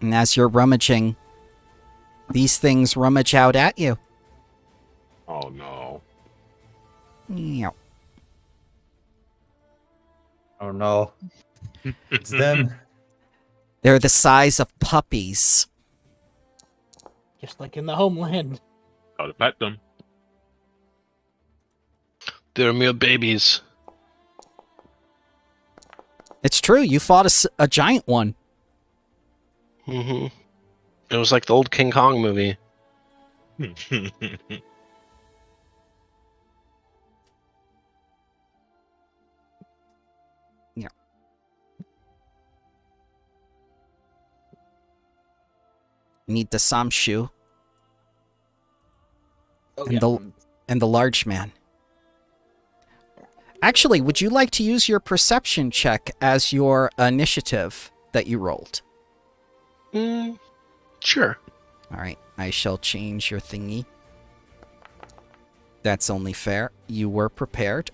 And as you're rummaging, these things rummage out at you. Oh no. Meow. Oh no. It's them. They're the size of puppies. Just like in the homeland. How to pet them? They're mere babies. It's true, you fought a giant one. Mm-hmm. It was like the old King Kong movie. Need the Samshu Oh, And yeah. the- and the large man. Actually, would you like to use your perception check as your initiative that you rolled? Sure. All right, I shall change your thingy. That's only fair. You were prepared.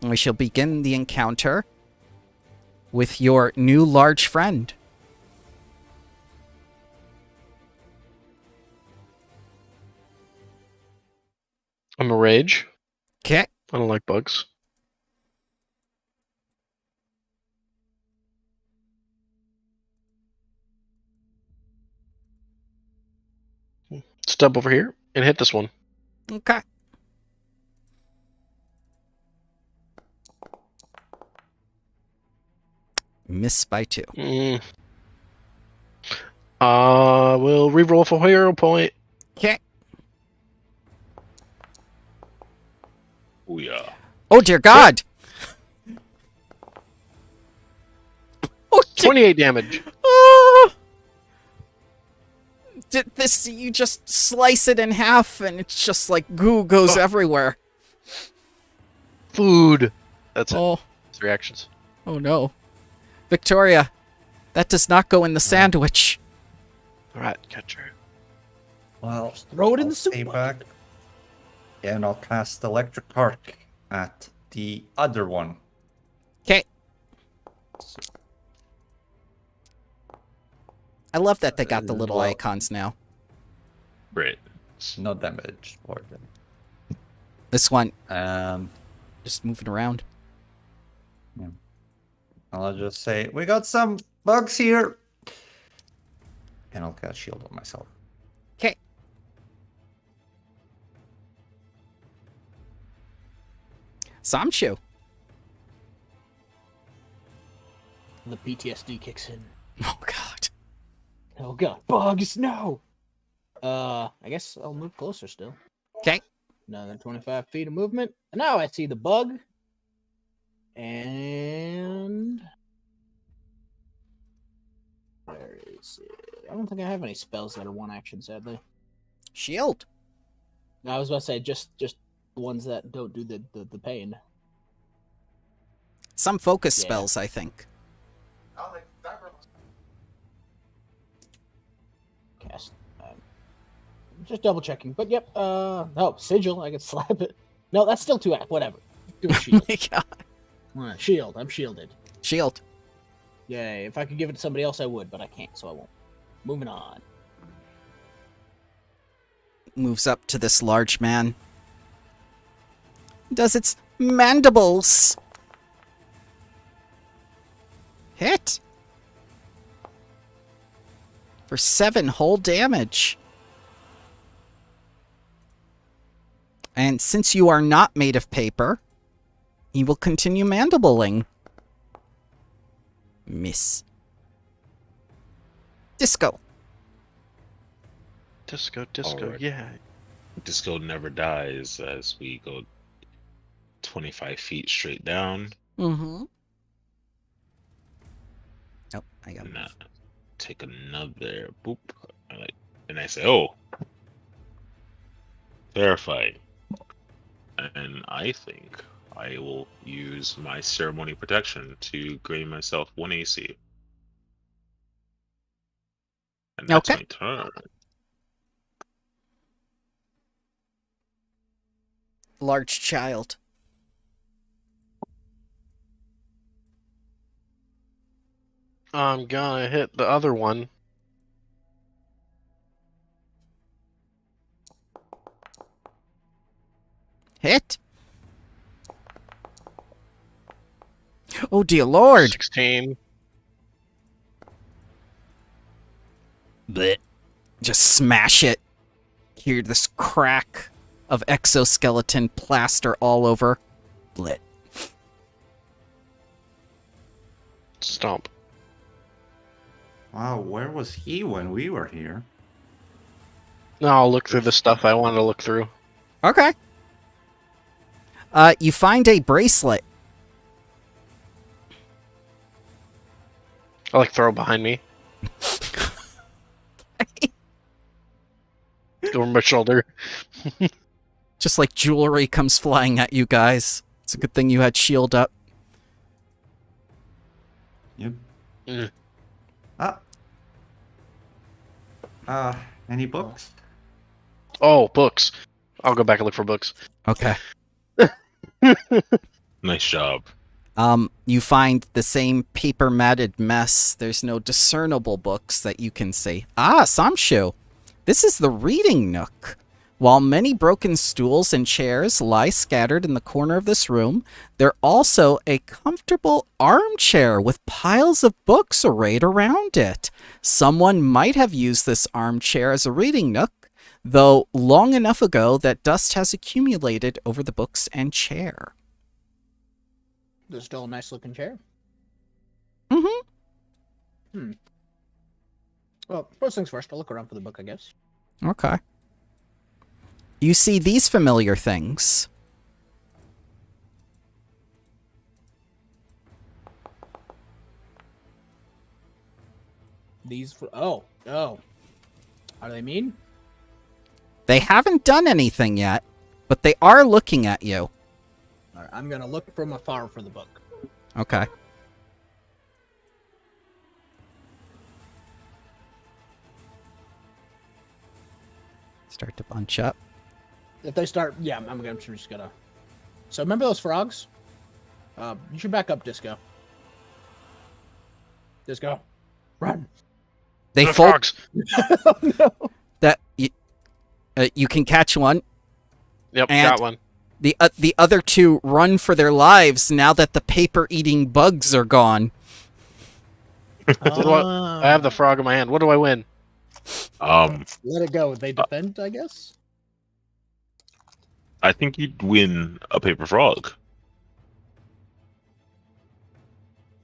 We shall begin the encounter with your new large friend. I'm a rage. Okay. I don't like bugs. Step over here and hit this one. Okay. Miss by 2. We'll reroll for hero point. Okay. Oh yeah. Oh dear God! Oh, 28 damage. oh! Did this? You just slice it in half, and it's just like goo goes everywhere. Food. That's it. Oh, 3 actions. oh no, Victoria, that does not go in the sandwich. Alright, catch her. Well, Throw it in I'll the soup stay bucket. back. And I'll cast Electric Arc at the other one. Okay. I love that they got the little Well- icons now. Great. No damage for them. This one Um, just moving around. I'll just say, we got some bugs here. And I'll cast Shield on myself. Okay. Samshu. The PTSD kicks in. Oh God. Oh god, bugs, no! I guess I'll move closer still. Okay. Another 25 feet of movement. And now I see the bug. And where is it? I don't think I have any spells that are one action, sadly. Shield. No, I was about to say just ones that don't do the pain. Some focus Yeah. spells, I think. Cast. Just double checking. But yep. Oh, sigil. I can slap it. No, that's still 2 act. Whatever. Do a shield. Shield. I'm shielded. Shield. Yay. If I could give it to somebody else, I would, but I can't, so I won't. Moving on. Moves up to this large man. Does its mandibles. Hit. For 7 whole damage. And since you are not made of paper, he will continue mandibling. Miss. Disco. Disco, Alright. yeah. Disco never dies as we go 25 feet straight down. Mm-hmm. Oh, I got And it. take another boop. And I say, oh, terrifying. And I think I will use my ceremony protection to gain myself 1 AC. And that's Okay. my turn. Large child. I'm gonna hit the other one. Hit. Oh, dear Lord. 16. Blech. Just smash it. Hear this crack of exoskeleton plaster all over. Blech. Stomp. Wow, where was he when we were here? Now I'll look through the stuff I want to look through. Okay. You find a bracelet. I throw it behind me. Over my shoulder. Just like jewelry comes flying at you guys. It's a good thing you had shield up. Yep. Mm. Any books? Oh, books. I'll go back and look for books. Okay. Nice job. You find the same paper matted mess. There's no discernible books that you can say, ah, Samshu, this is the reading nook. While many broken stools and chairs lie scattered in the corner of this room, there's also a comfortable armchair with piles of books arrayed around it. Someone might have used this armchair as a reading nook, though long enough ago that dust has accumulated over the books and chair. There's still a nice looking chair. Mm-hmm. Well, first things first, I'll look around for the book, I guess. Okay. You see these familiar things. These for oh. How do they mean? They haven't done anything yet, but they are looking at you. All right, I'm gonna look from afar for the book. Okay. Start to bunch up. If they start, yeah, I'm just gonna. So remember those frogs? You should back up, Disco. Disco, run! They The fold frogs. Oh, no. that you can catch one. Yep, And- got one. The other two run for their lives now that the paper-eating bugs are gone. I have the frog in my hand. What do I win? Let it go. They defend, I guess. I think you'd win a paper frog.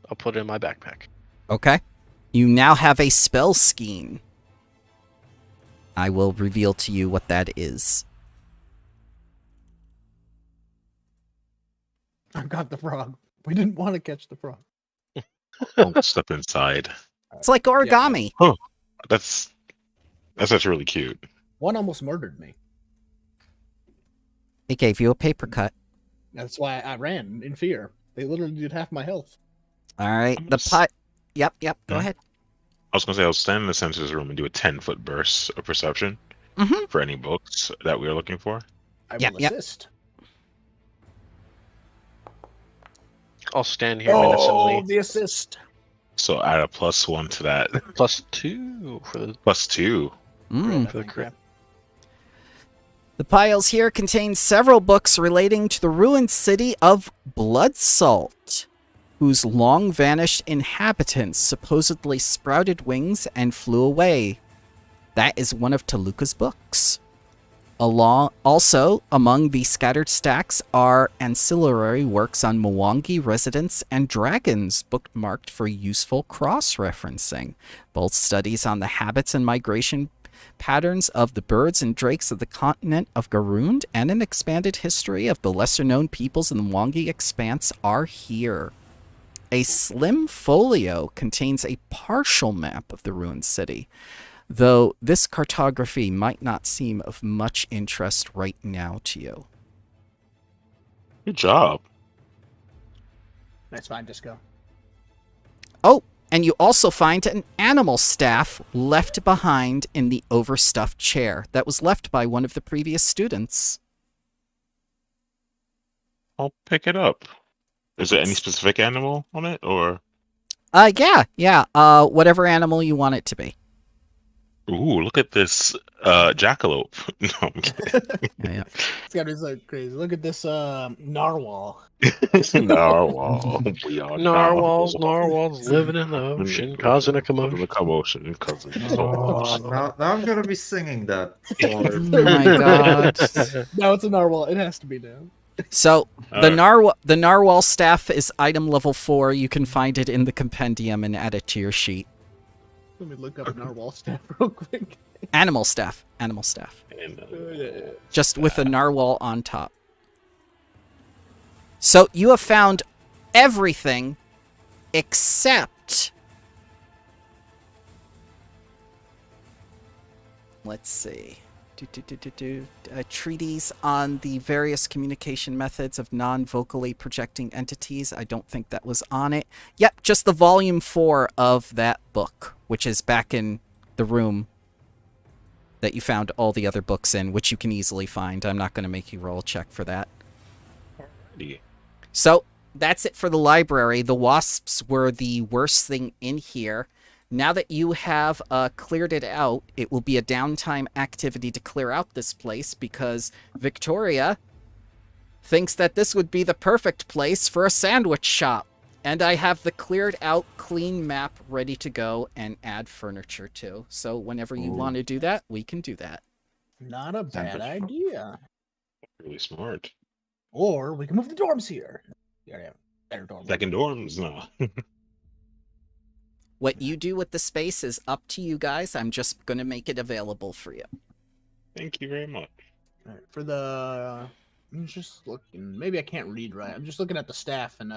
I'll put it in my backpack. Okay. You now have a spell scheme. I will reveal to you what that is. I've got the frog. We didn't want to catch the frog. Don't step inside. It's like origami. Oh, that's actually really cute. One almost murdered me. It gave you a paper cut. That's why I ran in fear. They literally did half my health. All right. The pie. Yep. Go Hmm? ahead. I was gonna say I'll stand in the sensor's room and do a 10-foot burst of perception Mm-hmm. for any books that we are looking for. I Yep, will yep. assist. I'll stand here Oh, innocently. the assist. So add a +1 to that. +2 for the +2. Mm. For the crit. The piles here contain several books relating to the ruined city of Bloodsalt, whose long-vanished inhabitants supposedly sprouted wings and flew away. That is one of Toluca's books. Also, among the scattered stacks are ancillary works on Mwangi residents and dragons, bookmarked for useful cross-referencing. Both studies on the habits and migration patterns of the birds and drakes of the continent of Garund and an expanded history of the lesser-known peoples in the Mwangi expanse are here. A slim folio contains a partial map of the ruined city, though this cartography might not seem of much interest right now to you. Good job. That's fine, just go. Oh, and you also find an animal staff left behind in the overstuffed chair that was left by one of the previous students. I'll pick it up. Is there any specific animal on it, or? Yeah. Whatever animal you want it to be. Ooh, look at this jackalope. No, I'm kidding. Yeah. It's got to be so crazy. Look at this narwhal. Narwhal. We are narwhals living in the ocean, causing a Causing a commotion. commotion. Causing Oh, now I'm gonna be singing that. Oh my god. No, it's a narwhal. It has to be now. So Alright. the narwhal staff is item level 4. You can find it in the compendium and add it to your sheet. Let me look up narwhal staff real quick. Animal staff. And, Just with a narwhal on top. So you have found everything except... Let's see. A treatise on the various communication methods of non-vocally projecting entities. I don't think that was on it. Yep, just the volume 4 of that book, which is back in the room that you found all the other books in, which you can easily find. I'm not going to make you roll a check for that. Alrighty. So that's it for the library. The wasps were the worst thing in here. Now that you have cleared it out, it will be a downtime activity to clear out this place because Victoria thinks that this would be the perfect place for a sandwich shop. And I have the cleared out clean map ready to go and add furniture to. So whenever you want to do that, we can do that. Not a bad Sandwich. idea. Really smart. Or we can move the dorms here. We already have better dorm. Second dorms, no. What you do with the space is up to you guys. I'm just going to make it available for you. Thank you very much. All right, for the, I'm just looking. Maybe I can't read right. I'm just looking at the staff and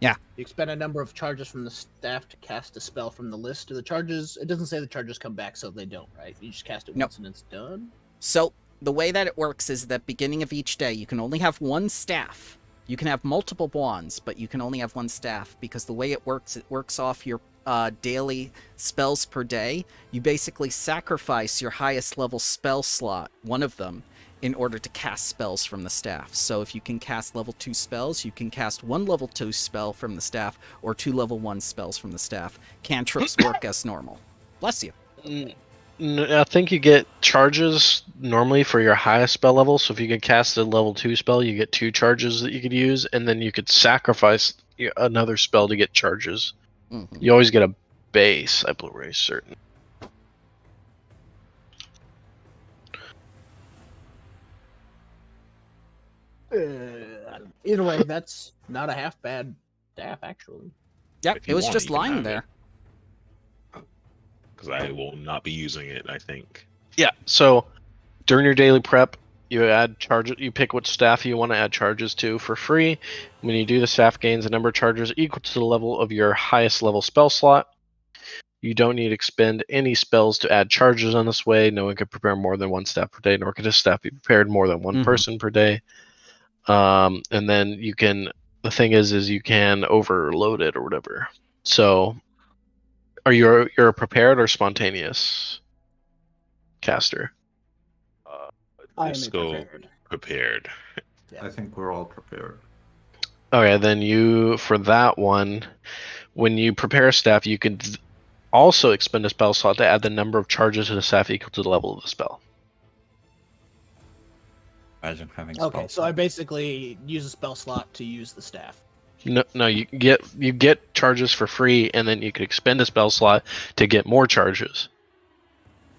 Yeah. You expend a number of charges from the staff to cast a spell from the list. Do the charges? It doesn't say the charges come back, so they don't, right? You just cast it Nope. once and it's done. So the way that it works is that beginning of each day, you can only have one staff. You can have multiple wands, but you can only have one staff because the way it works off your daily spells per day. You basically sacrifice your highest level spell slot, one of them, in order to cast spells from the staff. So if you can cast level 2 spells, you can cast one level 2 spell from the staff or 2 level 1 spells from the staff. Cantrips work as normal. Bless you. I think you get charges normally for your highest spell level. So if you could cast a level 2 spell, you get 2 charges that you could use, and then you could sacrifice another spell to get charges. Mm-hmm. You always get a base, I believe, certain. Either way, that's not a half bad staff, actually. Yep, If it you was want, just you can lying have there. Because I will not be using it, I think. Yeah. So during your daily prep, you add charges. You pick what staff you want to add charges to for free. When you do, the staff gains a number of charges equal to the level of your highest level spell slot. You don't need to expend any spells to add charges on this way. No one can prepare more than one staff per day, nor can a staff be prepared more than one Mhm. person per day. And then you can. The thing is you can overload it or whatever. So, you're prepared or spontaneous caster? I am Let's go prepared. prepared. I think we're all prepared. Okay, then you for that one, when you prepare a staff, you can also expend a spell slot to add the number of charges to the staff equal to the level of the spell. Imagine having Okay, spells. so I basically use a spell slot to use the staff. No, you get charges for free, and then you can expend a spell slot to get more charges.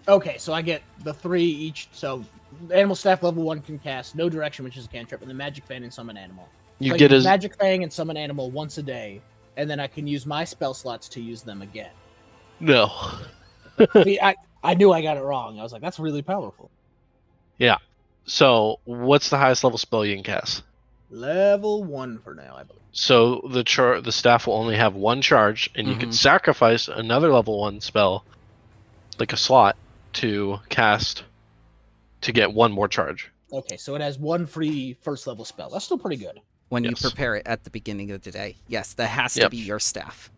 Okay, so I get the 3 each. So animal staff level 1 can cast No Direction, which is a cantrip, and then Magic Fan and Summon Animal. You So I get can use as Magic Fang and Summon Animal once a day, and then I can use my spell slots to use them again. no. See, I knew I got it wrong. I was like, that's really powerful. So what's the highest level spell you can cast? Level 1 for now, I believe. So the staff will only have one charge, and you can Mhm. sacrifice another level 1 spell, like a slot, to cast to get one more charge. Okay, so it has 1 free first level spell. That's still pretty good. When you Yes. prepare it at the beginning of the day. Yes, that has to Yep. be your staff.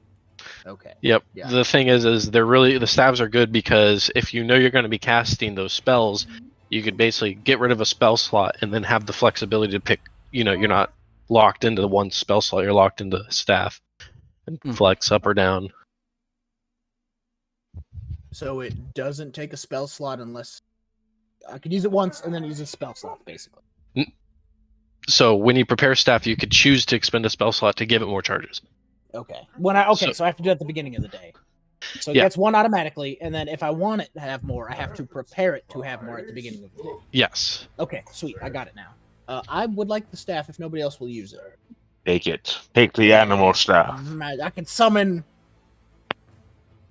Okay. Yep. Yeah. The thing is the staves are good because if you know you're going to be casting those spells, you could basically get rid of a spell slot and then have the flexibility to pick. You're not locked into the one spell slot. You're locked into staff and Mhm. flex up or down. So it doesn't take a spell slot unless I could use it once and then use a spell slot, basically. So when you prepare staff, you could choose to expend a spell slot to give it more charges. Okay. So- So I have to do it at the beginning of the day. So it Yeah. gets 1 automatically, and then if I want it to have more, I have to prepare it to have more at the beginning of the day. Yes. Okay, sweet. I got it now. I would like the staff if nobody else will use it. Take it. Take the animal staff. I can summon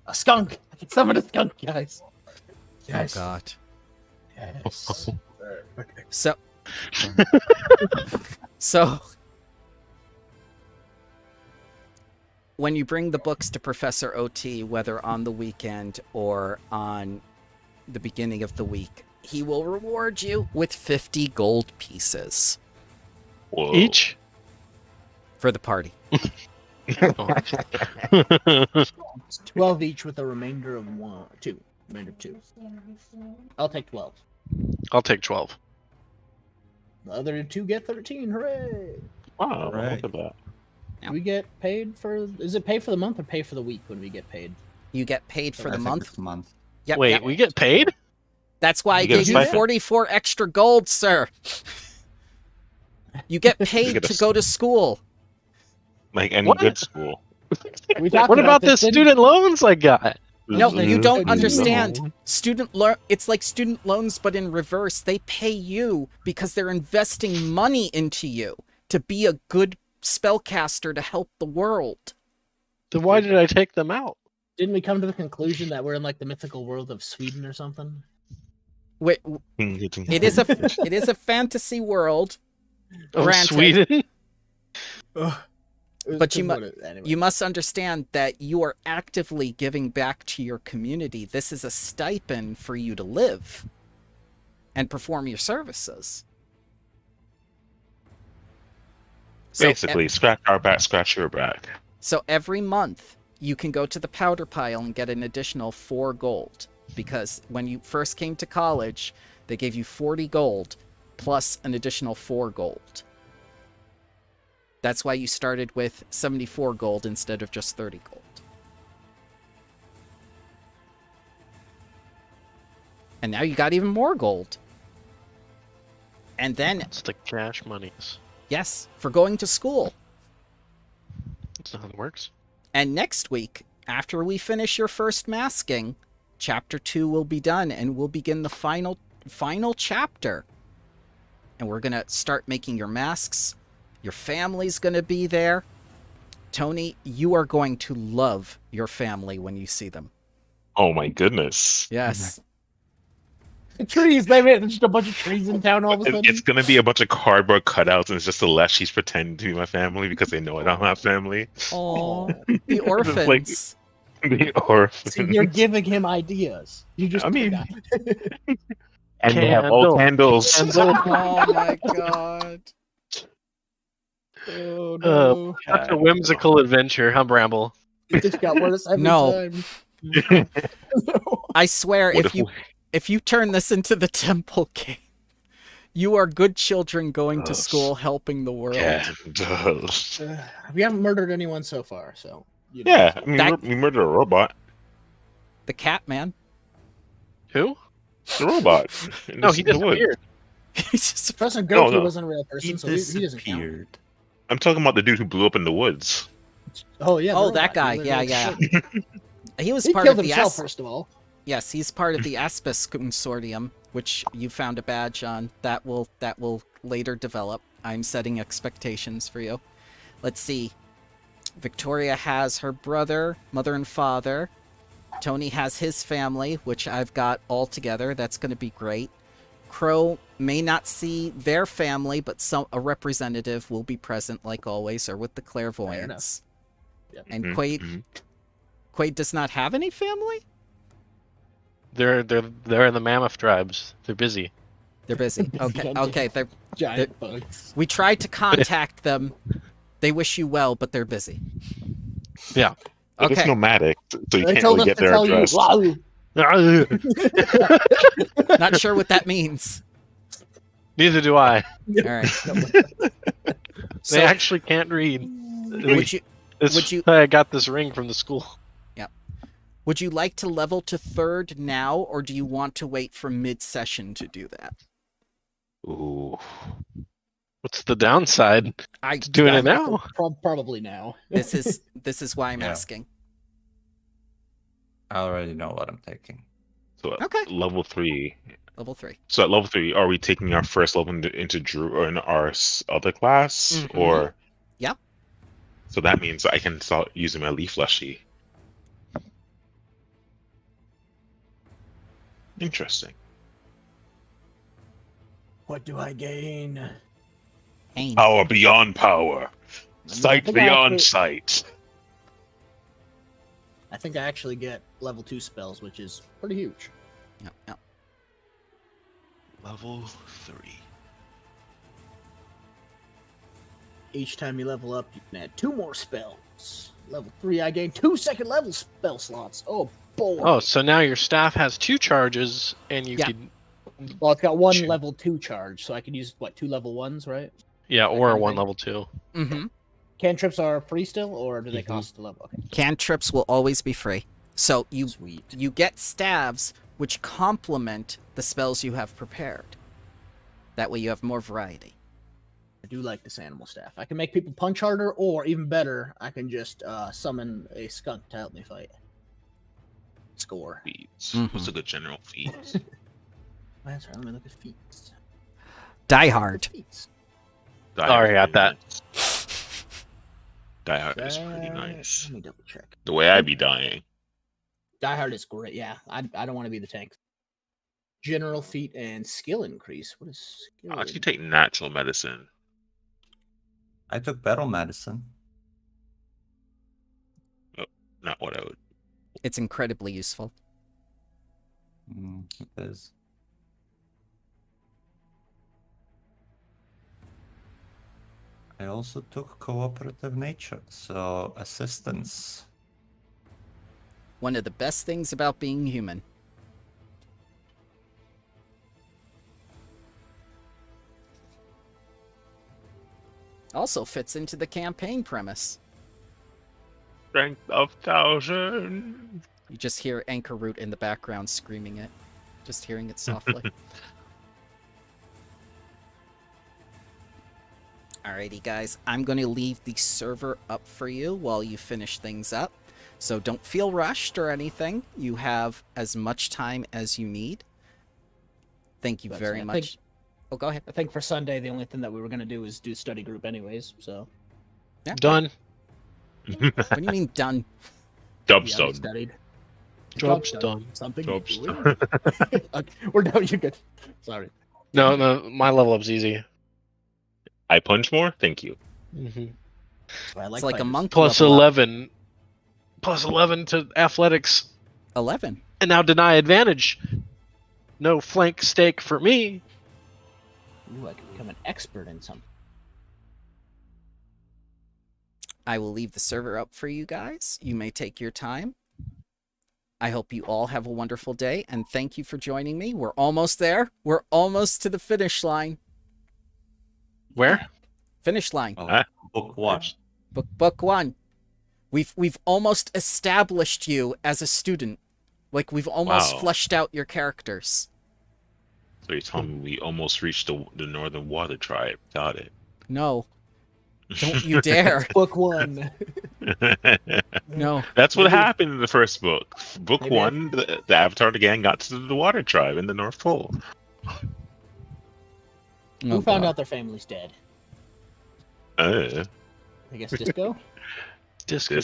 a skunk. I can summon a skunk, guys. Yes. Oh god. Yes. Okay. So So when you bring the books to Professor OT, whether on the weekend or on the beginning of the week, he will reward you with 50 gold pieces Whoa. Each. for the party. It's 12 each with a remainder of 2. Remainder of 2. I'll take 12. I'll take 12. The other 2 get 13. Hooray! Wow, Right. look at that. Do we get paid for? Is it pay for the month or pay for the week when we get paid? You get paid for I the think month. it's a month. Yep, Wait, yep. we get paid? That's why I You get a gave you stipend. 44 extra gold, sir. You get paid get a to go to school. Like any What? good school. We talked What about the didn't- student loans I got? No, they you do don't no. understand. It's like student loans, but in reverse. They pay you because they're investing money into you to be a good spellcaster to help the world. Then why did I take them out? Didn't we come to the conclusion that we're in like the mythical world of Sweden or something? Wait, it is a fantasy world. Oh, Granted. Sweden? But you anyway. You must understand that you are actively giving back to your community. This is a stipend for you to live and perform your services. So Basically, scratch our back, scratch your back. So every month you can go to the powder pile and get an additional 4 gold. Because when you first came to college, they gave you 40 gold plus an additional 4 gold. That's why you started with 74 gold instead of just 30 gold. And now you got even more gold. And then, It's the cash monies. yes, for going to school. That's not how it works. And next week, after we finish your first masking, chapter 2 will be done and we'll begin the final chapter. And we're going to start making your masks. Your family's going to be there. Tony, you are going to love your family when you see them. Oh my goodness. Yes. The trees, they made just a bunch of trees in town all of a sudden. It's gonna be a bunch of cardboard cutouts, and it's just the leshies pretending to be my family because they know I don't have family. Oh, Aw. the Just like orphans. the orphans. See, you're giving him ideas. You just I mean, forgot. and they have all candles. Oh my god. Oh no. Such a whimsical adventure, huh, Bramble? It just got worse every No. time. I swear, What if you we- if you turn this into the temple game, you are good children going to Ugh. school helping the world. Candles. We haven't murdered anyone so far, so you know, Yeah, it's I mean, That- we murdered a robot. The cat man. Who? The robot. No, he in the woods. disappeared. He's just Professor No, Goki no. wasn't a real He person, so he doesn't count. disappeared. I'm talking about the dude who blew up in the woods. Oh yeah. the Oh, that robot. guy. He Yeah, literally yeah. killed- he was He part killed of the himself first of all. Yes, he's part of the Aspis Consortium, which you found a badge on. That will later develop. I'm setting expectations for you. Let's see. Victoria has her brother, mother and father. Tony has his family, which I've got all together. That's going to be great. Crow may not see their family, but a representative will be present, like always, or with the clairvoyants. Yep. And Mhm, Quaid, mhm. Quaid does not have any family? They're in the mammoth tribes. They're busy. They're busy. Okay, okay. Giant bugs. We tried to contact them. They wish you well, but they're busy. Yeah. But it's Okay. nomadic, so you They can't told really us get to their tell you. address. Wow. Not sure what that means. Neither do I. All right. They So, actually can't read. would you would you- I got this ring from the school. would you like to level to 3rd now, or do you want to wait for mid-session to do that? Ooh. What's the downside I to doing it now? Probably now. This is why I'm Yeah. asking. I already know what I'm taking. So at Okay. level 3. Level 3. So at level 3, are we taking our first level into Drew or in our other class, Mhm. or? Yep. So that means I can start using my leaf leshy. Interesting. What do I gain? Pain. Power beyond power. Sight think I beyond actually- sight. I think I actually get level 2 spells, which is pretty huge. Yep, yep. Level 3. Each time you level up, you can add 2 more spells. Level 3, I gain 2 second level spell slots. Oh boy. Oh, so now your staff has 2 charges, and you Yeah. can, Well, it's got 1 Sure. level 2 charge, so I can use, 2 level 1s, right? yeah, That or kind of one thing. level 2. Mm-hmm. Cantrips are free still, or do they Mhm. cost a level? Okay, Cantrips will always be free. So you sweet. get staves which complement the spells you have prepared. That way you have more variety. I do like this animal staff. I can make people punch harder, or even better, I can just summon a skunk to help me fight. Score. Feats. Mhm. What's a good general feat? That's right. Let me look at feats. Die Hard. Feats. Die Sorry, Hard got is nice. Die Hard is pretty nice. Let me double check. The way I be dying. Die Hard is great. Yeah, I don't want to be the tank. General feat and skill increase. What is skill? I'll actually take natural medicine. I took battle medicine. Not what I would. It's incredibly useful. It is. I also took cooperative nature, so assistance. One of the best things about being human. Also fits into the campaign premise. Strength of 1,000. You just hear Anchor Root in the background screaming it. Just hearing it softly. Alrighty, guys. I'm going to leave the server up for you while you finish things up. So don't feel rushed or anything. You have as much time as you need. Thank you That's very it. much. Oh, go ahead. I think for Sunday, the only thing that we were gonna do is do study group, anyways. So Yeah. Done. What do you mean done? yeah, we Dubstone. studied. Job's done. Something Job's new. Okay, we're done. You're good. Sorry. No, my level up's easy. I punch more? Thank you. Mm-hmm. I It's like a fighters. monk Plus level up. 11. Plus 11 to athletics. 11. And now deny advantage. No flank stake for me. Ooh, I can become an expert in something. I will leave the server up for you guys. You may take your time. I hope you all have a wonderful day, and thank you for joining me. We're almost there. We're almost to the finish line. Where? Finish line. Oh, book 1. Book 1. We've almost established you as a student. Like, we've almost Wow. fleshed out your characters. So you're telling me we almost reached the Northern Water Tribe. Got it. No. Don't you dare. Book 1. No. That's what Maybe- happened in the first book. Book Maybe 1, the Avatar gang got to the Water Tribe in the North Pole. Who found out their family's dead? Uh, I guess Disco? Disco.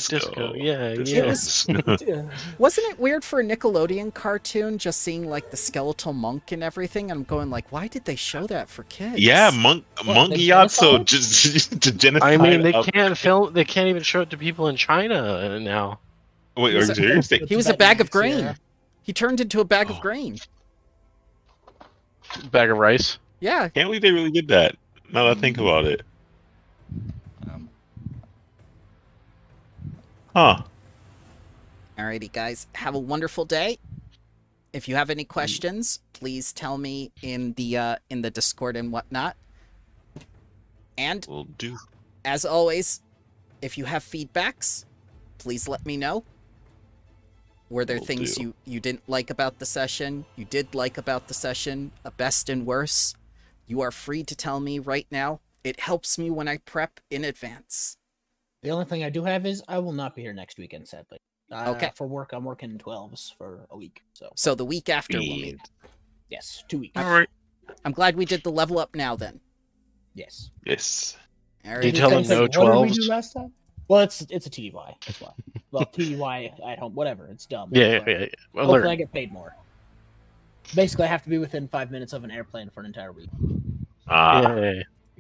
Yeah, Disco. yeah. Yeah. Wasn't it weird for a Nickelodeon cartoon just seeing, like, the skeletal monk and everything? I'm going, like, why did they show that for kids? Yeah, What, Monk they Gyatso genocide? just to genocide. I mean, they up- can't film. They can't even show it to people in China now. Wait, He are was you a- serious? He was a bag of Tibetans, grain. yeah. He turned into a bag of Oh. grain. Bag of rice. Yeah. Can't believe they really did that. Now that I think about it. Huh. Alrighty, guys. Have a wonderful day. If you have any questions, please tell me in the Discord and whatnot. And Will do. as always, if you have feedbacks, please let me know. Were there Will things do. you didn't like about the session, you did like about the session, a best and worst? You are free to tell me right now. It helps me when I prep in advance. The only thing I do have is I will not be here next weekend, sadly. Okay. For work, I'm working 12s for a week. So, So the week after we'll meet. yes, 2 weeks. All right. I'm glad we did the level up now then. Yes. Yes. Alright. You tell them no What did we 12s? do last time? Well, it's a TDY. That's why. Well, TDY at home, whatever. It's dumb. Yeah, but yeah. Well, hopefully I get paid more. Basically, I have to be within 5 minutes of an airplane for an entire week. Ah. yeah.